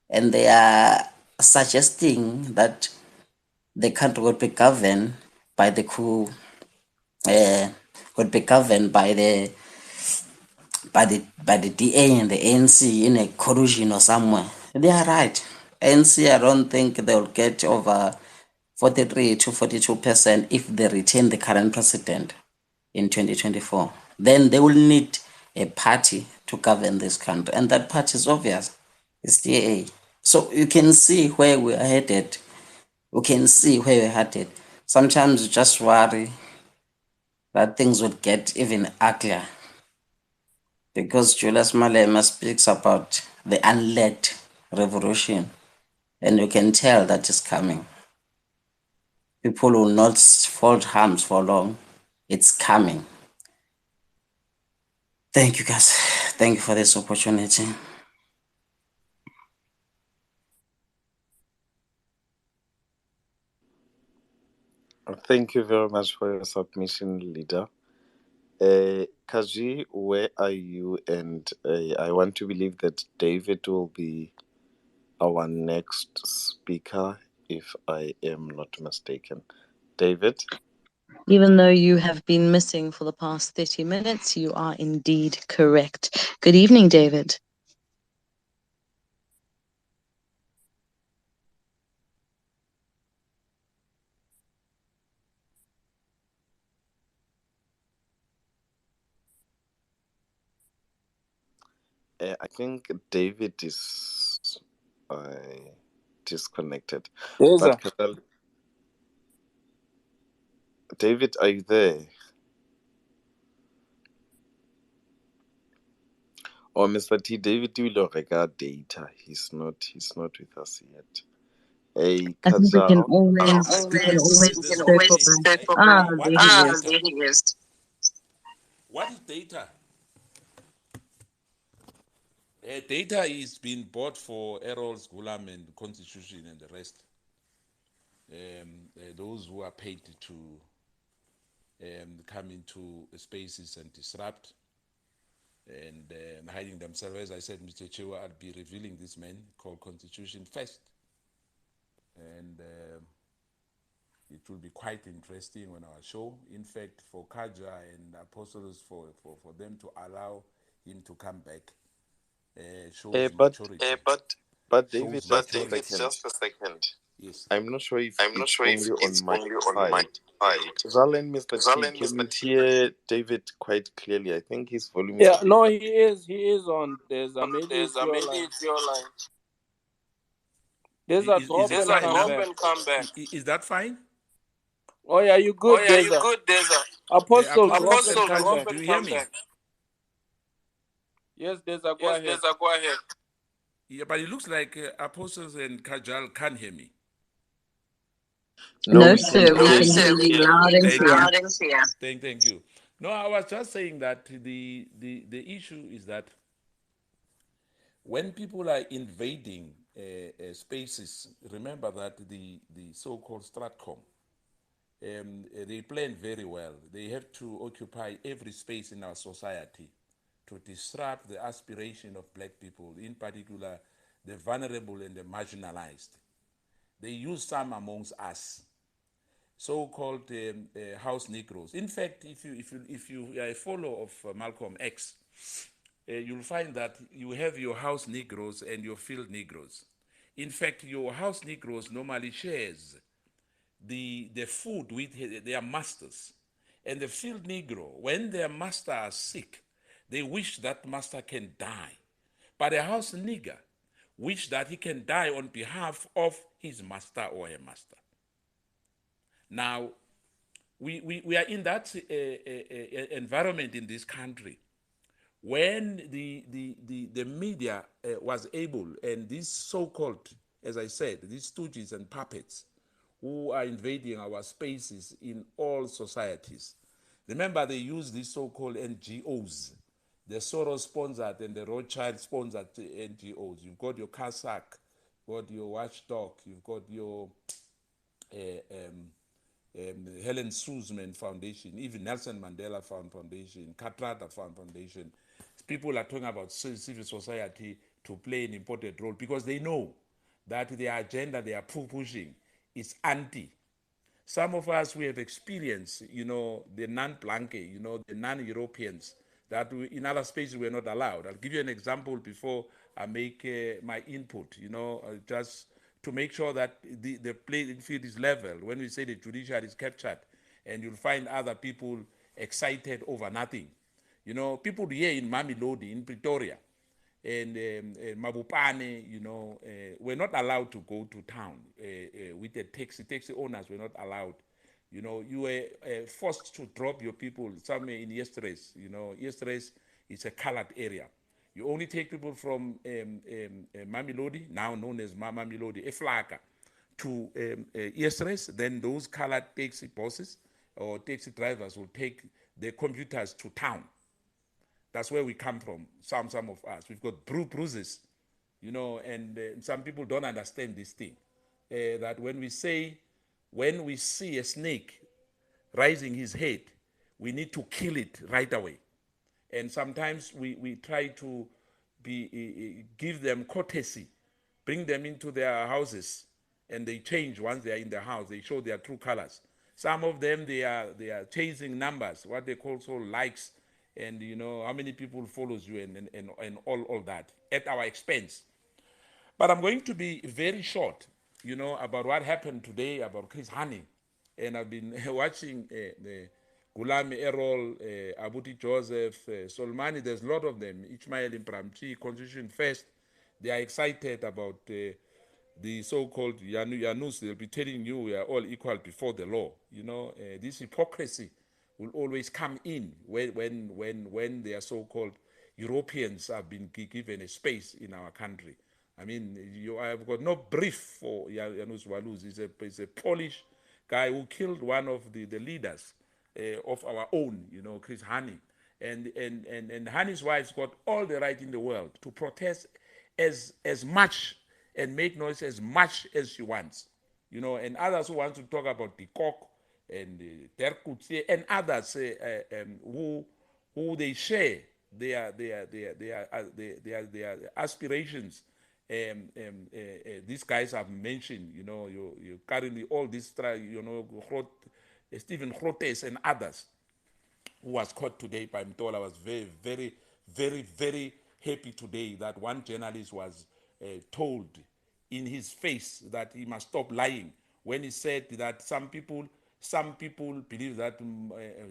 and they are suggesting that the country would be governed by the coup, would be governed by the DA and the ANC in a collusion or somewhere. They are right. ANC, I don't think they'll get over 43 to 42% if they retain the current president in 2024. Then they will need a party to govern this country, and that party is obvious. It's DA. So you can see where we are headed. We can see where we're headed. Sometimes you just worry that things would get even uglier, because Julius Malema speaks about the unled revolution, and you can tell that is coming. People will not fold arms for long. It's coming. Thank you, guys. Thank you for this opportunity. Thank you very much for your submission, leader. Kaji, where are you? And I want to believe that David will be our next speaker, if I am not mistaken. David? Even though you have been missing for the past 30 minutes, you are indeed correct. Good evening, David. I think David is disconnected. Deza. But Kadal, David, are you there? Or Mr. T, David will regard data. He's not with us yet. Hey, I think we can Kajal. always There's circle always back. hey, Ah, what there is he is. data? What is data? Data is being bought for Errol's Gulam and Constitution and the rest. Those who are paid to come into spaces and disrupt and hiding themselves. As I said, Mr. Chewa, I'll be revealing this man called Constitution first. And it will be quite interesting on our show. In fact, for Kaja and Apostles, for them to allow him to come back Eh, shows but maturity. but Shows David, just a maturity. second. Yes. I'm not sure if it's only on my side. Zal and Mr. T, can you hear David quite clearly? I think his volume is a Yeah, bit. no, he is. He is on. Maybe it's your line. I- Deza, Is, is drop it and fine come now? back. Is that fine? Oh yeah, you good, Deza. Apostle, drop Apostles and and come Kaji, back. do you hear me? Yes, Deza, go ahead. Yeah, but it looks like Apostles and Kajal can't hear me. No, No, we can sir, we hear can you. hear you loud and Thank clear. you. Thank you. No, I was just saying that the issue is that when people are invading spaces, remember that the so-called Stratcom, they plan very well. They have to occupy every space in our society to disrupt the aspiration of black people, in particular the vulnerable and the marginalized. They use some amongst us, so-called house Negroes. In fact, if you are a follower of Malcolm X, you'll find that you have your house Negroes and your field Negroes. In fact, your house Negroes normally shares the food with their masters. And the field Negro, when their master is sick, they wish that master can die. But a house nigger wish that he can die on behalf of his master or her master. Now, we are in that environment in this country when the media was able, and these so-called, as I said, these stooges and puppets who are invading our spaces in all societies. Remember, they use these so-called NGOs, the Soros-sponsored and the Rothschild-sponsored NGOs. You've got your CASAC, you've got your Watchdog, you've got your Helen Suzman Foundation, even Nelson Mandela Foundation, Katrata Foundation. People are talking about civil society to play an important role because they know that the agenda they are pushing is anti. Some of us, we have experienced, the non-Blanque, the non-Europeans, that in other spaces we're not allowed. I'll give you an example before I make my input, just to make sure that the playing field is level. When we say the judiciary is captured, and you'll find other people excited over nothing. People here in Mamelodi, in Pretoria, and Mabupane, were not allowed to go to town with the taxi. Taxi owners were not allowed. You were forced to drop your people somewhere in Yestres. Yestres is a colored area. You only take people from Mamelodi, now known as Mamelodi, Eflaka, to Yestres. Then those colored taxi bosses or taxi drivers will take their computers to town. That's where we come from, some of us. We've got bruises, and some people don't understand this thing. That when we see a snake rising his head, we need to kill it right away. And sometimes we try to give them courtesy, bring them into their houses, and they change once they are in the house. They show their true colors. Some of them, they are chasing numbers, what they call so likes, and how many people follows you and all that at our expense. But I'm going to be very short, about what happened today about Chris Hani. And I've been watching the Gulami Errol, Abuti Joseph, Solmani. There's a lot of them. Ishmael Impramchi, Constitution First. They are excited about the so-called Janus. They'll be telling you we are all equal before the law. This hypocrisy will always come in when they are so-called Europeans have been given a space in our country. I mean, I've got no brief for Janusz Walus. He's a Polish guy who killed one of the leaders of our own, Chris Hani. And Hani's wife's got all the right in the world to protest as much and make noise as much as she wants. And others who want to talk about the cock and Terkutse and others who they share their aspirations. These guys have mentioned, you currently all this, Stephen Grotes and others who was caught today by Mtola. I was very, very, very, very happy today that one journalist was told in his face that he must stop lying when he said that some people believe that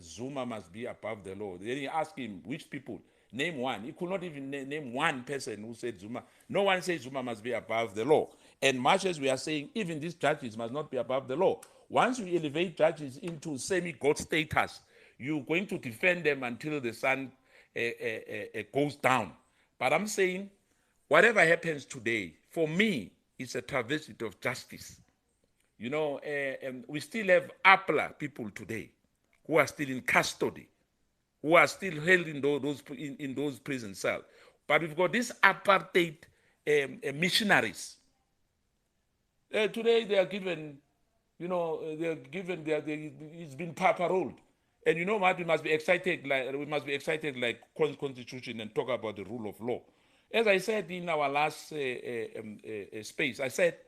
Zuma must be above the law. Then he asked him, which people? Name one. He could not even name one person who said Zuma. No one says Zuma must be above the law. And much as we are saying, even these judges must not be above the law. Once you elevate judges into semi-god status, you're going to defend them until the sun goes down. But I'm saying, whatever happens today, for me, it's a travesty of justice. We still have APLA people today who are still in custody, who are still held in those prison cells. But we've got these apartheid missionaries. Today they are given, it's been paroled. And you know what? We must be excited like Constitution and talk about the rule of law. As I said in our last space, I said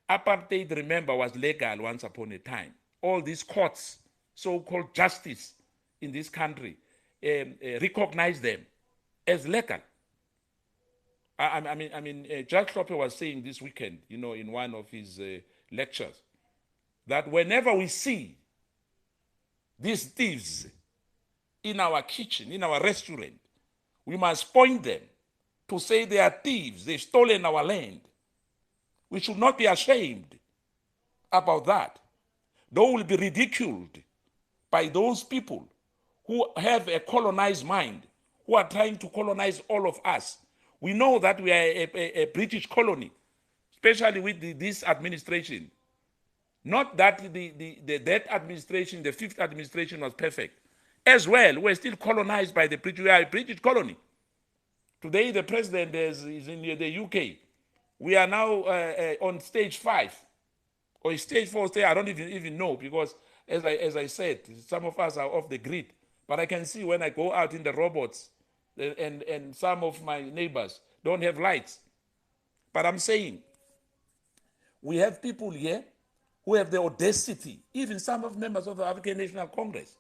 apartheid, remember, was legal once upon a time. All these courts, so-called justice in this country, recognize them as legal. Jack Kloppe was saying this weekend, in one of his lectures, that whenever we see these thieves in our kitchen, in our restaurant, we must point them to say they are thieves, they've stolen our land. We should not be ashamed about that. They will be ridiculed by those people who have a colonized mind, who are trying to colonize all of us. We know that we are a British colony, especially with this administration. Not that that administration, the fifth administration was perfect. As well, we're still colonized by the British. We are a British colony. Today, the president is in the UK. We are now on stage 5 or stage 4. I don't even know, because as I said, some of us are off the grid. But I can see when I go out in the robots, and some of my neighbors don't have lights. But I'm saying, we have people here who have the audacity, even some of members of the African National Congress,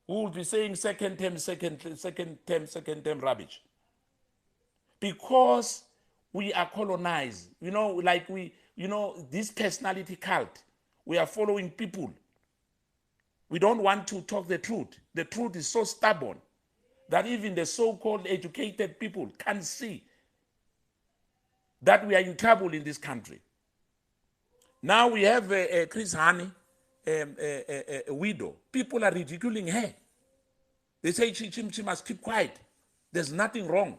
who will be saying second term rubbish. Because we are colonized, like this personality cult, we are following people. We don't want to talk the truth. The truth is so stubborn that even the so-called educated people can't see that we are in trouble in this country. Now we have Chris Hani, a widow. People are ridiculing her. They say she must keep quiet. There's nothing wrong.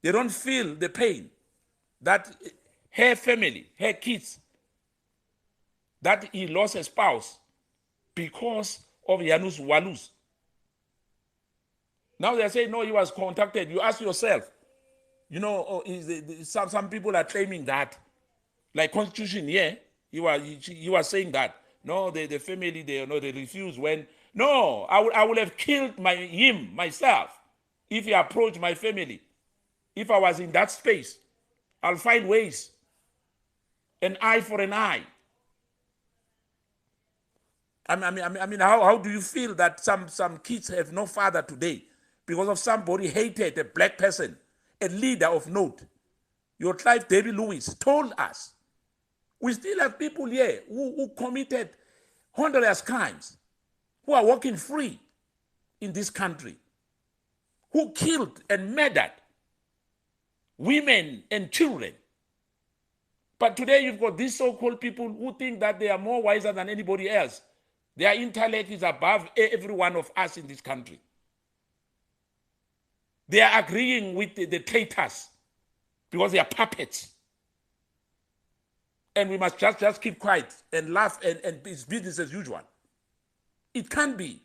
They don't feel the pain that her family, her kids, that he lost a spouse because of Janusz Walus. Now they say, no, he was contacted. You ask yourself, some people are claiming that, like Constitution, yeah, he was saying that. No, the family, they refused when, no, I would have killed him myself if he approached my family. If I was in that space, I'll find ways. An eye for an eye. I mean, how do you feel that some kids have no father today because of somebody hated a black person, a leader of note? Your Clive David Lewis told us. We still have people here who committed hundreds crimes, who are walking free in this country, who killed and murdered women and children. But today you've got these so-called people who think that they are more wiser than anybody else. Their intellect is above every one of us in this country. They are agreeing with the traitors because they are puppets. And we must just keep quiet and laugh, and it's business as usual. It can't be.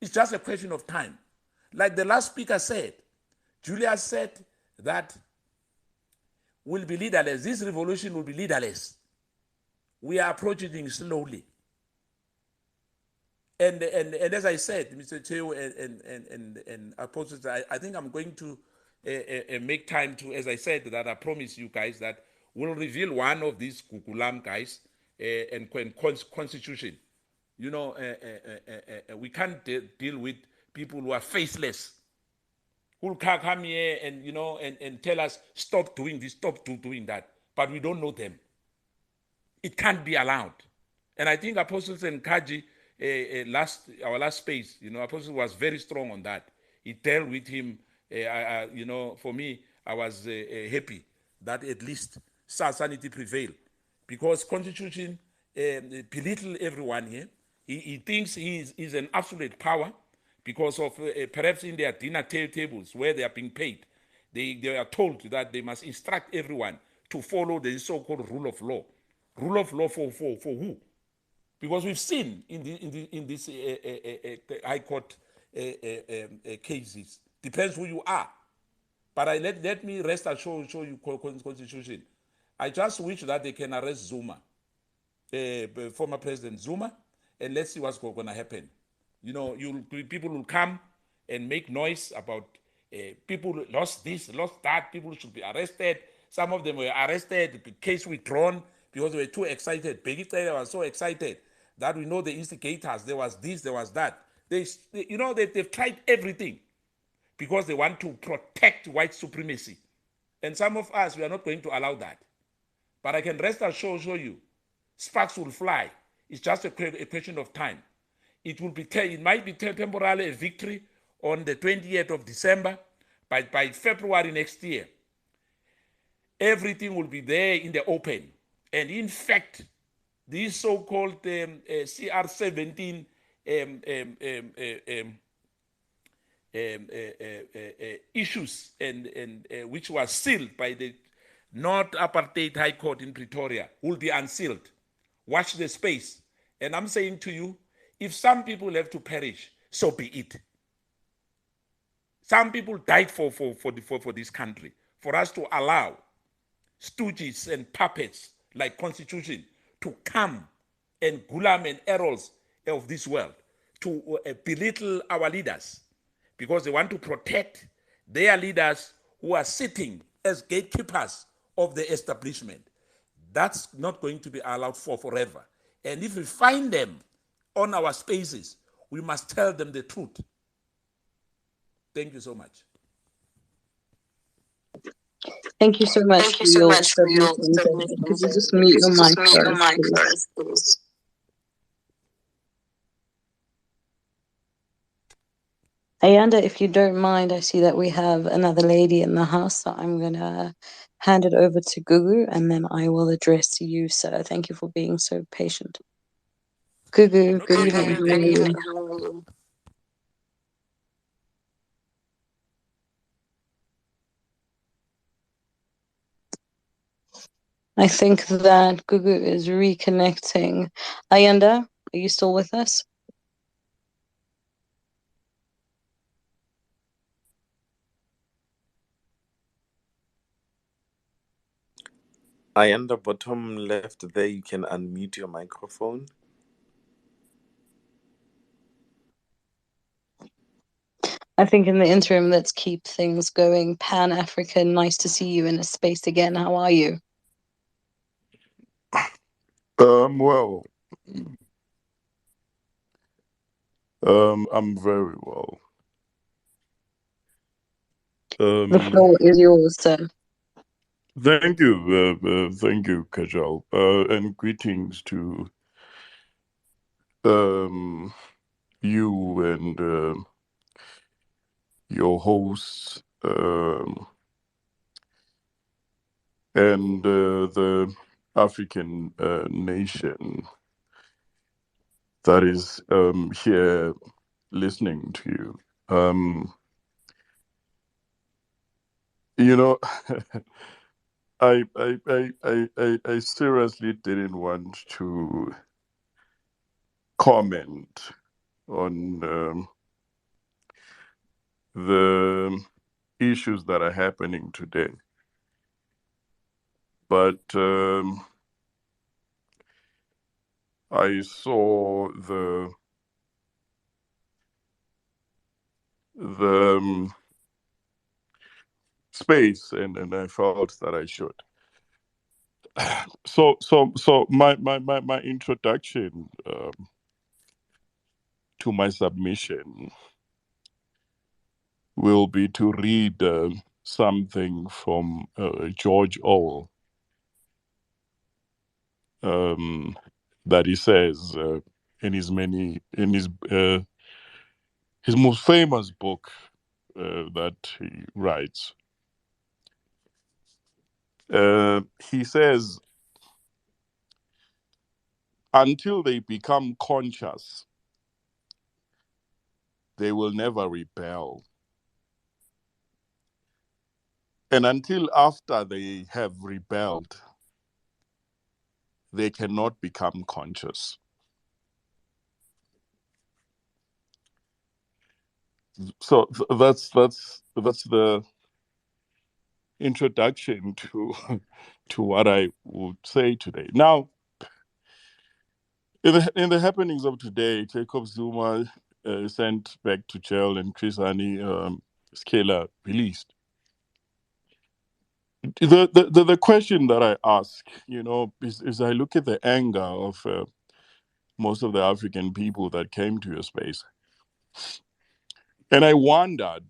It's just a question of time. Like the last speaker said, Julia said that we'll be leaderless. This revolution will be leaderless. We are approaching things slowly. And as I said, Mr. Cheo and Apostles, I think I'm going to make time to, as I said, that I promise you guys that we'll reveal one of these Kukulam guys and constitution. We can't deal with people who are faceless, who come here and and tell us stop doing this, stop doing that, but we don't know them. It can't be allowed. And I think Apostles and Kaji, our last space, Apostle was very strong on that. He dealt with him. For me, I was happy that at least sanity prevailed, because Constitution belittle everyone here. He thinks he is an absolute power because of perhaps in their dinner tables where they are being paid, they are told that they must instruct everyone to follow the so-called rule of law. Rule of law for who? Because we've seen in this high court cases, depends who you are. But let me rest assured show you constitution. I just wish that they can arrest Zuma, former President Zuma, and let's see what's going to happen. People will come and make noise about people lost this, lost that. People should be arrested. Some of them were arrested, the case withdrawn because they were too excited. Begitay was so excited that we know the instigators. There was this, there was that. They've tried everything because they want to protect white supremacy. And some of us, we are not going to allow that. But I can rest assured, show you, sparks will fly. It's just a question of time. It might be temporarily a victory on the 20th of December, but by February next year, everything will be there in the open. And in fact, these so-called CR17 issues, and which was sealed by the North Apartheid High Court in Pretoria, will be unsealed. watch the space. And I'm saying to you, if some people have to perish, so be it. Some people died for this country, for us to allow stooges and puppets like Constitution to come and Gulam and Erols of this world to belittle our leaders because they want to protect their leaders who are sitting as gatekeepers of the establishment. That's not going to be allowed for forever. And if we find them on our spaces, we must tell them the truth. Thank you so much. Thank you so much Thank you for so your much for your submissions. Could you submissions. just Could mute you your just mic mute for your us, mic please? for us, please? Ayanda, if you don't mind, I see that we have another lady in the house, so I'm going to hand it over to Gugu and then I will address you, sir. Thank you for being so patient. Gugu, good evening. How are you? I think that Gugu is reconnecting. Ayanda, are you still with us? I on the bottom left there, you can unmute your microphone. I think in the interim, let's keep things going. Pan African, nice to see you in a space again. How are you? Well, I'm very well. The floor is yours, sir. Thank you, Kajal, and greetings to you and your hosts, and the African nation that is here listening to you. You know, I seriously didn't want to comment on the issues that are happening today, but I saw the space and I felt that I should. So my introduction to my submission will be to read something from George Orwell that he says in his most famous book that he writes. He says, until they become conscious, they will never rebel. And until after they have rebelled, they cannot become conscious. So that's the introduction to to what I would say today. Now, in the happenings of today, Jacob Zuma sent back to jail and Chris Hani Scaler released. The question that I ask, is I look at the anger of most of the African people that came to your space, and I wondered,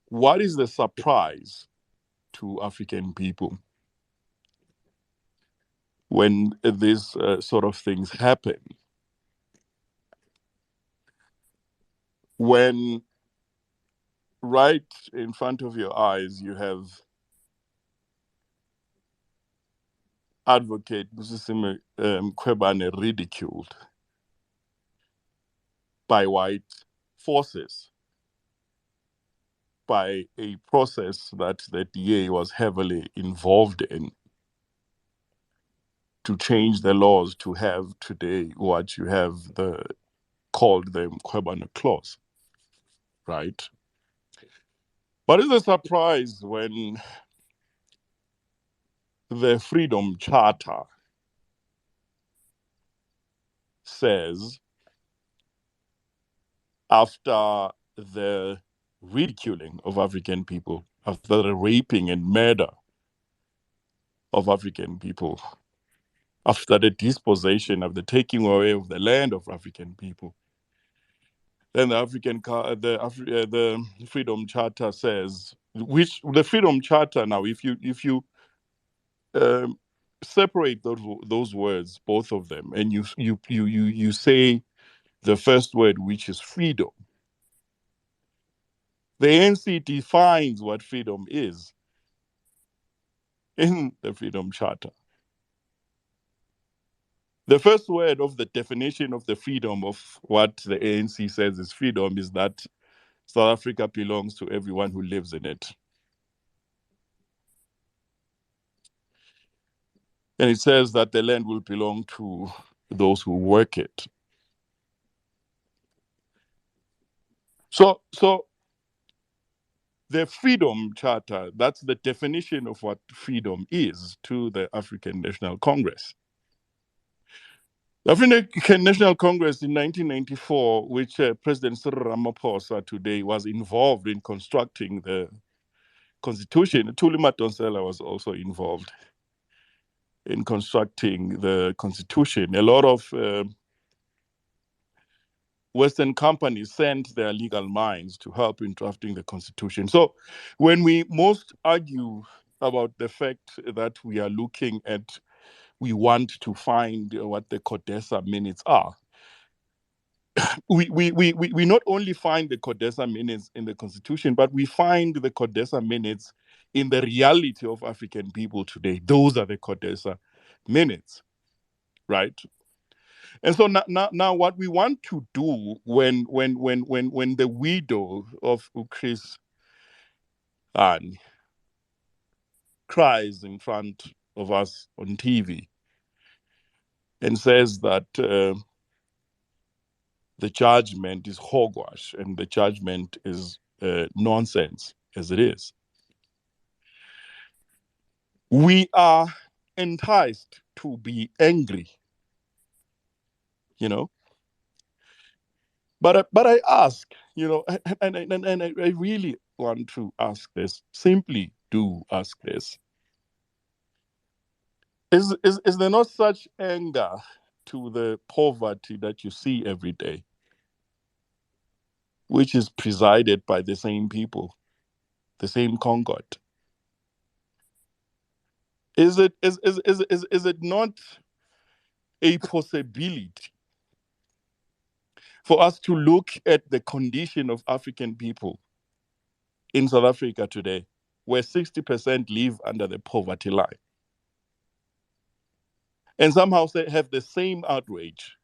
what is the surprise to African people when these sort of things happen? When right in front of your eyes you have Advocate Busisima Kwebane ridiculed by white forces, by a process that the DA was heavily involved in. to change the laws to have today what you have called the Mkhwebane Clause, right? But it's a surprise when the Freedom Charter says, after the ridiculing of African people, after the raping and murder of African people, after the dispossession of the taking away of the land of African people, then the Freedom Charter says, which the Freedom Charter now, if you um, separate those words, both of them, and you say the first word, which is freedom. The ANC defines what freedom is in the Freedom Charter. The first word of the definition of the freedom of what the ANC says is freedom is that South Africa belongs to everyone who lives in it. And it says that the land will belong to those who work it. So the Freedom Charter, that's the definition of what freedom is to the African National Congress. The African National Congress in 1994, which President Cyril Ramaphosa today was involved in constructing the constitution. Thuli Madonsela was also involved in constructing the constitution. A lot of Western companies sent their legal minds to help in drafting the constitution. So when we most argue about the fact that we are looking at, we want to find what the CODESA minutes are, we not only find the CODESA minutes in the constitution, but we find the CODESA minutes in the reality of African people today. Those are the CODESA minutes, right? And so now what we want to do when the widow of Chris Ann cries in front of us on TV and says that the judgment is hogwash and the judgment is nonsense, as it is, we are enticed to be angry, you know. But I ask, you know, and I really want to ask this. Simply do ask this: is there not such anger to the poverty that you see every day, which is presided by the same people, the same Concord? Is it not a possibility for us to look at the condition of African people in South Africa today, where 60% live under the poverty line, and somehow have the same outrage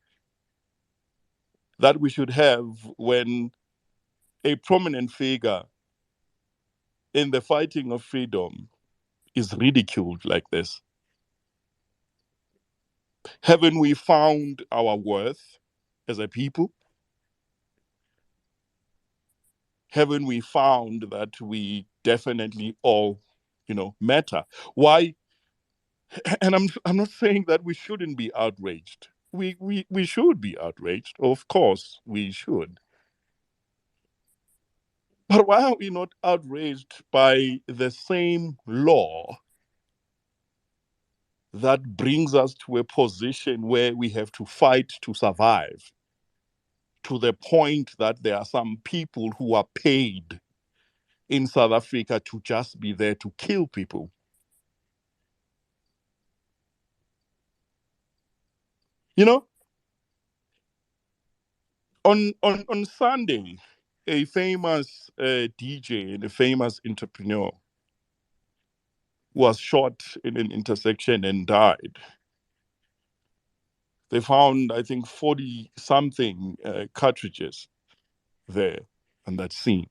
that we should have when a prominent figure in the fighting of freedom is ridiculed like this? Haven't we found our worth as a people? Haven't we found that we definitely all, matter? Why? And I'm not saying that we shouldn't be outraged. We should be outraged. Of course, we should. But why are we not outraged by the same law that brings us to a position where we have to fight to survive, to the point that there are some people who are paid in South Africa to just be there to kill people? You know, on Sunday, a famous DJ and a famous entrepreneur was shot in an intersection and died. They found, I think, 40 something cartridges there on that scene.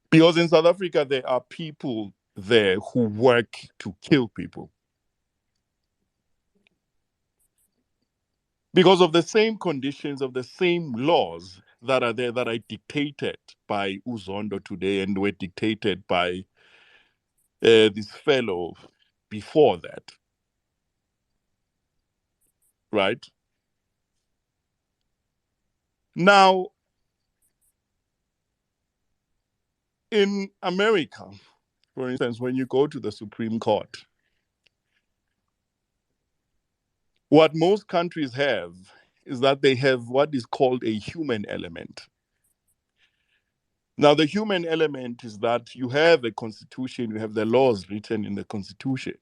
Because in South Africa, there are people there who work to kill people. because of the same conditions, of the same laws that are there, that are dictated by Uzondo today and were dictated by this fellow before that, right? Now, in America, for instance, when you go to the Supreme Court, what most countries have is that they have what is called a human element. Now, the human element is that you have a constitution, you have the laws written in the constitution.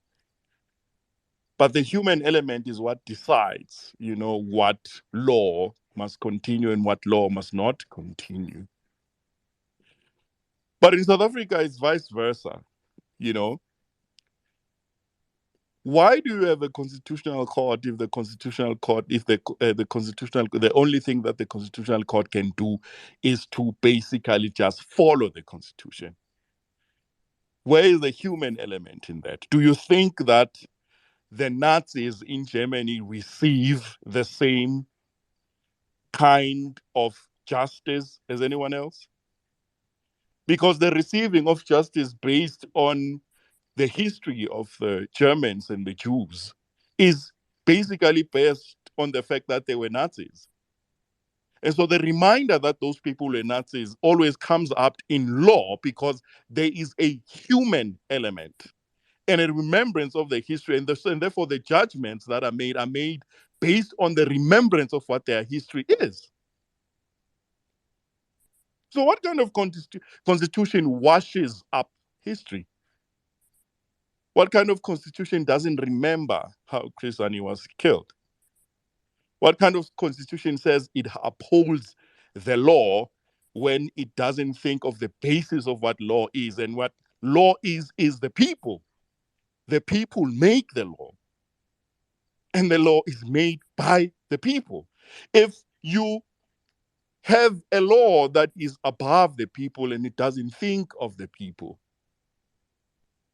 But the human element is what decides, what law must continue and what law must not continue. But in South Africa, it's vice versa, you know. Why do you have a constitutional court if the constitutional court, if the only thing that the constitutional court can do is to basically just follow the constitution? Where is the human element in that? Do you think that the Nazis in Germany receive the same kind of justice as anyone else? Because the receiving of justice based on the history of the Germans and the Jews is basically based on the fact that they were Nazis. And so the reminder that those people were Nazis always comes up in law because there is a human element and a remembrance of the history. And therefore, the judgments that are made based on the remembrance of what their history is. So what kind of constitution washes up history? What kind of constitution doesn't remember how Chris Hani was killed? What kind of constitution says it upholds the law when it doesn't think of the basis of what law is? And what law is the people. The people make the law. And the law is made by the people. If you have a law that is above the people and it doesn't think of the people,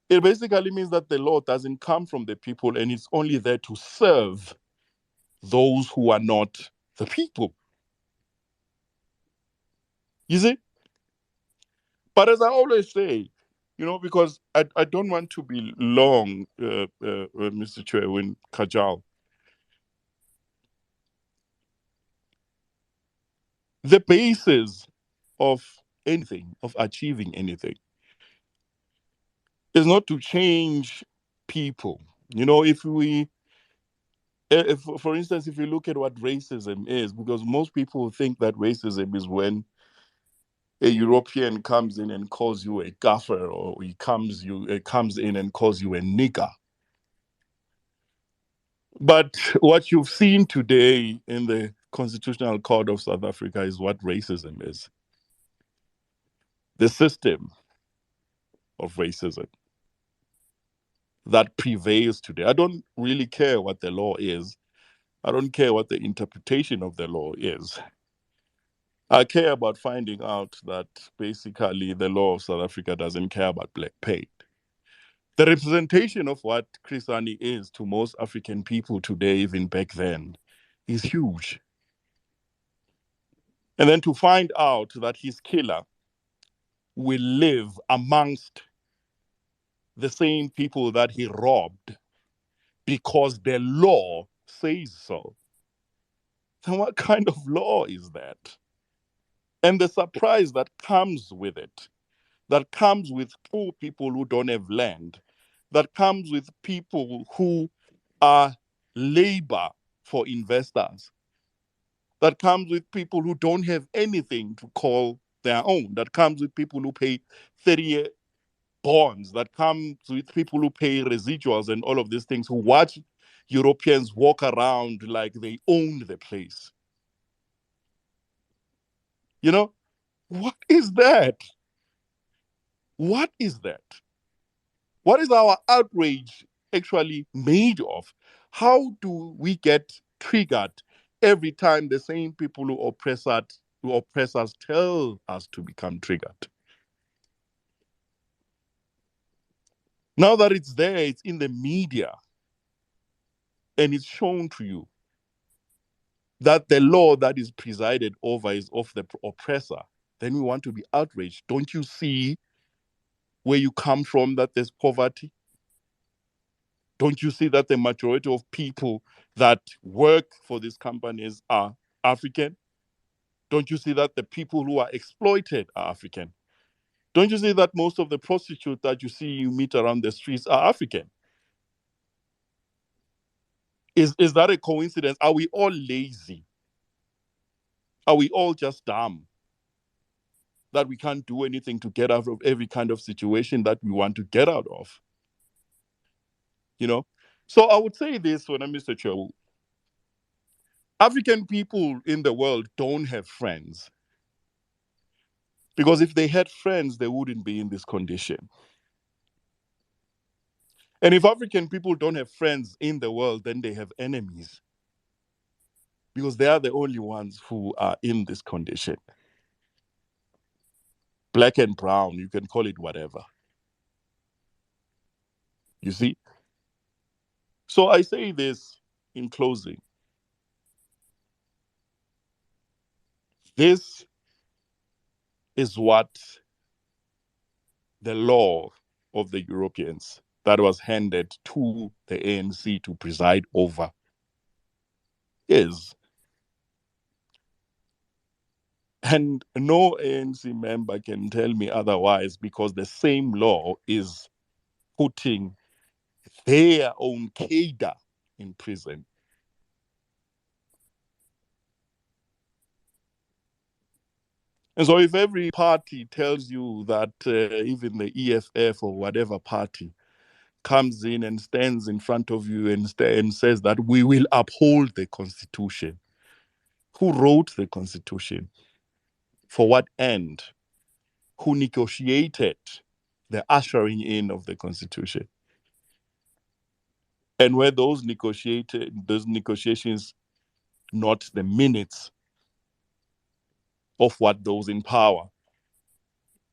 it basically means that the law doesn't come from the people and it's only there to serve those who are not the people. You see? But as I always say, because I don't want to be long, Mr. Chairman Kajal, the basis of anything, of achieving anything, is not to change people. If, for instance, if you look at what racism is, because most people think that racism is when a European comes in and calls you a gaffer, or he comes in and calls you a nigger. But what you've seen today in the Constitutional Court of South Africa is what racism is. The system of racism that prevails today. I don't really care what the law is. I don't care what the interpretation of the law is. I care about finding out that basically the law of South Africa doesn't care about black pain. The representation of what Chris Hani is to most African people today, even back then, is huge. And then to find out that his killer will live amongst the same people that he robbed because the law says so. Then what kind of law is that? And the surprise that comes with it, that comes with poor people who don't have land, that comes with people who are labor for investors, that comes with people who don't have anything to call their own, that comes with people who pay 30-year bonds, that comes with people who pay residuals and all of these things, who watch Europeans walk around like they own the place. What is that? What is that? What is our outrage actually made of? How do we get triggered every time the same people who oppress us tell us to become triggered? Now that it's there, it's in the media, and it's shown to you. that the law that is presided over is of the oppressor, then we want to be outraged. Don't you see where you come from that there's poverty? Don't you see that the majority of people that work for these companies are African? Don't you see that the people who are exploited are African? Don't you see that most of the prostitutes that you meet around the streets are African? Is that a coincidence? Are we all lazy? Are we all just dumb that we can't do anything to get out of every kind of situation that we want to get out of? You know? So I would say this when I'm Mr. Cho. African people in the world don't have friends. Because if they had friends, they wouldn't be in this condition. And if African people don't have friends in the world, then they have enemies. Because they are the only ones who are in this condition. Black and brown, you can call it whatever. You see? So I say this in closing. This is what the law of the Europeans that was handed to the ANC to preside over is. And no ANC member can tell me otherwise, because the same law is putting their own cadre in prison. And so if every party tells you that even the EFF or whatever party comes in and stands in front of you and says that we will uphold the Constitution, who wrote the Constitution? For what end? Who negotiated the ushering in of the Constitution? And were those negotiations not the minutes of what those in power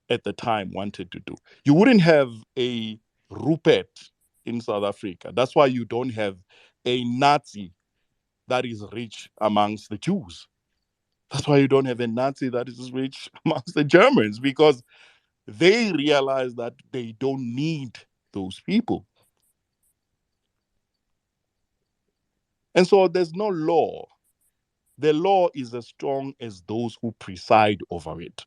at the time wanted to do? You wouldn't have a Rupert in South Africa. That's why you don't have a Nazi that is rich amongst the Jews. That's why you don't have a Nazi that is rich amongst the Germans, because they realize that they don't need those people. And so there's no law. The law is as strong as those who preside over it.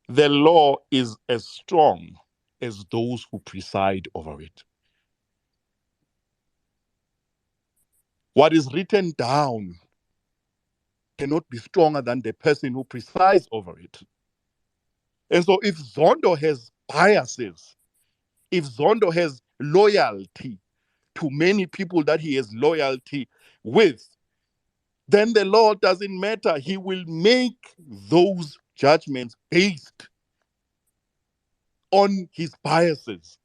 The law is as strong as those who preside over it. What is written down cannot be stronger than the person who presides over it. And so if Zondo has biases, if Zondo has loyalty to many people that he has loyalty with, then the law doesn't matter. He will make those judgments based on his biases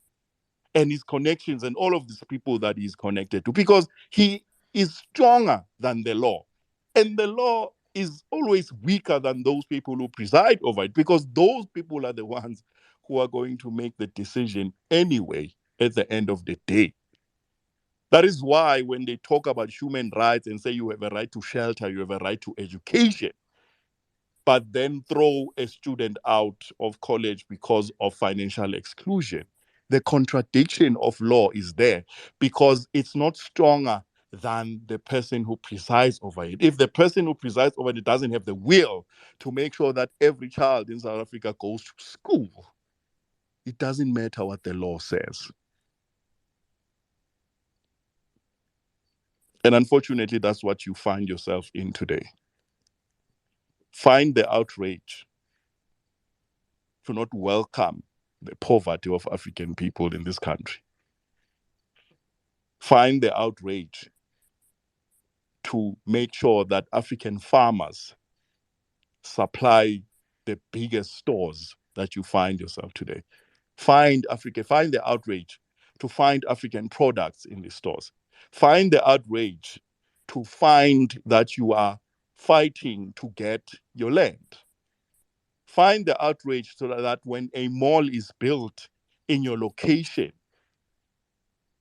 and his connections and all of these people that he's connected to, because he is stronger than the law. And the law is always weaker than those people who preside over it, because those people are the ones who are going to make the decision anyway at the end of the day. That is why when they talk about human rights and say you have a right to shelter, you have a right to education, but then throw a student out of college because of financial exclusion, the contradiction of law is there, because it's not stronger than the person who presides over it. If the person who presides over it doesn't have the will to make sure that every child in South Africa goes to school, it doesn't matter what the law says. And unfortunately, that's what you find yourself in today. Find the outrage to not welcome the poverty of African people in this country. Find the outrage to make sure that African farmers supply the biggest stores that you find yourself today. Find the outrage to find African products in the stores. Find the outrage to find that you are fighting to get your land. Find the outrage so that when a mall is built in your location,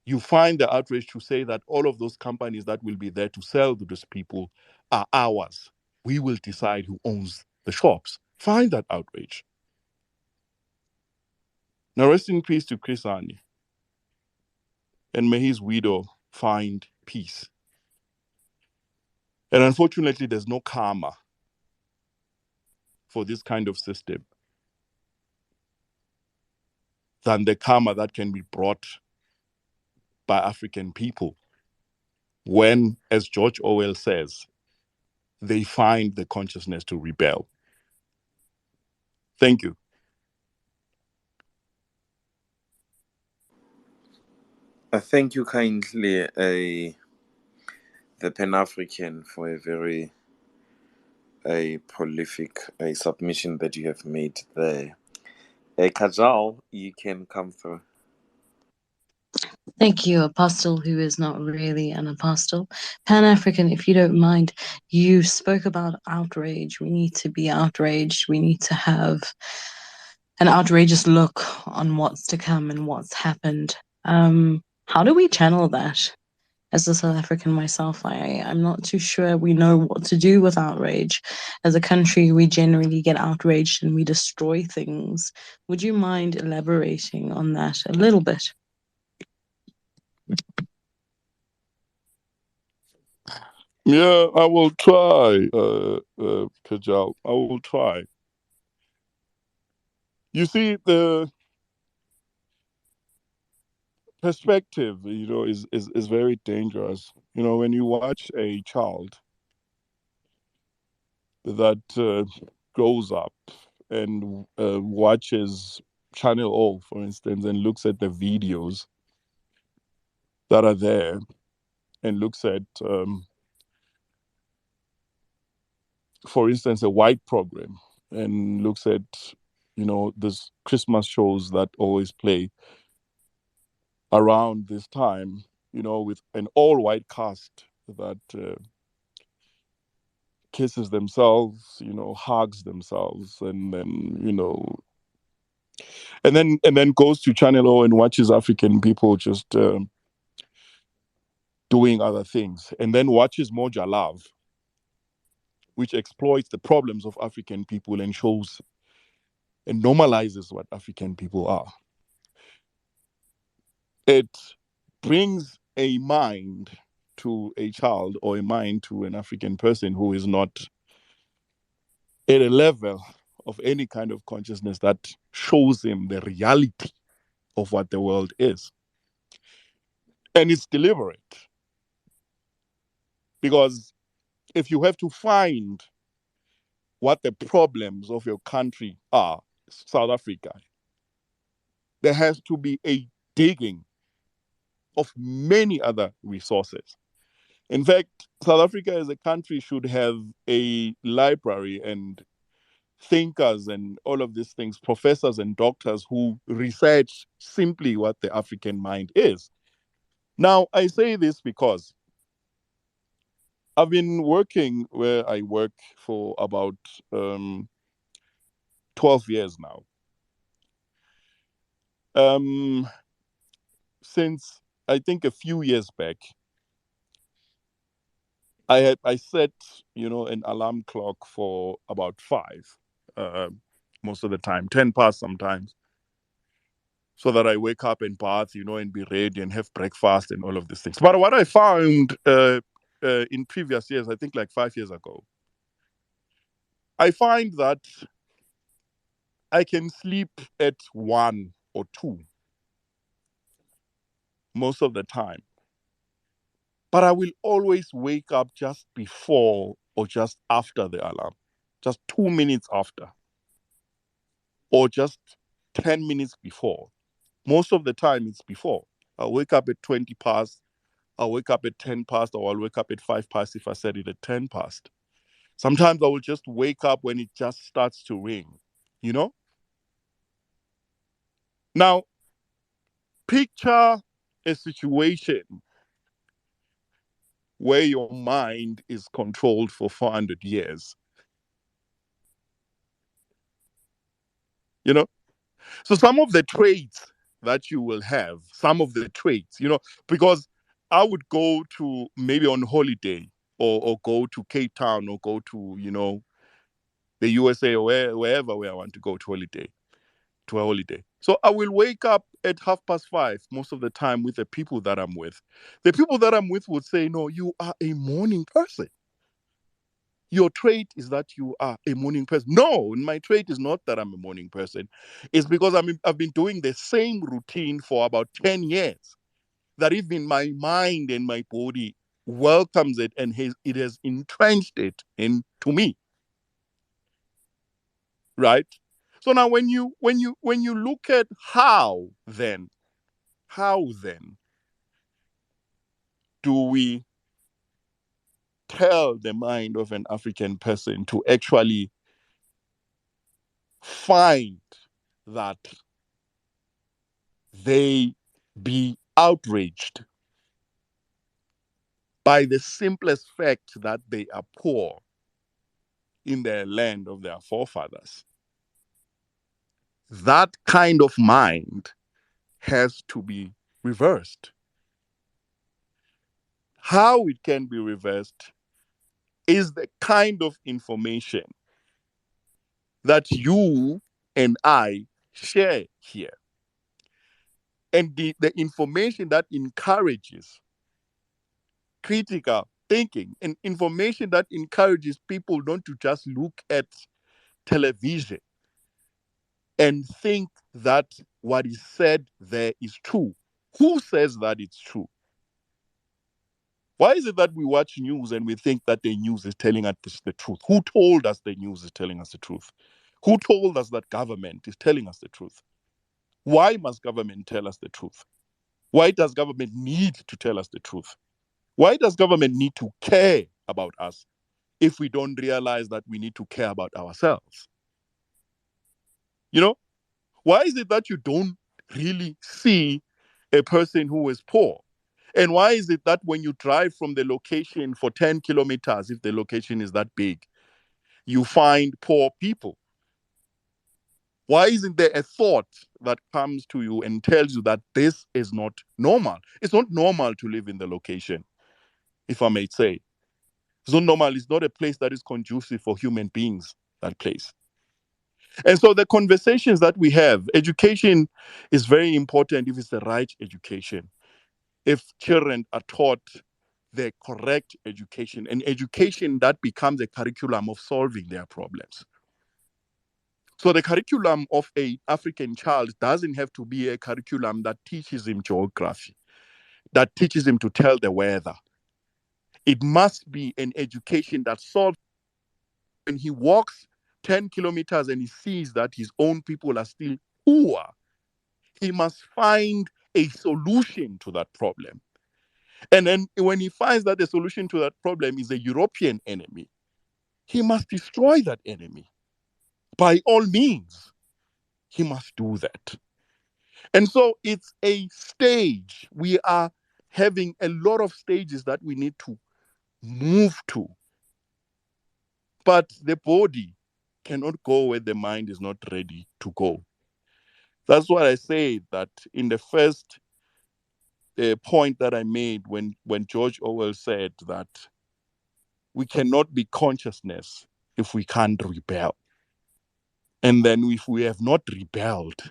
You find the outrage to say that all of those companies that will be there to sell to those people are ours. We will decide who owns the shops. Find that outrage. Now, rest in peace to Chris Hani, and may his widow find peace. And unfortunately, there's no karma for this kind of system than the karma that can be brought by African people when, as George Orwell says, they find the consciousness to rebel. Thank you. Thank you kindly, the Pan African, for a very prolific submission that you have made there. Kajal, you can come through. Thank you, Apostle, who is not really an apostle. Pan African, if you don't mind, you spoke about outrage. We need to be outraged. We need to have an outrageous look on what's to come and what's happened. How do we channel that? As a South African myself, I'm not too sure we know what to do with outrage. As a country, we generally get outraged and we destroy things. Would you mind elaborating on that a little bit? Yeah, I will try, Kajal. I will try. You see, the perspective, is very dangerous. When you watch a child that grows up and watches Channel O, for instance, and looks at the videos that are there and looks at, for instance, a white program and looks at, this Christmas shows that always play around this time, with an all-white cast that kisses themselves, hugs themselves, and then, and then goes to Channel O and watches African people just doing other things, and then watches Moja Love, which exploits the problems of African people and shows and normalizes what African people are. It brings a mind to a child or a mind to an African person who is not at a level of any kind of consciousness that shows him the reality of what the world is. And it's deliberate. Because if you have to find what the problems of your country are, South Africa, there has to be a digging of many other resources. In fact, South Africa as a country should have a library and thinkers and all of these things, professors and doctors who research simply what the African mind is. Now, I say this because I've been working where I work for about 12 years now. Since I think a few years back, I set an alarm clock for about 5, most of the time, 10 past sometimes, so that I wake up and bath, and be ready and have breakfast and all of these things. But what I found in previous years, I think like 5 years ago, I find that I can sleep at 1 or 2 most of the time. But I will always wake up just before or just after the alarm, just 2 minutes after, or just 10 minutes before. Most of the time, it's before. I'll wake up at 20 past, I'll wake up at 10 past, or I'll wake up at 5 past if I set it at 10 past. Sometimes I will just wake up when it just starts to ring. Now, picture a situation where your mind is controlled for 400 years. So some of the traits that you will have, some of the traits, because I would go to maybe on holiday or go to Cape Town or go to, the USA or wherever where I want to go to a holiday. So I will wake up at 5:30 most of the time with the people that I'm with. The people that I'm with would say, no, you are a morning person. Your trait is that you are a morning person. No, my trait is not that I'm a morning person. It's because I've been doing the same routine for about 10 years that even my mind and my body welcomes it and it has entrenched it into me. Right? So now when you look at how then do we tell the mind of an African person to actually find that they be outraged by the simplest fact that they are poor in their land of their forefathers? That kind of mind has to be reversed. How it can be reversed is the kind of information that you and I share here. And the information that encourages critical thinking and information that encourages people not to just look at television and think that what is said there is true. Who says that it's true? Why is it that we watch news and we think that the news is telling us the truth? Who told us the news is telling us the truth? Who told us that government is telling us the truth? Why must government tell us the truth? Why does government need to tell us the truth? Why does government need to care about us if we don't realize that we need to care about ourselves? Why is it that you don't really see a person who is poor? And why is it that when you drive from the location for 10 kilometers, if the location is that big, you find poor people? Why isn't there a thought that comes to you and tells you that this is not normal? It's not normal to live in the location, if I may say. It's not normal. It's not a place that is conducive for human beings, that place. And so the conversations that we have, education is very important if it's the right education. If children are taught the correct education, and education that becomes a curriculum of solving their problems. So the curriculum of an African child doesn't have to be a curriculum that teaches him geography, that teaches him to tell the weather. It must be an education that solves. When he walks 10 kilometers and he sees that his own people are still poor, he must find a solution to that problem. And then when he finds that the solution to that problem is a European enemy, he must destroy that enemy. By all means, he must do that. And so it's a stage. We are having a lot of stages that we need to move to. But the body cannot go where the mind is not ready to go. That's what I say that in the first point that I made when George Orwell said that we cannot be consciousness if we can't rebel. And then if we have not rebelled,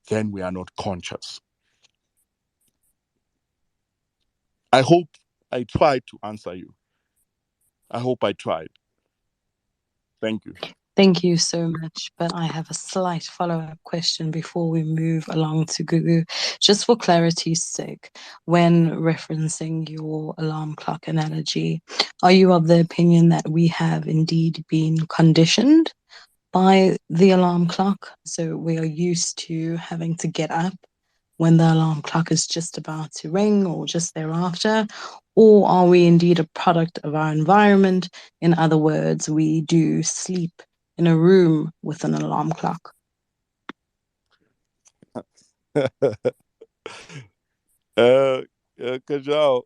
then we are not conscious. I hope I tried to answer you. I hope I tried. Thank you. Thank you so much. But I have a slight follow-up question before we move along to Gugu. Just for clarity's sake, when referencing your alarm clock analogy, are you of the opinion that we have indeed been conditioned by the alarm clock? So we are used to having to get up when the alarm clock is just about to ring or just thereafter? Or are we indeed a product of our environment? In other words, we do sleep in a room with an alarm clock. Kajal,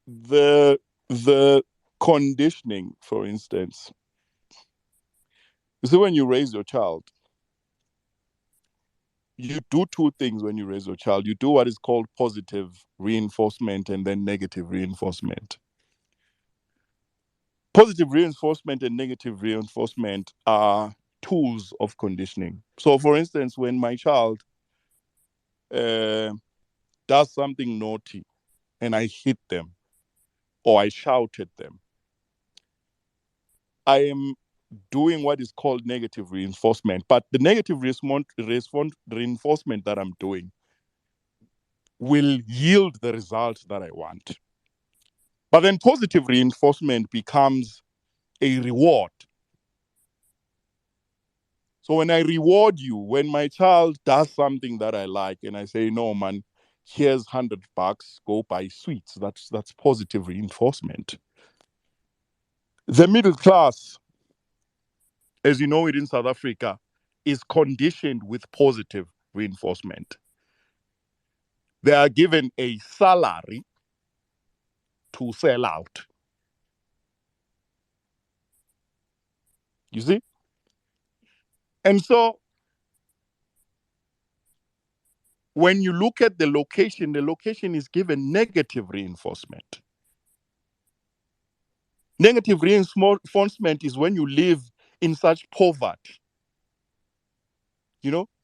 the conditioning, for instance, you see, when you raise your child, you do two things when you raise your child. You do what is called positive reinforcement and then negative reinforcement. Positive reinforcement and negative reinforcement are tools of conditioning. So, for instance, when my child does something naughty and I hit them or I shout at them, I am doing what is called negative reinforcement. But the negative reinforcement that I'm doing will yield the result that I want. But then positive reinforcement becomes a reward. So when I reward you, when my child does something that I like and I say, no, man, here's $100, go buy sweets. That's positive reinforcement. The middle class, as you know it in South Africa, is conditioned with positive reinforcement. They are given a salary to sell out. You see? And so when you look at the location is given negative reinforcement. Negative reinforcement is when you live in such poverty,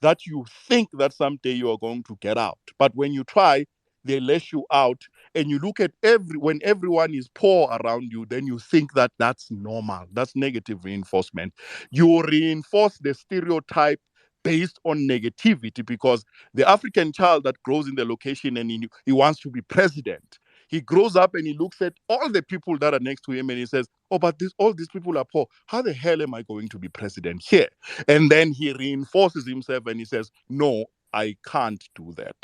that you think that someday you are going to get out. But when you try, they let you out. And you look at when everyone is poor around you, then you think that that's normal. That's negative reinforcement. You reinforce the stereotype based on negativity, because the African child that grows in the location and he wants to be president, he grows up and he looks at all the people that are next to him and he says, oh, but all these people are poor. How the hell am I going to be president here? And then he reinforces himself and he says, no, I can't do that.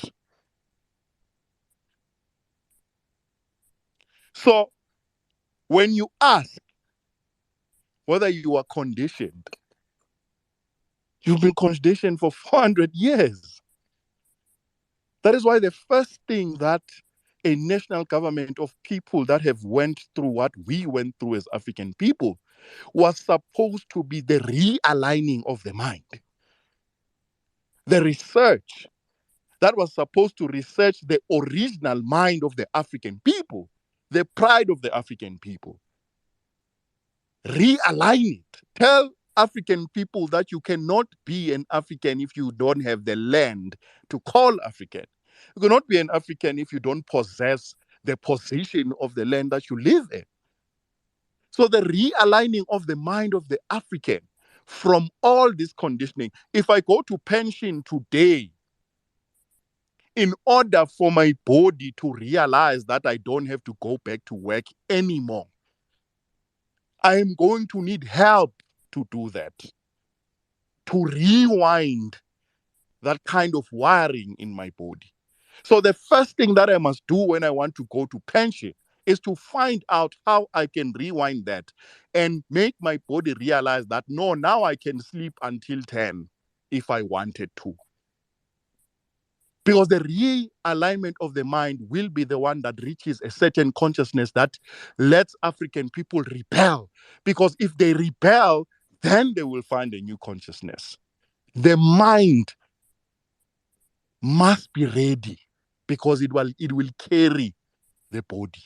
So when you ask whether you are conditioned, you've been conditioned for 400 years. That is why the first thing that a national government of people that have went through what we went through as African people was supposed to be the realigning of the mind. The research that was supposed to research the original mind of the African people, the pride of the African people. Realign it. Tell African people that you cannot be an African if you don't have the land to call African. You cannot be an African if you don't possess the position of the land that you live in. So the realigning of the mind of the African from all this conditioning. If I go to pension today, in order for my body to realize that I don't have to go back to work anymore, I am going to need help to do that, to rewind that kind of wiring in my body. So the first thing that I must do when I want to go to pension is to find out how I can rewind that and make my body realize that, no, now I can sleep until 10 if I wanted to. Because the realignment of the mind will be the one that reaches a certain consciousness that lets African people rebel. Because if they rebel, then they will find a new consciousness. The mind must be ready because it will carry the body.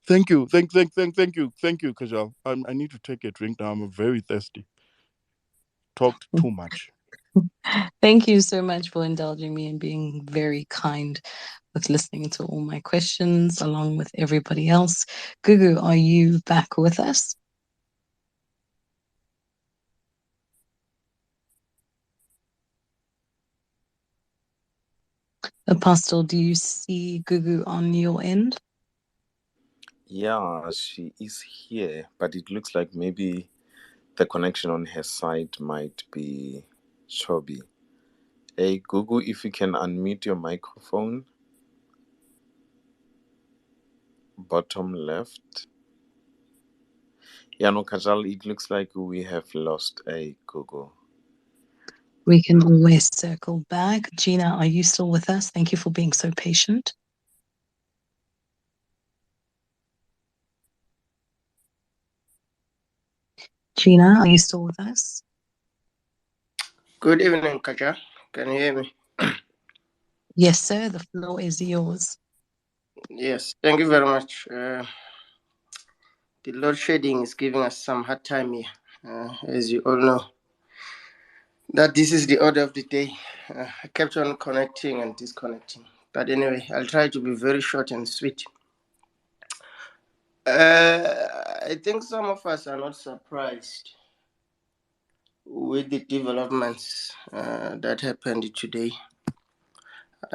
Thank you. Thank you, Kajal. I need to take a drink now. I'm very thirsty. Talked too much. Thank you so much for indulging me and being very kind with listening to all my questions along with everybody else. Gugu, are you back with us? Apostle, do you see Gugu on your end? Yeah, she is here, but it looks like maybe the connection on her side might be choppy. Hey, Google, if you can unmute your microphone, bottom left. Yeah, no, Kajal, it looks like we have lost a Google. We can always circle back. Gina, are you still with us? Thank you for being so patient. Gina, are you still with us? Good evening, Kaja. Can you hear me? Yes, sir. The floor is yours. Yes, thank you very much. The load shedding is giving us some hard time here, as you all know. That this is the order of the day. I kept on connecting and disconnecting. But anyway, I'll try to be very short and sweet. I think some of us are not surprised with the developments that happened today.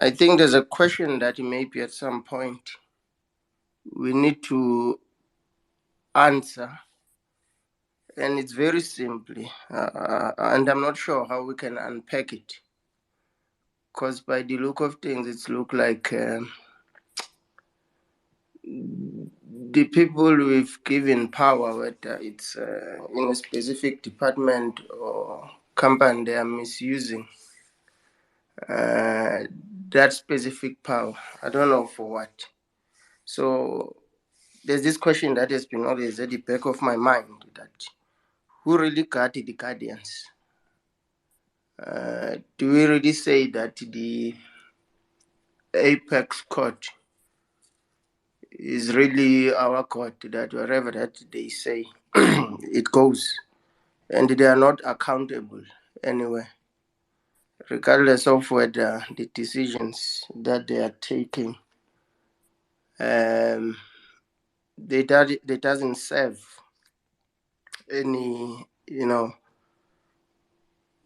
I think there's a question that maybe at some point we need to answer, and it's very simply, and I'm not sure how we can unpack it, because by the look of things, it's look like the people we've given power, whether it's in a specific department or company, they are misusing uh, that specific power. I don't know for what. So there's this question that has been always at the back of my mind, that who really got the guardians? Do we really say that the apex court is really our court, that wherever that they say it goes, and they are not accountable anywhere, regardless of whether the decisions that they are taking, they doesn't serve any,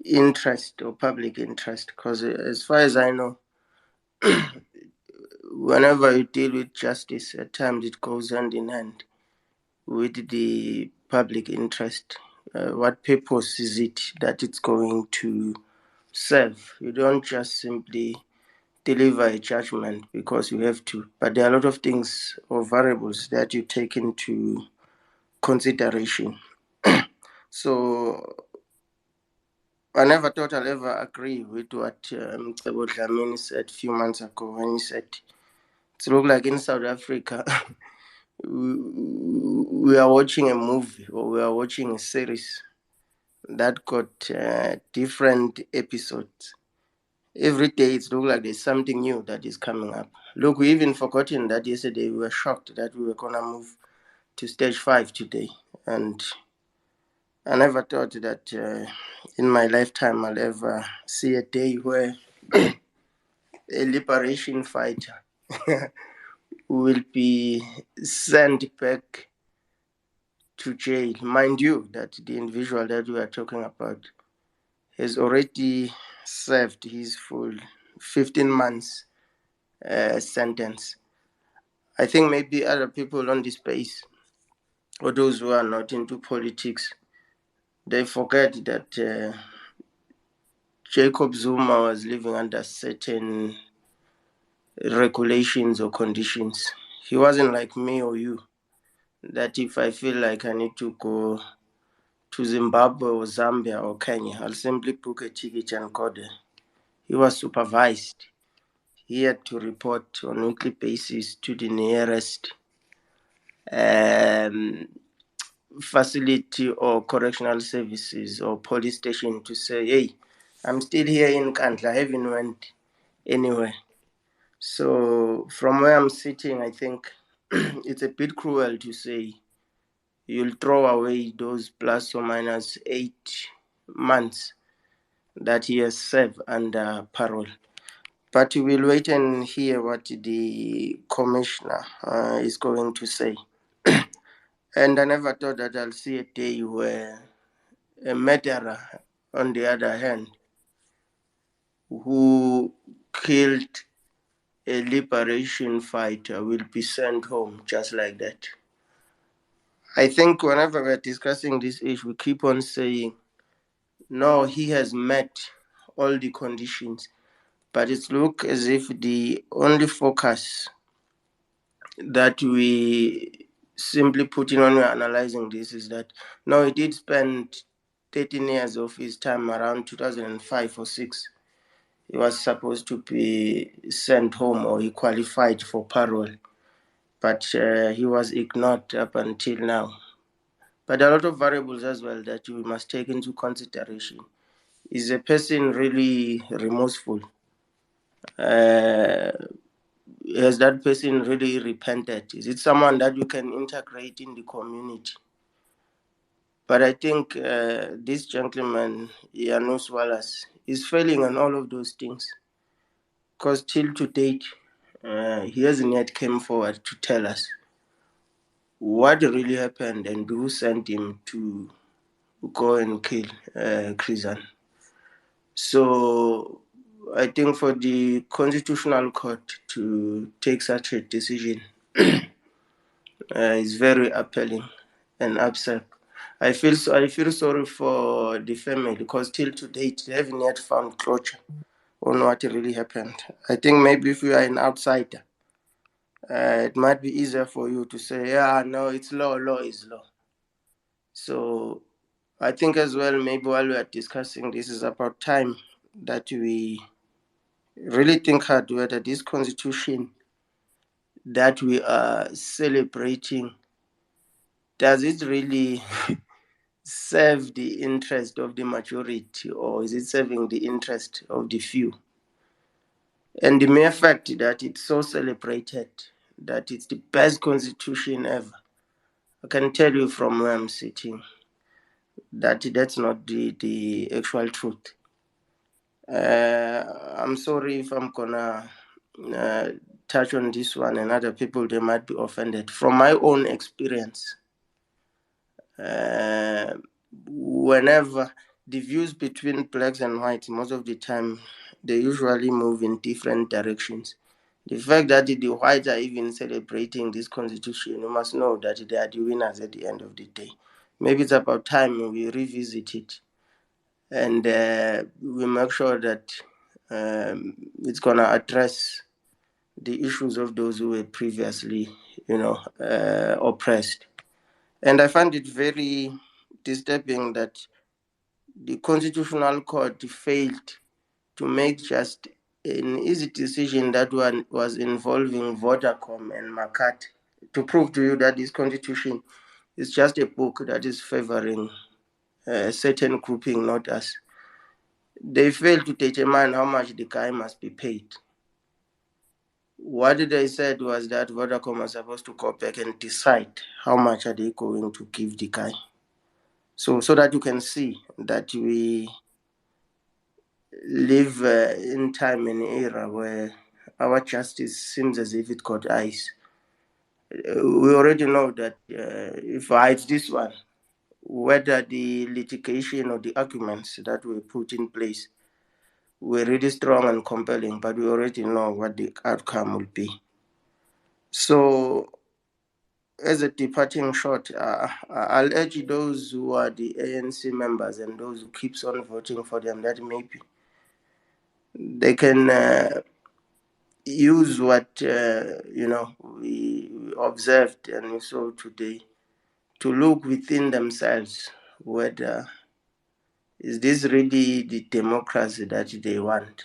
interest or public interest? Because as far as I know, whenever you deal with justice, at times it goes hand in hand with the public interest. What purpose is it that it's going to serve? You don't just simply deliver a judgment because you have to, but there are a lot of things or variables that you take into consideration. So I never thought I'll ever agree with what Mr. Dlamini said a few months ago when he said it looks like in South Africa we are watching a movie, or we are watching a series that got different episodes. Every day it looks like there's something new that is coming up. Look, we even forgotten that yesterday we were shocked that we were going to move to stage 5 today. And I never thought that in my lifetime I'll ever see a day where a liberation fighter will be sent back to jail. Mind you, that the individual that we are talking about has already served his full 15 months sentence. I think maybe other people on this space, or those who are not into politics, they forget that Jacob Zuma was living under certain regulations or conditions. He wasn't like me or you, that if I feel like I need to go to Zimbabwe or Zambia or Kenya, I'll simply book a ticket and go there. He was supervised. He had to report on a weekly basis to the nearest facility or correctional services or police station to say, hey, I'm still here in Kandla, I haven't went anywhere. So from where I'm sitting, I think it's a bit cruel to say you'll throw away those plus or minus 8 months that he has served under parole. But we will wait and hear what the commissioner is going to say. And I never thought that I'll see a day where a murderer, on the other hand, who killed a liberation fighter, will be sent home just like that. I think whenever we're discussing this issue, we keep on saying, no, he has met all the conditions. But it looks as if the only focus that we simply put in when we're analyzing this is that, no, he did spend 13 years of his time around 2005 or 6. He was supposed to be sent home, or he qualified for parole, but he was ignored up until now. But there are a lot of variables as well that we must take into consideration Is a person really remorseful? Uh, has that person really repented? Is it someone that you can integrate in the community? But I think this gentleman, Janusz Walus, is failing on all of those things. Because till to date, he hasn't yet come forward to tell us what really happened and who sent him to go and kill Krizan. So I think for the Constitutional Court to take such a decision is very appealing and upset. I feel sorry for the family because till to date they haven't yet found closure on what really happened. I think maybe if you are an outsider, it might be easier for you to say, yeah, no, it's law is law. So I think as well, maybe while we are discussing this, is about time that we really think hard whether this constitution that we are celebrating, does it really serve the interest of the majority or is it serving the interest of the few? And the mere fact that it's so celebrated, that it's the best constitution ever, I can tell you from where I'm sitting that that's not the actual truth. I'm sorry if I'm gonna uh, touch on this one and other people they might be offended. From my own experience, uh, whenever the views between blacks and whites, most of the time they usually move in different directions. The fact that the whites are even celebrating this constitution, you must know that they are the winners at the end of the day. Maybe it's about time we revisit it and we make sure that it's going to address the issues of those who were previously, oppressed. And I find it very disturbing that the Constitutional Court failed to make just an easy decision that one was involving Vodacom and Makati to prove to you that this constitution is just a book that is favoring a certain grouping, not us. They failed to determine how much the guy must be paid. What they said was that Vodacom was supposed to go back and decide how much are they going to give the guy. So that you can see that we live in time and era where our justice seems as if it got eyes. We already know that if I hide this one, whether the litigation or the arguments that were put in place were really strong and compelling, but we already know what the outcome will be. So, as a departing shot, I'll urge those who are the ANC members and those who keeps on voting for them that maybe they can use what we observed and we saw today to look within themselves whether is this really the democracy that they want,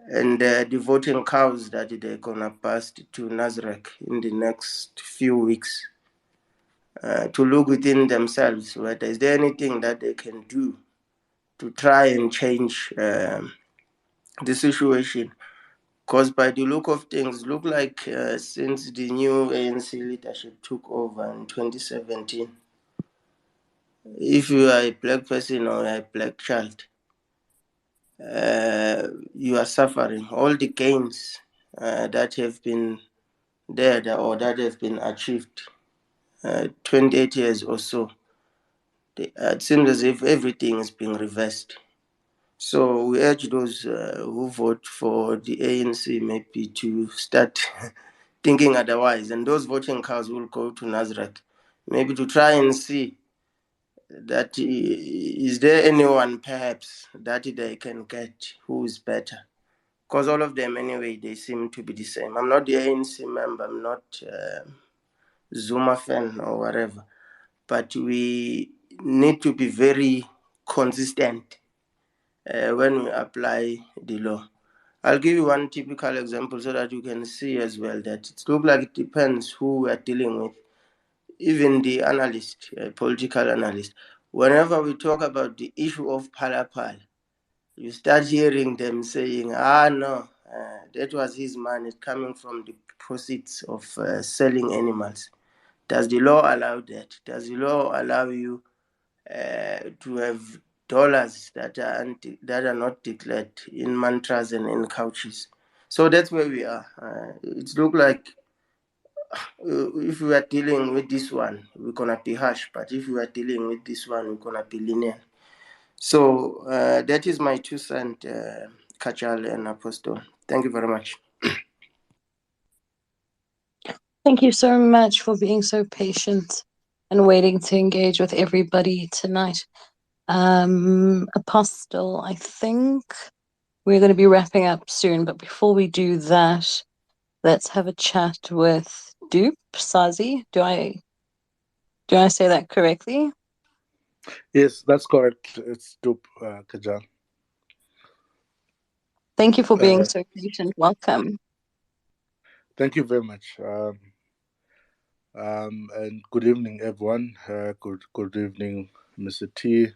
and the voting cows that they're gonna bust to Nasrec in the next few weeks. To look within themselves whether is there anything that they can do to try and change the situation. Because by the look of things, look like since the new ANC leadership took over in 2017, if you are a black person or a black child, you are suffering. All the gains that have been there or that have been achieved 28 years or so, it seems as if everything is being reversed. So we urge those who vote for the ANC maybe to start thinking otherwise, and those voting cards will go to Nasrec, maybe to try and see that is there anyone perhaps that they can get who is better. Because all of them anyway, they seem to be the same. I'm not the ANC member, I'm not Zuma fan or whatever, but we need to be very consistent when we apply the law. I'll give you one typical example so that you can see as well that it looks like it depends who we are dealing with. Even the analyst, political analyst, Whenever we talk about the issue of Palapal, you start hearing them saying, no, that was his money coming from the proceeds of selling animals. Does the law allow that? Does the law allow you to have dollars that are not declared in mantras and in couches? So that's where we are. It looks like if we are dealing with this one, we're gonna be harsh. But if we are dealing with this one, we're gonna be lenient. So that is my 2 cents, Kachal and Apostle. Thank you very much. Thank you so much for being so patient and waiting to engage with everybody tonight. Apostle, I think we're going to be wrapping up soon, but before we do that, let's have a chat with Dupe Sazi. Do I say that correctly? Yes, that's correct. It's Dupe Kajal. Thank you for being so patient. Welcome. Thank you very much. And good evening, everyone. Good evening, Mr. T,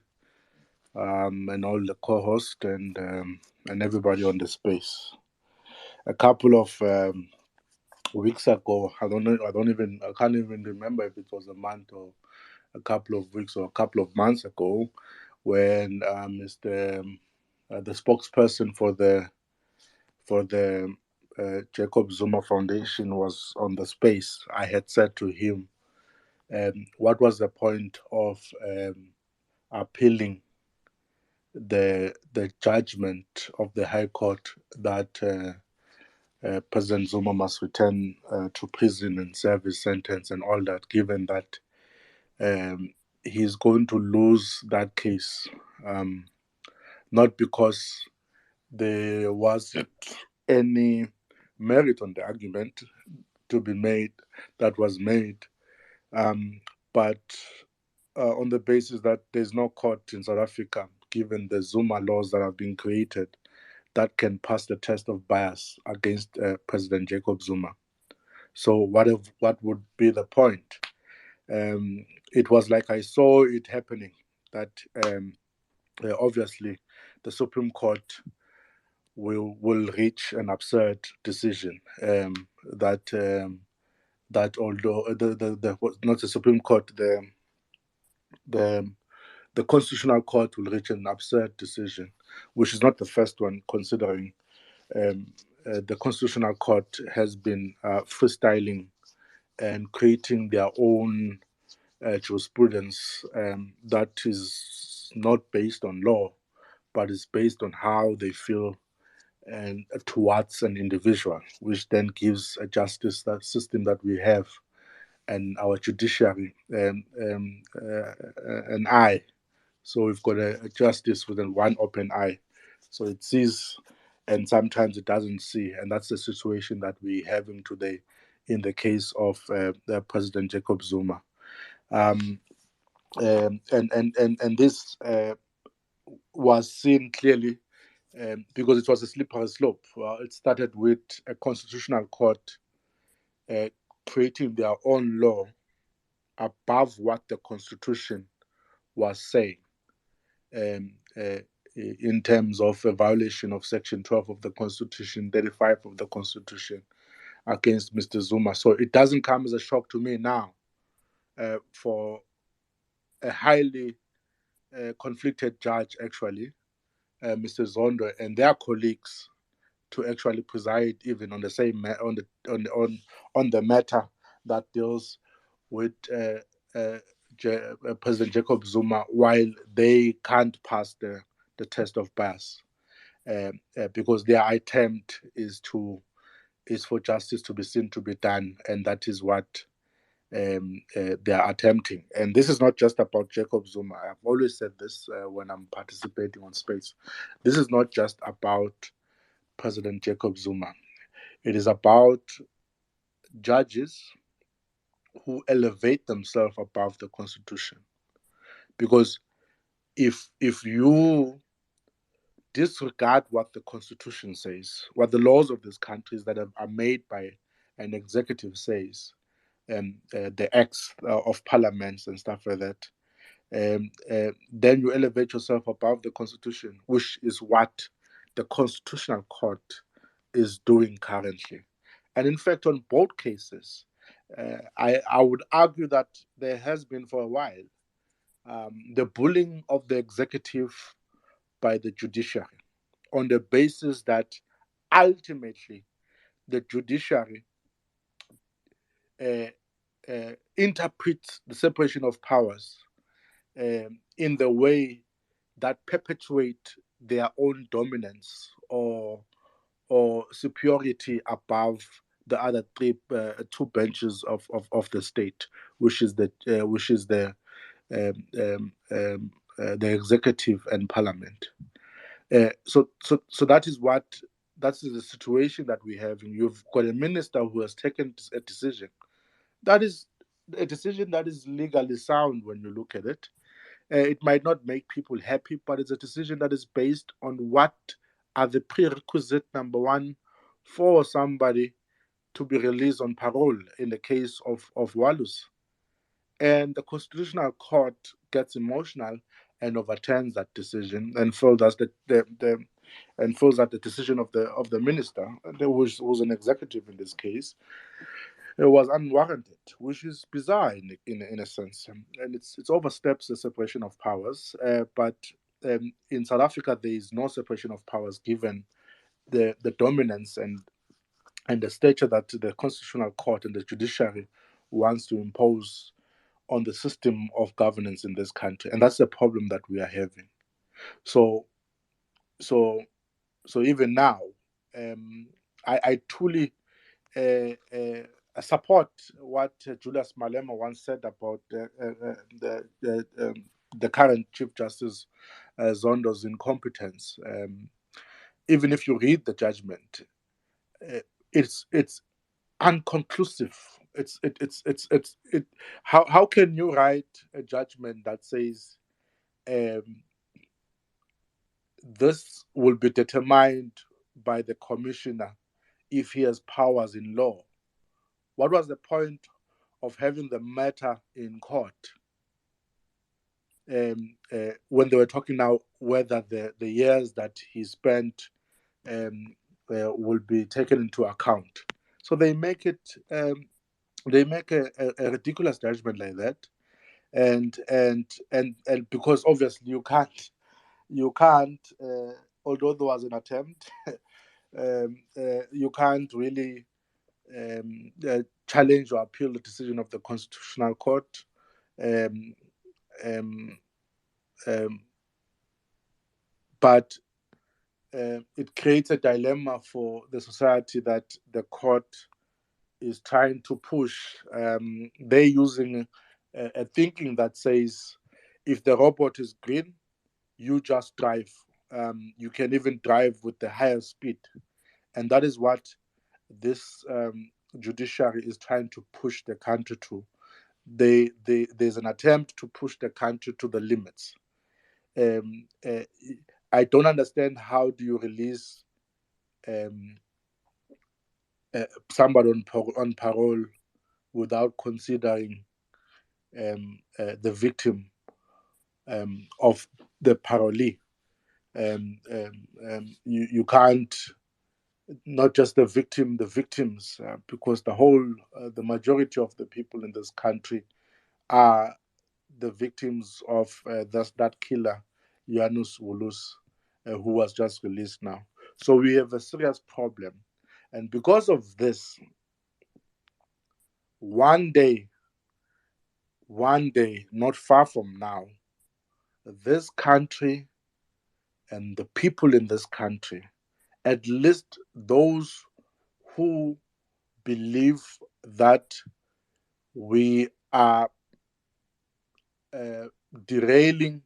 and all the co-hosts and everybody on the space. A couple of weeks ago, I can't even remember if it was a month or a couple of weeks or a couple of months ago, when the spokesperson for the Jacob Zuma Foundation was on the space, I had said to him, what was the point of appealing the judgment of the High Court that President Zuma must return to prison and serve his sentence and all that, given that he's going to lose that case, not because there wasn't any merit on the argument to be made that was made, but on the basis that there's no court in South Africa, given the Zuma laws that have been created, that can pass the test of bias against President Jacob Zuma. So what would be the point? It was like I saw it happening, that obviously the Supreme Court will reach an absurd decision, that although the not the Supreme Court, the Constitutional Court will reach an absurd decision, which is not the first one, considering the Constitutional Court has been freestyling and creating their own jurisprudence that is not based on law, but is based on how they feel and towards an individual, which then gives a justice that system that we have and our judiciary an eye. So we've got a justice with one open eye. So it sees and sometimes it doesn't see. And that's the situation that we're having today in the case of President Jacob Zuma. And this was seen clearly because it was a slippery slope. It started with a constitutional court creating their own law above what the Constitution was saying, in terms of a violation of Section 12 of the Constitution, 35 of the Constitution, against Mr. Zuma. So it doesn't come as a shock to me now for a highly conflicted judge, actually, Mr. Zondo, and their colleagues to actually preside even on the same on the matter that deals with President Jacob Zuma, while they can't pass the test of bias, because their attempt is for justice to be seen to be done, and that is what they are attempting. And this is not just about Jacob Zuma. I've always said this when I'm participating on space. This is not just about President Jacob Zuma. It is about judges who elevate themselves above the Constitution. Because if you disregard what the Constitution says, what the laws of these countries that are made by an executive says, the acts of parliaments and stuff like that, then you elevate yourself above the Constitution, which is what the Constitutional Court is doing currently. And in fact, on both cases, I would argue that there has been for a while the bullying of the executive by the judiciary on the basis that ultimately the judiciary interprets the separation of powers in the way that perpetuate their own dominance or superiority above the other two benches of the state, which is the executive and parliament. So that is the situation that we have. You've got a minister who has taken a decision that is a decision that is legally sound when you look at it. It might not make people happy, but it's a decision that is based on what are the prerequisite, number one, for somebody to be released on parole in the case of Walus. And the Constitutional Court gets emotional and overturns that decision and feels that the decision of the minister, who's an executive in this case, it was unwarranted, which is bizarre in a sense, and it oversteps the separation of powers. But in South Africa, there is no separation of powers given the dominance and the stature that the Constitutional Court and the judiciary wants to impose on the system of governance in this country, and that's the problem that we are having. So even now, I truly support what Julius Malema once said about the current Chief Justice Zondo's incompetence. Even if you read the judgment, it's unconclusive. How can you write a judgment that says this will be determined by the commissioner if he has powers in law? What was the point of having the matter in court when they were talking now whether the years that he spent will be taken into account? So they make it they make a ridiculous judgment like that, and because obviously you can't although there was an attempt, you can't really challenge or appeal the decision of the Constitutional Court. But it creates a dilemma for the society that the court is trying to push. They're using a thinking that says if the robot is green, you just drive. You can even drive with the higher speed. And that is what this judiciary is trying to push the country to. There's an attempt to push the country to the limits. I don't understand how do you release somebody on parole without considering the victim of the parolee. You can't, not just the victims, because the majority of the people in this country are the victims of that killer, Janusz Walus, who was just released now. So we have a serious problem. And because of this, one day, not far from now, this country and the people in this country, at least those who believe that we are derailing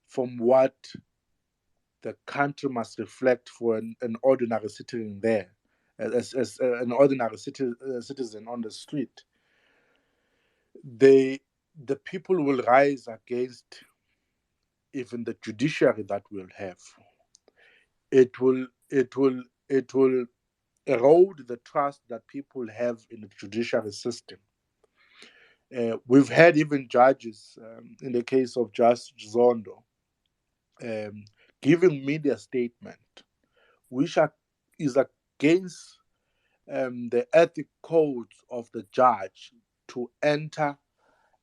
from what the country must reflect for an ordinary citizen there, as an ordinary citizen on the street, the people will rise against even the judiciary that we'll have. It will erode the trust that people have in the judiciary system. We've had even judges, in the case of Justice Zondo, giving media statement which is against the ethic codes of the judge to enter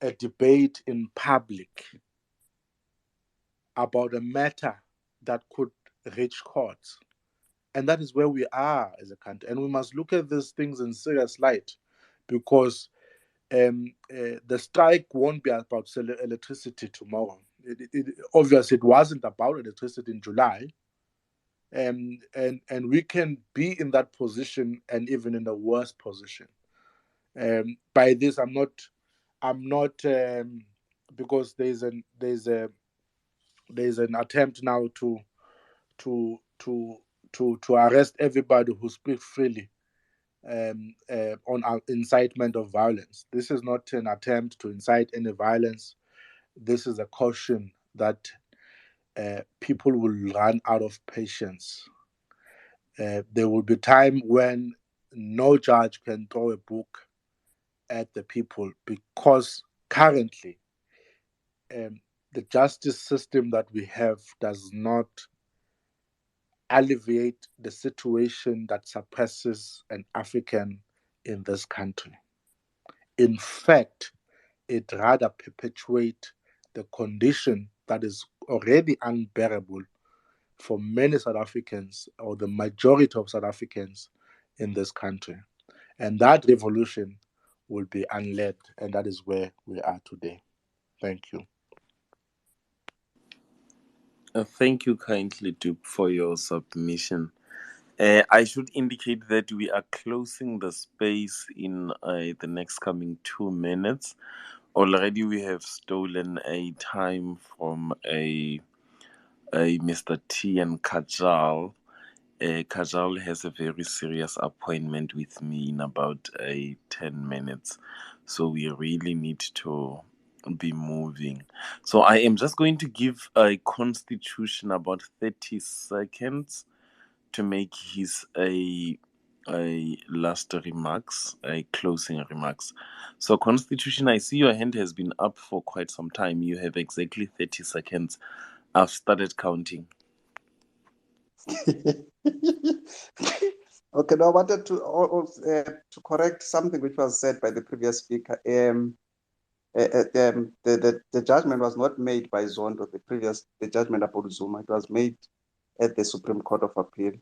a debate in public about a matter that could reach courts. And that is where we are as a country. And we must look at these things in serious light, because the strike won't be about electricity tomorrow. Obviously, it wasn't about electricity in July. And we can be in that position and even in a worse position. By this, I'm not because there's an attempt now to arrest everybody who speaks freely on incitement of violence. This is not an attempt to incite any violence. This is a caution that people will run out of patience. There will be time when no judge can throw a book at the people, because currently the justice system that we have does not alleviate the situation that suppresses an African in this country. In fact, it rather perpetuates the condition that is already unbearable for many South Africans, or the majority of South Africans in this country. And that revolution will be unled, and that is where we are today. Thank you. Thank you kindly, Duke, for your submission. I should indicate that we are closing the space in the next coming 2 minutes. Already we have stolen a time from a Mr. T and Kajal. Kajal has a very serious appointment with me in about 10 minutes. So we really need to be moving. So I am just going to give a Constitution about 30 seconds to make his a last remarks, a closing remarks. So Constitution, I see your hand has been up for quite some time. You have exactly 30 seconds. I've started counting. Okay, now I wanted to correct something which was said by the previous speaker. The judgment was not made by Zondo. The judgment about Zuma, it was made at the Supreme Court of Appeal,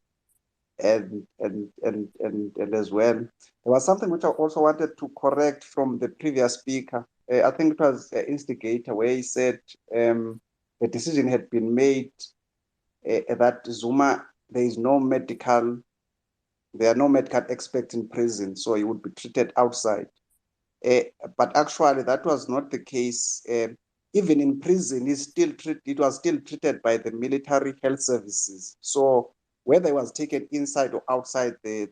and as well, there was something which I also wanted to correct from the previous speaker. I think it was Instigator, where he said the decision had been made that Zuma, there are no medical experts in prison, so he would be treated outside. But actually, that was not the case. Even in prison, it was still treated by the military health services. So whether it was taken inside or outside the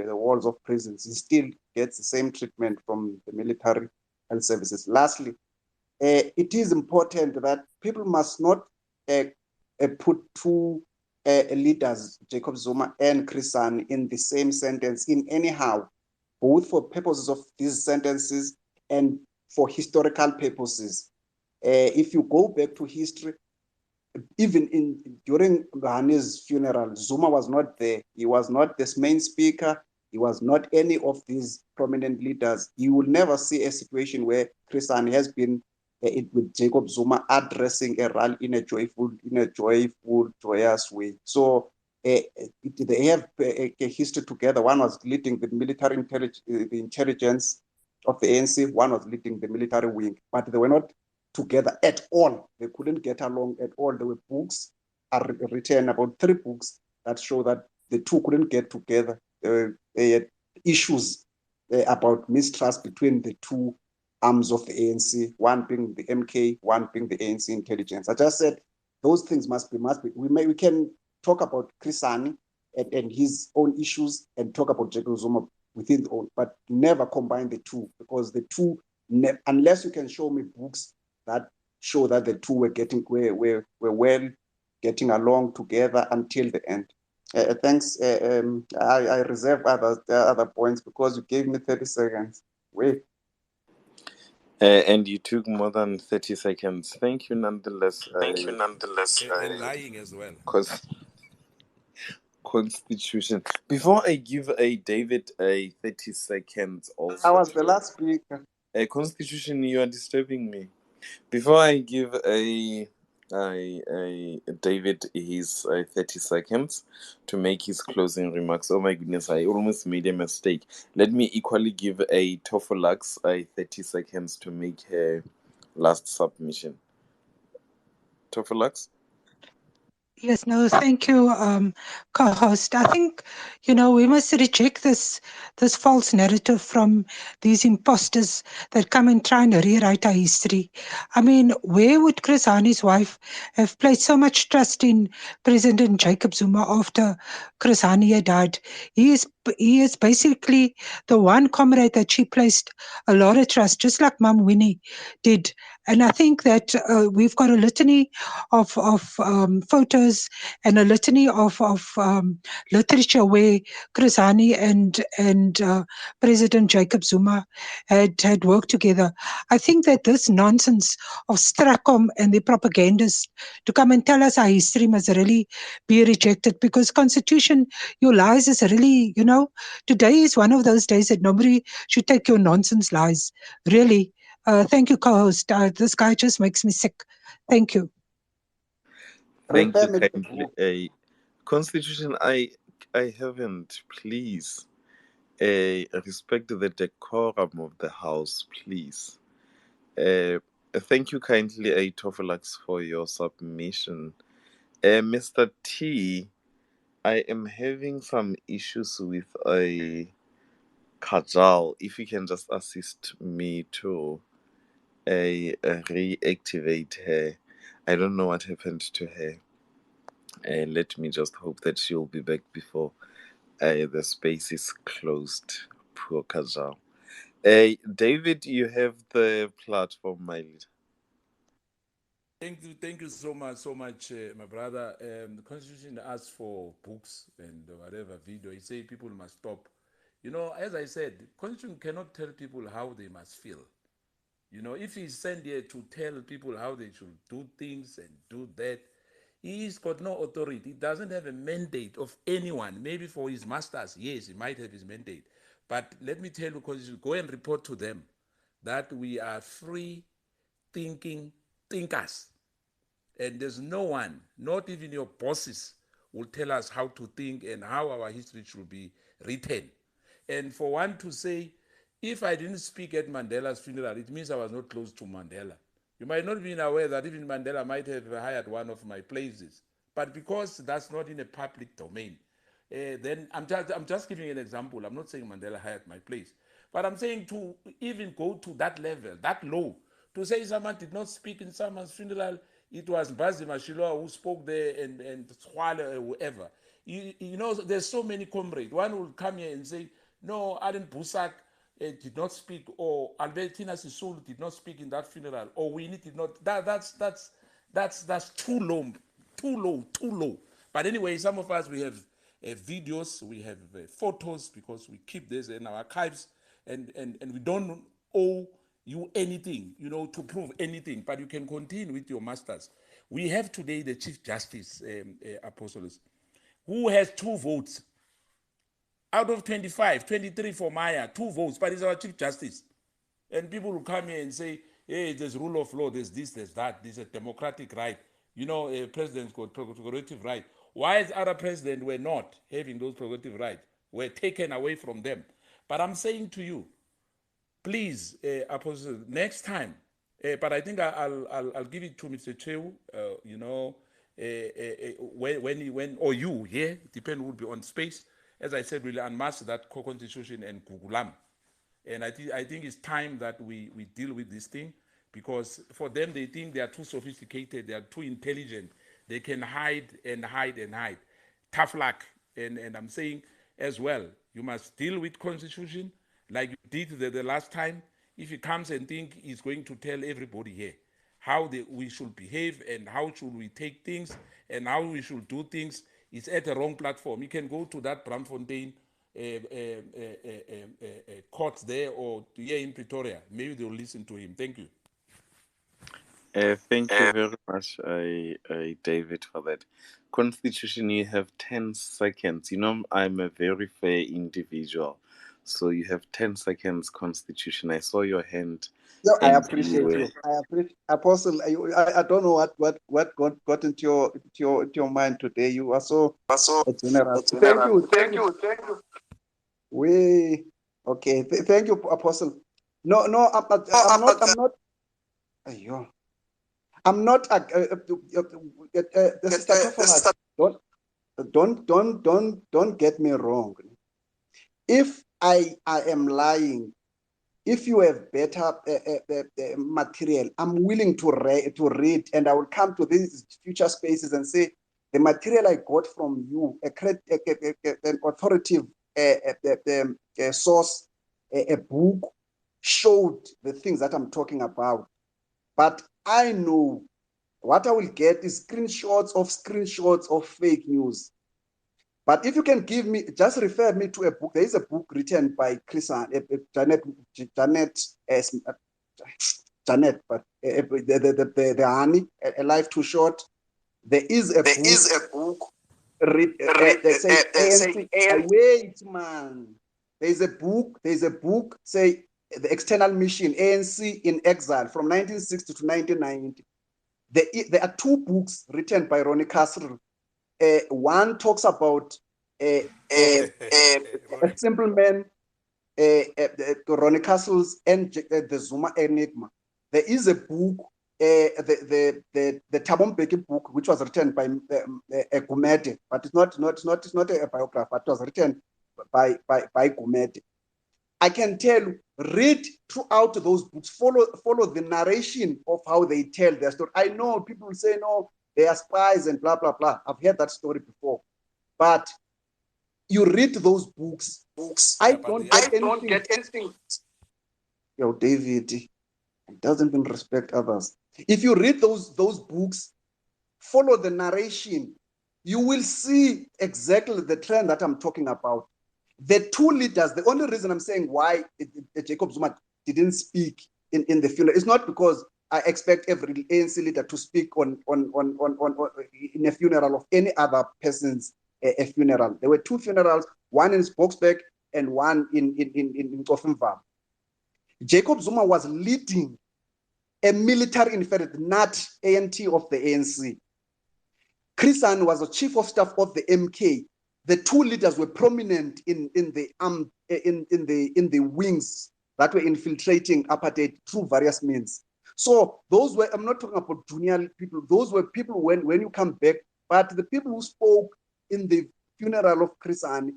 walls of prisons, he still gets the same treatment from the military health services. Lastly, it is important that people must not put two leaders, Jacob Zuma and Chris Hani, in the same sentence in anyhow, both for purposes of these sentences and for historical purposes. If you go back to history, even during Hani's funeral, Zuma was not there. He was not the main speaker. He was not any of these prominent leaders. You will never see a situation where Chris Hani has been with Jacob Zuma addressing a rally in a joyful, joyous way. So they have a history together. One was leading the military intelligence of the ANC. One was leading the military wing, but they were not together at all. They couldn't get along at all. There were books are written, about 3 books, that show that the two couldn't get together. They had issues about mistrust between the two arms of the ANC, one being the MK, one being the ANC intelligence. I just said those things must be. We can talk about Chris Hani and his own issues, and talk about Jacob Zuma within the own, but never combine the two, because the two, unless you can show me books that show that the two were well getting along together until the end. Thanks. I reserve other points because you gave me 30 seconds. Wait. And you took more than 30 seconds. Thank you nonetheless. And lying as well. Cause Constitution. Before I give a David a 30 seconds I also. was the last speaker. A Constitution, you are disturbing me. Before I give a David his 30 seconds to make his closing remarks. Oh my goodness, I almost made a mistake. Let me equally give a Tofolax a 30 seconds to make her last submission. Tofolax? Yes, no, thank you, co-host. I think, we must reject this false narrative from these imposters that come and try and rewrite our history. I mean, where would Chris Hani's wife have placed so much trust in President Jacob Zuma after Chris Hani had died? He is basically the one comrade that she placed a lot of trust, just like Mum Winnie did. And I think that we've got a litany of photos and a litany of literature where Chris Hani and President Jacob Zuma had worked together. I think that this nonsense of Stracom and the propagandists to come and tell us our history must really be rejected, because Constitution, your lies is really, today is one of those days that nobody should take your nonsense lies. Really. Thank you, co-host. This guy just makes me sick. Thank you. Thank you Refer me to the kindly. book. A Constitution, I haven't. Please, respect the decorum of the house, please. Thank you kindly, a Tofelax, for your submission. Mr. T, I am having some issues with a Kajal. If you can just assist me to reactivate her. I don't know what happened to her. Let me just hope that she'll be back before the space is closed. Poor Kajal. David, you have the platform, my lead. Thank you so much, my brother. The Constitution asks for books and whatever video. He say people must stop. As I said, Constitution cannot tell people how they must feel. If he's sent here to tell people how they should do things and do that, he's got no authority. He doesn't have a mandate of anyone. Maybe for his masters, yes, he might have his mandate. But let me tell you, Constitution, go and report to them that we are free thinking thinkers. And there's no one, not even your bosses, will tell us how to think and how our history should be written. And for one to say, if I didn't speak at Mandela's funeral, it means I was not close to Mandela. You might not be aware that even Mandela might have hired one of my places. But because that's not in a public domain, then I'm just giving an example. I'm not saying Mandela hired my place. But I'm saying to even go to that level, that low, to say someone did not speak in someone's funeral, it was Bazi Mashiloa who spoke there and Swale, whoever. There's so many comrades. One will come here and say, no, Alan Busak did not speak, or Albertina Sisulu did not speak in that funeral, or Winnie did not. That's too low, too low, too low. But anyway, some of us, we have videos, we have photos, because we keep this in our archives, and we don't owe you anything, to prove anything, but you can continue with your masters. We have today the Chief Justice, Apostles, who has 2 votes out of 25, 23 for Maya, 2 votes, but he's our Chief Justice. And people will come here and say, hey, there's rule of law, there's this, there's that, there's a democratic right. A president's got prerogative right. Why is other presidents were not having those prerogative rights? Were taken away from them. But I'm saying to you, please, Apostle, next time, but I think I'll give it to Mr. Chew, when or you, yeah, depend would be on space. As I said, we'll unmask that constitution and Gugulam. And I think it's time that we deal with this thing, because for them, they think they are too sophisticated, they are too intelligent. They can hide and hide and hide. Tough luck. And I'm saying as well, you must deal with constitution like you did the last time. If he comes and think he's going to tell everybody here how we should behave and how should we take things and how we should do things, it's at the wrong platform. You can go to that Bramfontein court there or here in Pretoria, maybe they'll listen to him. Thank you. Thank you very much, David, for that. Constitution, you have 10 seconds. You know, I'm a very fair individual. So you have 10 seconds, Constitution. I saw your hand. No, I And appreciate you. I appreciate Apostle. I don't know what got into your mind today. You are so generous. Thank you. We okay. Thank you, Apostle. No, I'm not. Ayo. I'm not. Sister Kafalat, don't get me wrong. If I am lying, if you have better material, I'm willing to read, and I will come to these future spaces and say the material I got from you, an authoritative source, a book, showed the things that I'm talking about. But I know what I will get is screenshots of fake news. But if you can give me, just refer me to a book. There is a book written by Janet, but the honey, a life too short. There is a book. They say ANC. Wait, man. There's a book. Say the external mission, ANC in exile from 1960 to 1990. There are two books written by Ronnie Castle. One talks about a simple man, Ronnie Castle's and the Zuma Enigma. There is a book, the Thabo Mbeki book, which was written by Gumede, but it's not a biography. It was written by Gumede. I can tell you, read throughout those books, follow the narration of how they tell their story. I know people will say, no, they are spies and blah, blah, blah. I've heard that story before. But you read those books. I don't get anything. Yo, David, he doesn't even respect others. If you read those books, follow the narration, you will see exactly the trend that I'm talking about. The two leaders, the only reason I'm saying why Jacob Zuma didn't speak in the funeral, it's not because I expect every ANC leader to speak in a funeral of any other person's a funeral. There were two funerals, one in Boksburg and one in Koffenwam. Jacob Zuma was leading a military infantry, not ANT of the ANC. Chris Hani was the chief of staff of the MK. The two leaders were prominent in the wings that were infiltrating apartheid through various means. So those were, I'm not talking about junior people, those were people when you come back, but the people who spoke in the funeral of Chris Hani,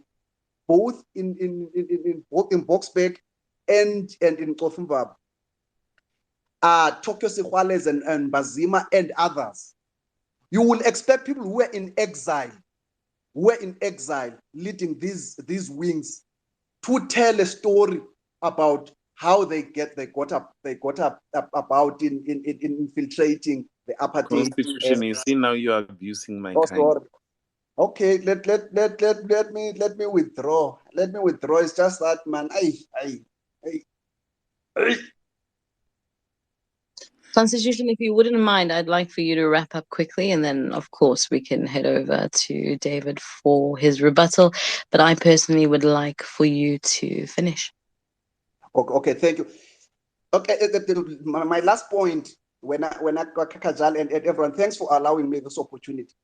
both in Boksburg and in Koffenwam, Tokyo Sexwales and Bazima and others. You will expect people who were in exile leading these wings to tell a story about how they got up about in infiltrating the apartheid. Constitution, you see now you are abusing my time. Sorry. Okay, let me withdraw. Let me withdraw. It's just that, man. Constitution, if you wouldn't mind, I'd like for you to wrap up quickly, and then, of course, we can head over to David for his rebuttal. But I personally would like for you to finish. Okay, thank you. Okay, my last point, when I got Kakajal and everyone, thanks for allowing me this opportunity.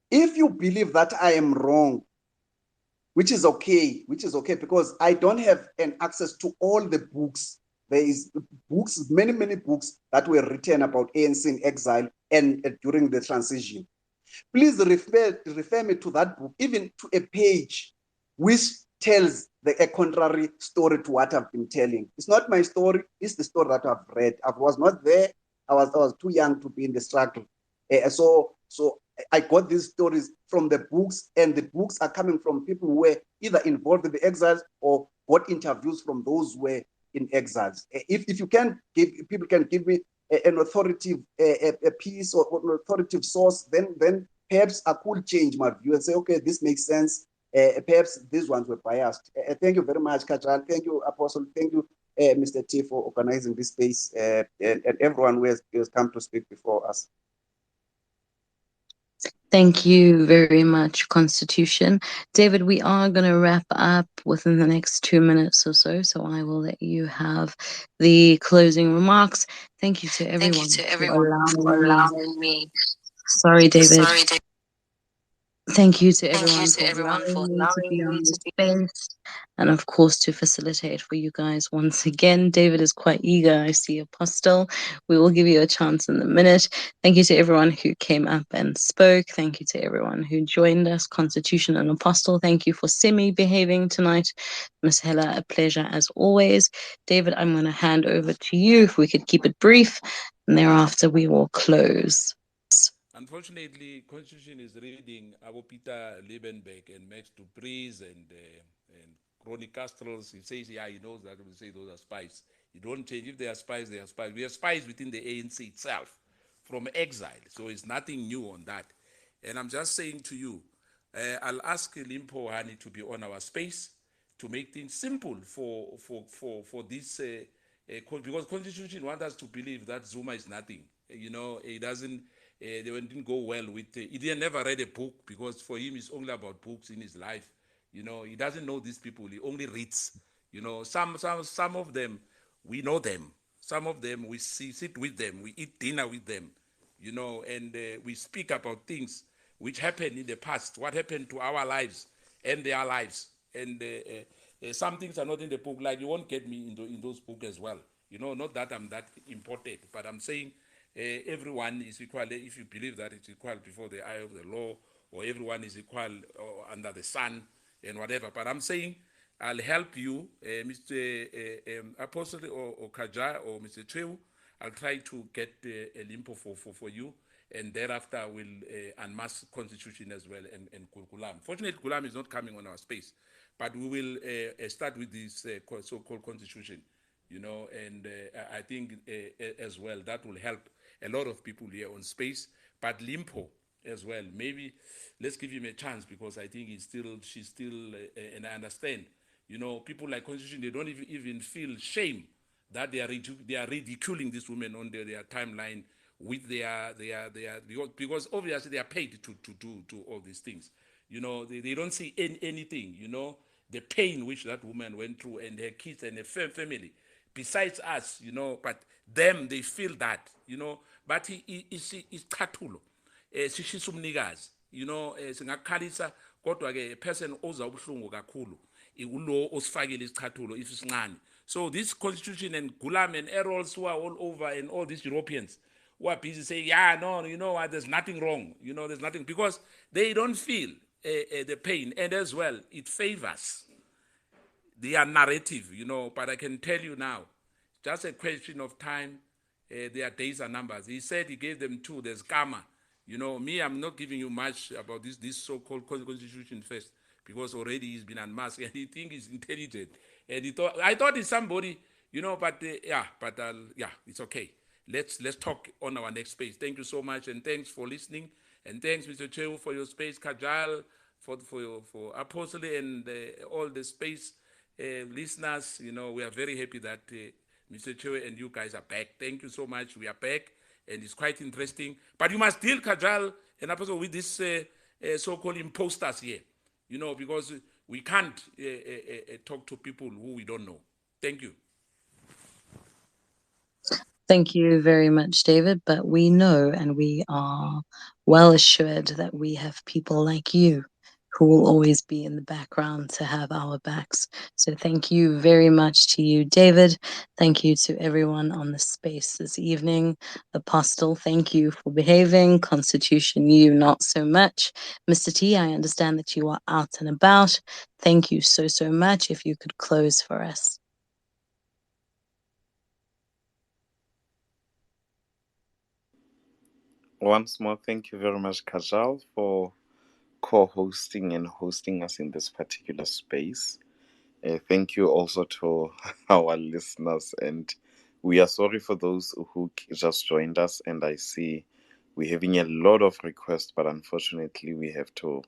If you believe that I am wrong, which is okay, because I don't have an access to all the books. There is books, many books that were written about ANC in exile and during the transition. Please refer me to that book, even to a page which tells a contrary story to what I've been telling. It's not my story, it's the story that I've read. I was not there, I was too young to be in the struggle. So I got these stories from the books, and the books are coming from people who were either involved in the exiles or got interviews from those who were in exiles. If you can give, people can give me an authoritative a piece or an authoritative source, then perhaps I could change my view and say, okay, this makes sense. Perhaps these ones were biased. Thank you very much, Kajal. Thank you, Apostle. Thank you, Mr. T, for organizing this space, and everyone who has come to speak before us. Thank you very much, Constitution. David, we are going to wrap up within the next 2 minutes or so, so I will let you have the closing remarks. Thank you to everyone for allowing me. Sorry, David. Thank you to everyone for allowing me to be on this space, and of course to facilitate for you guys once again. David is quite eager. I see Apostle. We will give you a chance in a minute. Thank you to everyone who came up and spoke. Thank you to everyone who joined us. Constitution and Apostle, thank you for semi-behaving tonight. Miss Hella, a pleasure as always. David, I'm going to hand over to you if we could keep it brief, and thereafter we will close. Unfortunately, Constitution is reading Abu Peter Liebenberg and Max Dupreez and Ronnie Castrol's. He says, yeah, he knows that. We say those are spies. You don't change. If they are spies, they are spies. We are spies within the ANC itself from exile. So it's nothing new on that. And I'm just saying to you, I'll ask Limpo Hani to be on our space to make things simple for this, because Constitution wants us to believe that Zuma is nothing. You know, it doesn't. They didn't go well with. He didn't never read a book because for him it's only about books in his life. You know, he doesn't know these people. He only reads. You know, some of them we know them. Some of them we sit with them. We eat dinner with them. You know, and we speak about things which happened in the past. What happened to our lives and their lives. And some things are not in the book. Like you won't get me in those books as well. You know, not that I'm that important, but I'm saying. Everyone is equal if you believe that it's equal before the eye of the law, or everyone is equal under the sun and whatever. But I'm saying I'll help you, Mr. Apostle or Kaja or Mr. Cheu. I'll try to get a limpo for you, and thereafter we'll unmask Constitution as well and Gulam. Fortunately, Gulam is not coming on our space, but we will start with this so-called Constitution. You know, and I think as well that will help a lot of people here on space, but Limpo as well. Maybe let's give him a chance because I think she's still, and I understand. You know, people like Constitution, they don't even feel shame that they are ridiculing this woman on their timeline with their because obviously they are paid to do all these things. You know, they don't see anything. You know, the pain which that woman went through and her kids and her family. Besides us, you know, but them, they feel that, you know, but is catulo. Sishisa umnikazi, you know, singakhalisa kodwa ke a person oza ubuhlungu kakhulu ulo osifakile isicathulo isincane. So this Constitution and Gulam and Errols who are all over and all these Europeans who are busy saying, yeah, no, you know what, there's nothing wrong, you know, there's nothing, because they don't feel the pain, and as well it favors their narrative, you know. But I can tell you now, just a question of time. Their days are numbers. He said he gave them two. There's karma. You know, me, I'm not giving you much about this so-called Constitution first, because already he's been unmasked and he thinks he's intelligent. And I thought it's somebody, you know, but yeah, it's okay. Let's talk on our next space. Thank you so much, and thanks for listening, and thanks, Mr. Cheu, for your space, Kajal, for Apostle and all the space listeners. You know, we are very happy that Mr. Chue and you guys are back. Thank you so much. We are back, and it's quite interesting. But you must deal, Kajal and Apostle, with this so-called imposters here, you know, because we can't talk to people who we don't know. Thank you. Thank you very much, David. But we know and we are well assured that we have people like you who will always be in the background to have our backs. So thank you very much to you, David. Thank you to everyone on the space this evening. Apostle, thank you for behaving. Constitution, you not so much. Mr. T, I understand that you are out and about. Thank you so much. If you could close for us. Once more, thank you very much, Kajal, for co-hosting and hosting us in this particular space. Thank you also to our listeners, and we are sorry for those who just joined us, and I see we're having a lot of requests, but unfortunately we have to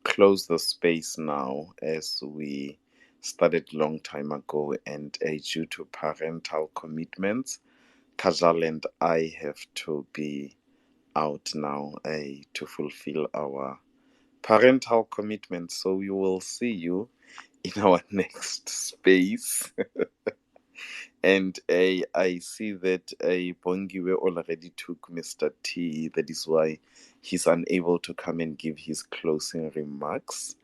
close the space now as we started long time ago, and due to parental commitments, Kajal and I have to be out now to fulfill our parental commitments. So we will see you in our next space. And I see that Bongiwe already took Mr. T. That is why he's unable to come and give his closing remarks.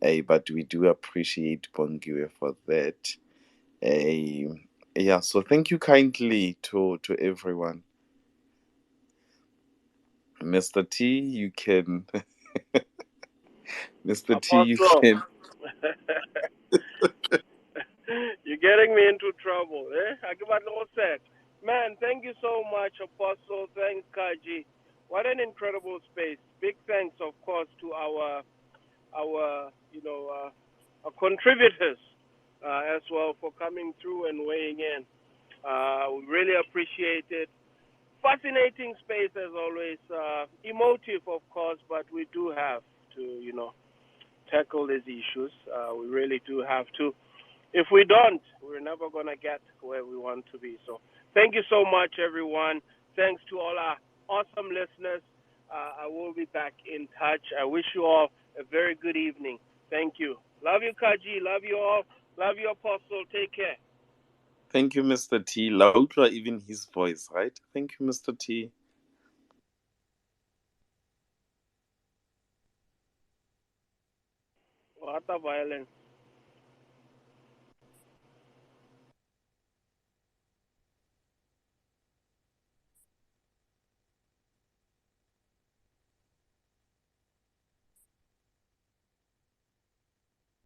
But we do appreciate Bongiwe for that. Yeah, so thank you kindly to everyone. Mr. T, you can. Mr. T, you Apostle. can. You're getting me into trouble, eh? I give a little set. Man, thank you so much, Apostle. Thanks, Kaji. What an incredible space. Big thanks, of course, to our contributors as well for coming through and weighing in. We really appreciate it. Fascinating space as always. Emotive, of course, but we do have to, tackle these issues. We really do have to. If we don't, we're never going to get where we want to be. So thank you so much, everyone. Thanks to all our awesome listeners. I will be back in touch. I wish you all a very good evening. Thank you. Love you, Kaji. Love you all. Love you, Apostle. Take care. Thank you, Mr. T. Lautla, even his voice, right? Thank you, Mr. T. What a violence.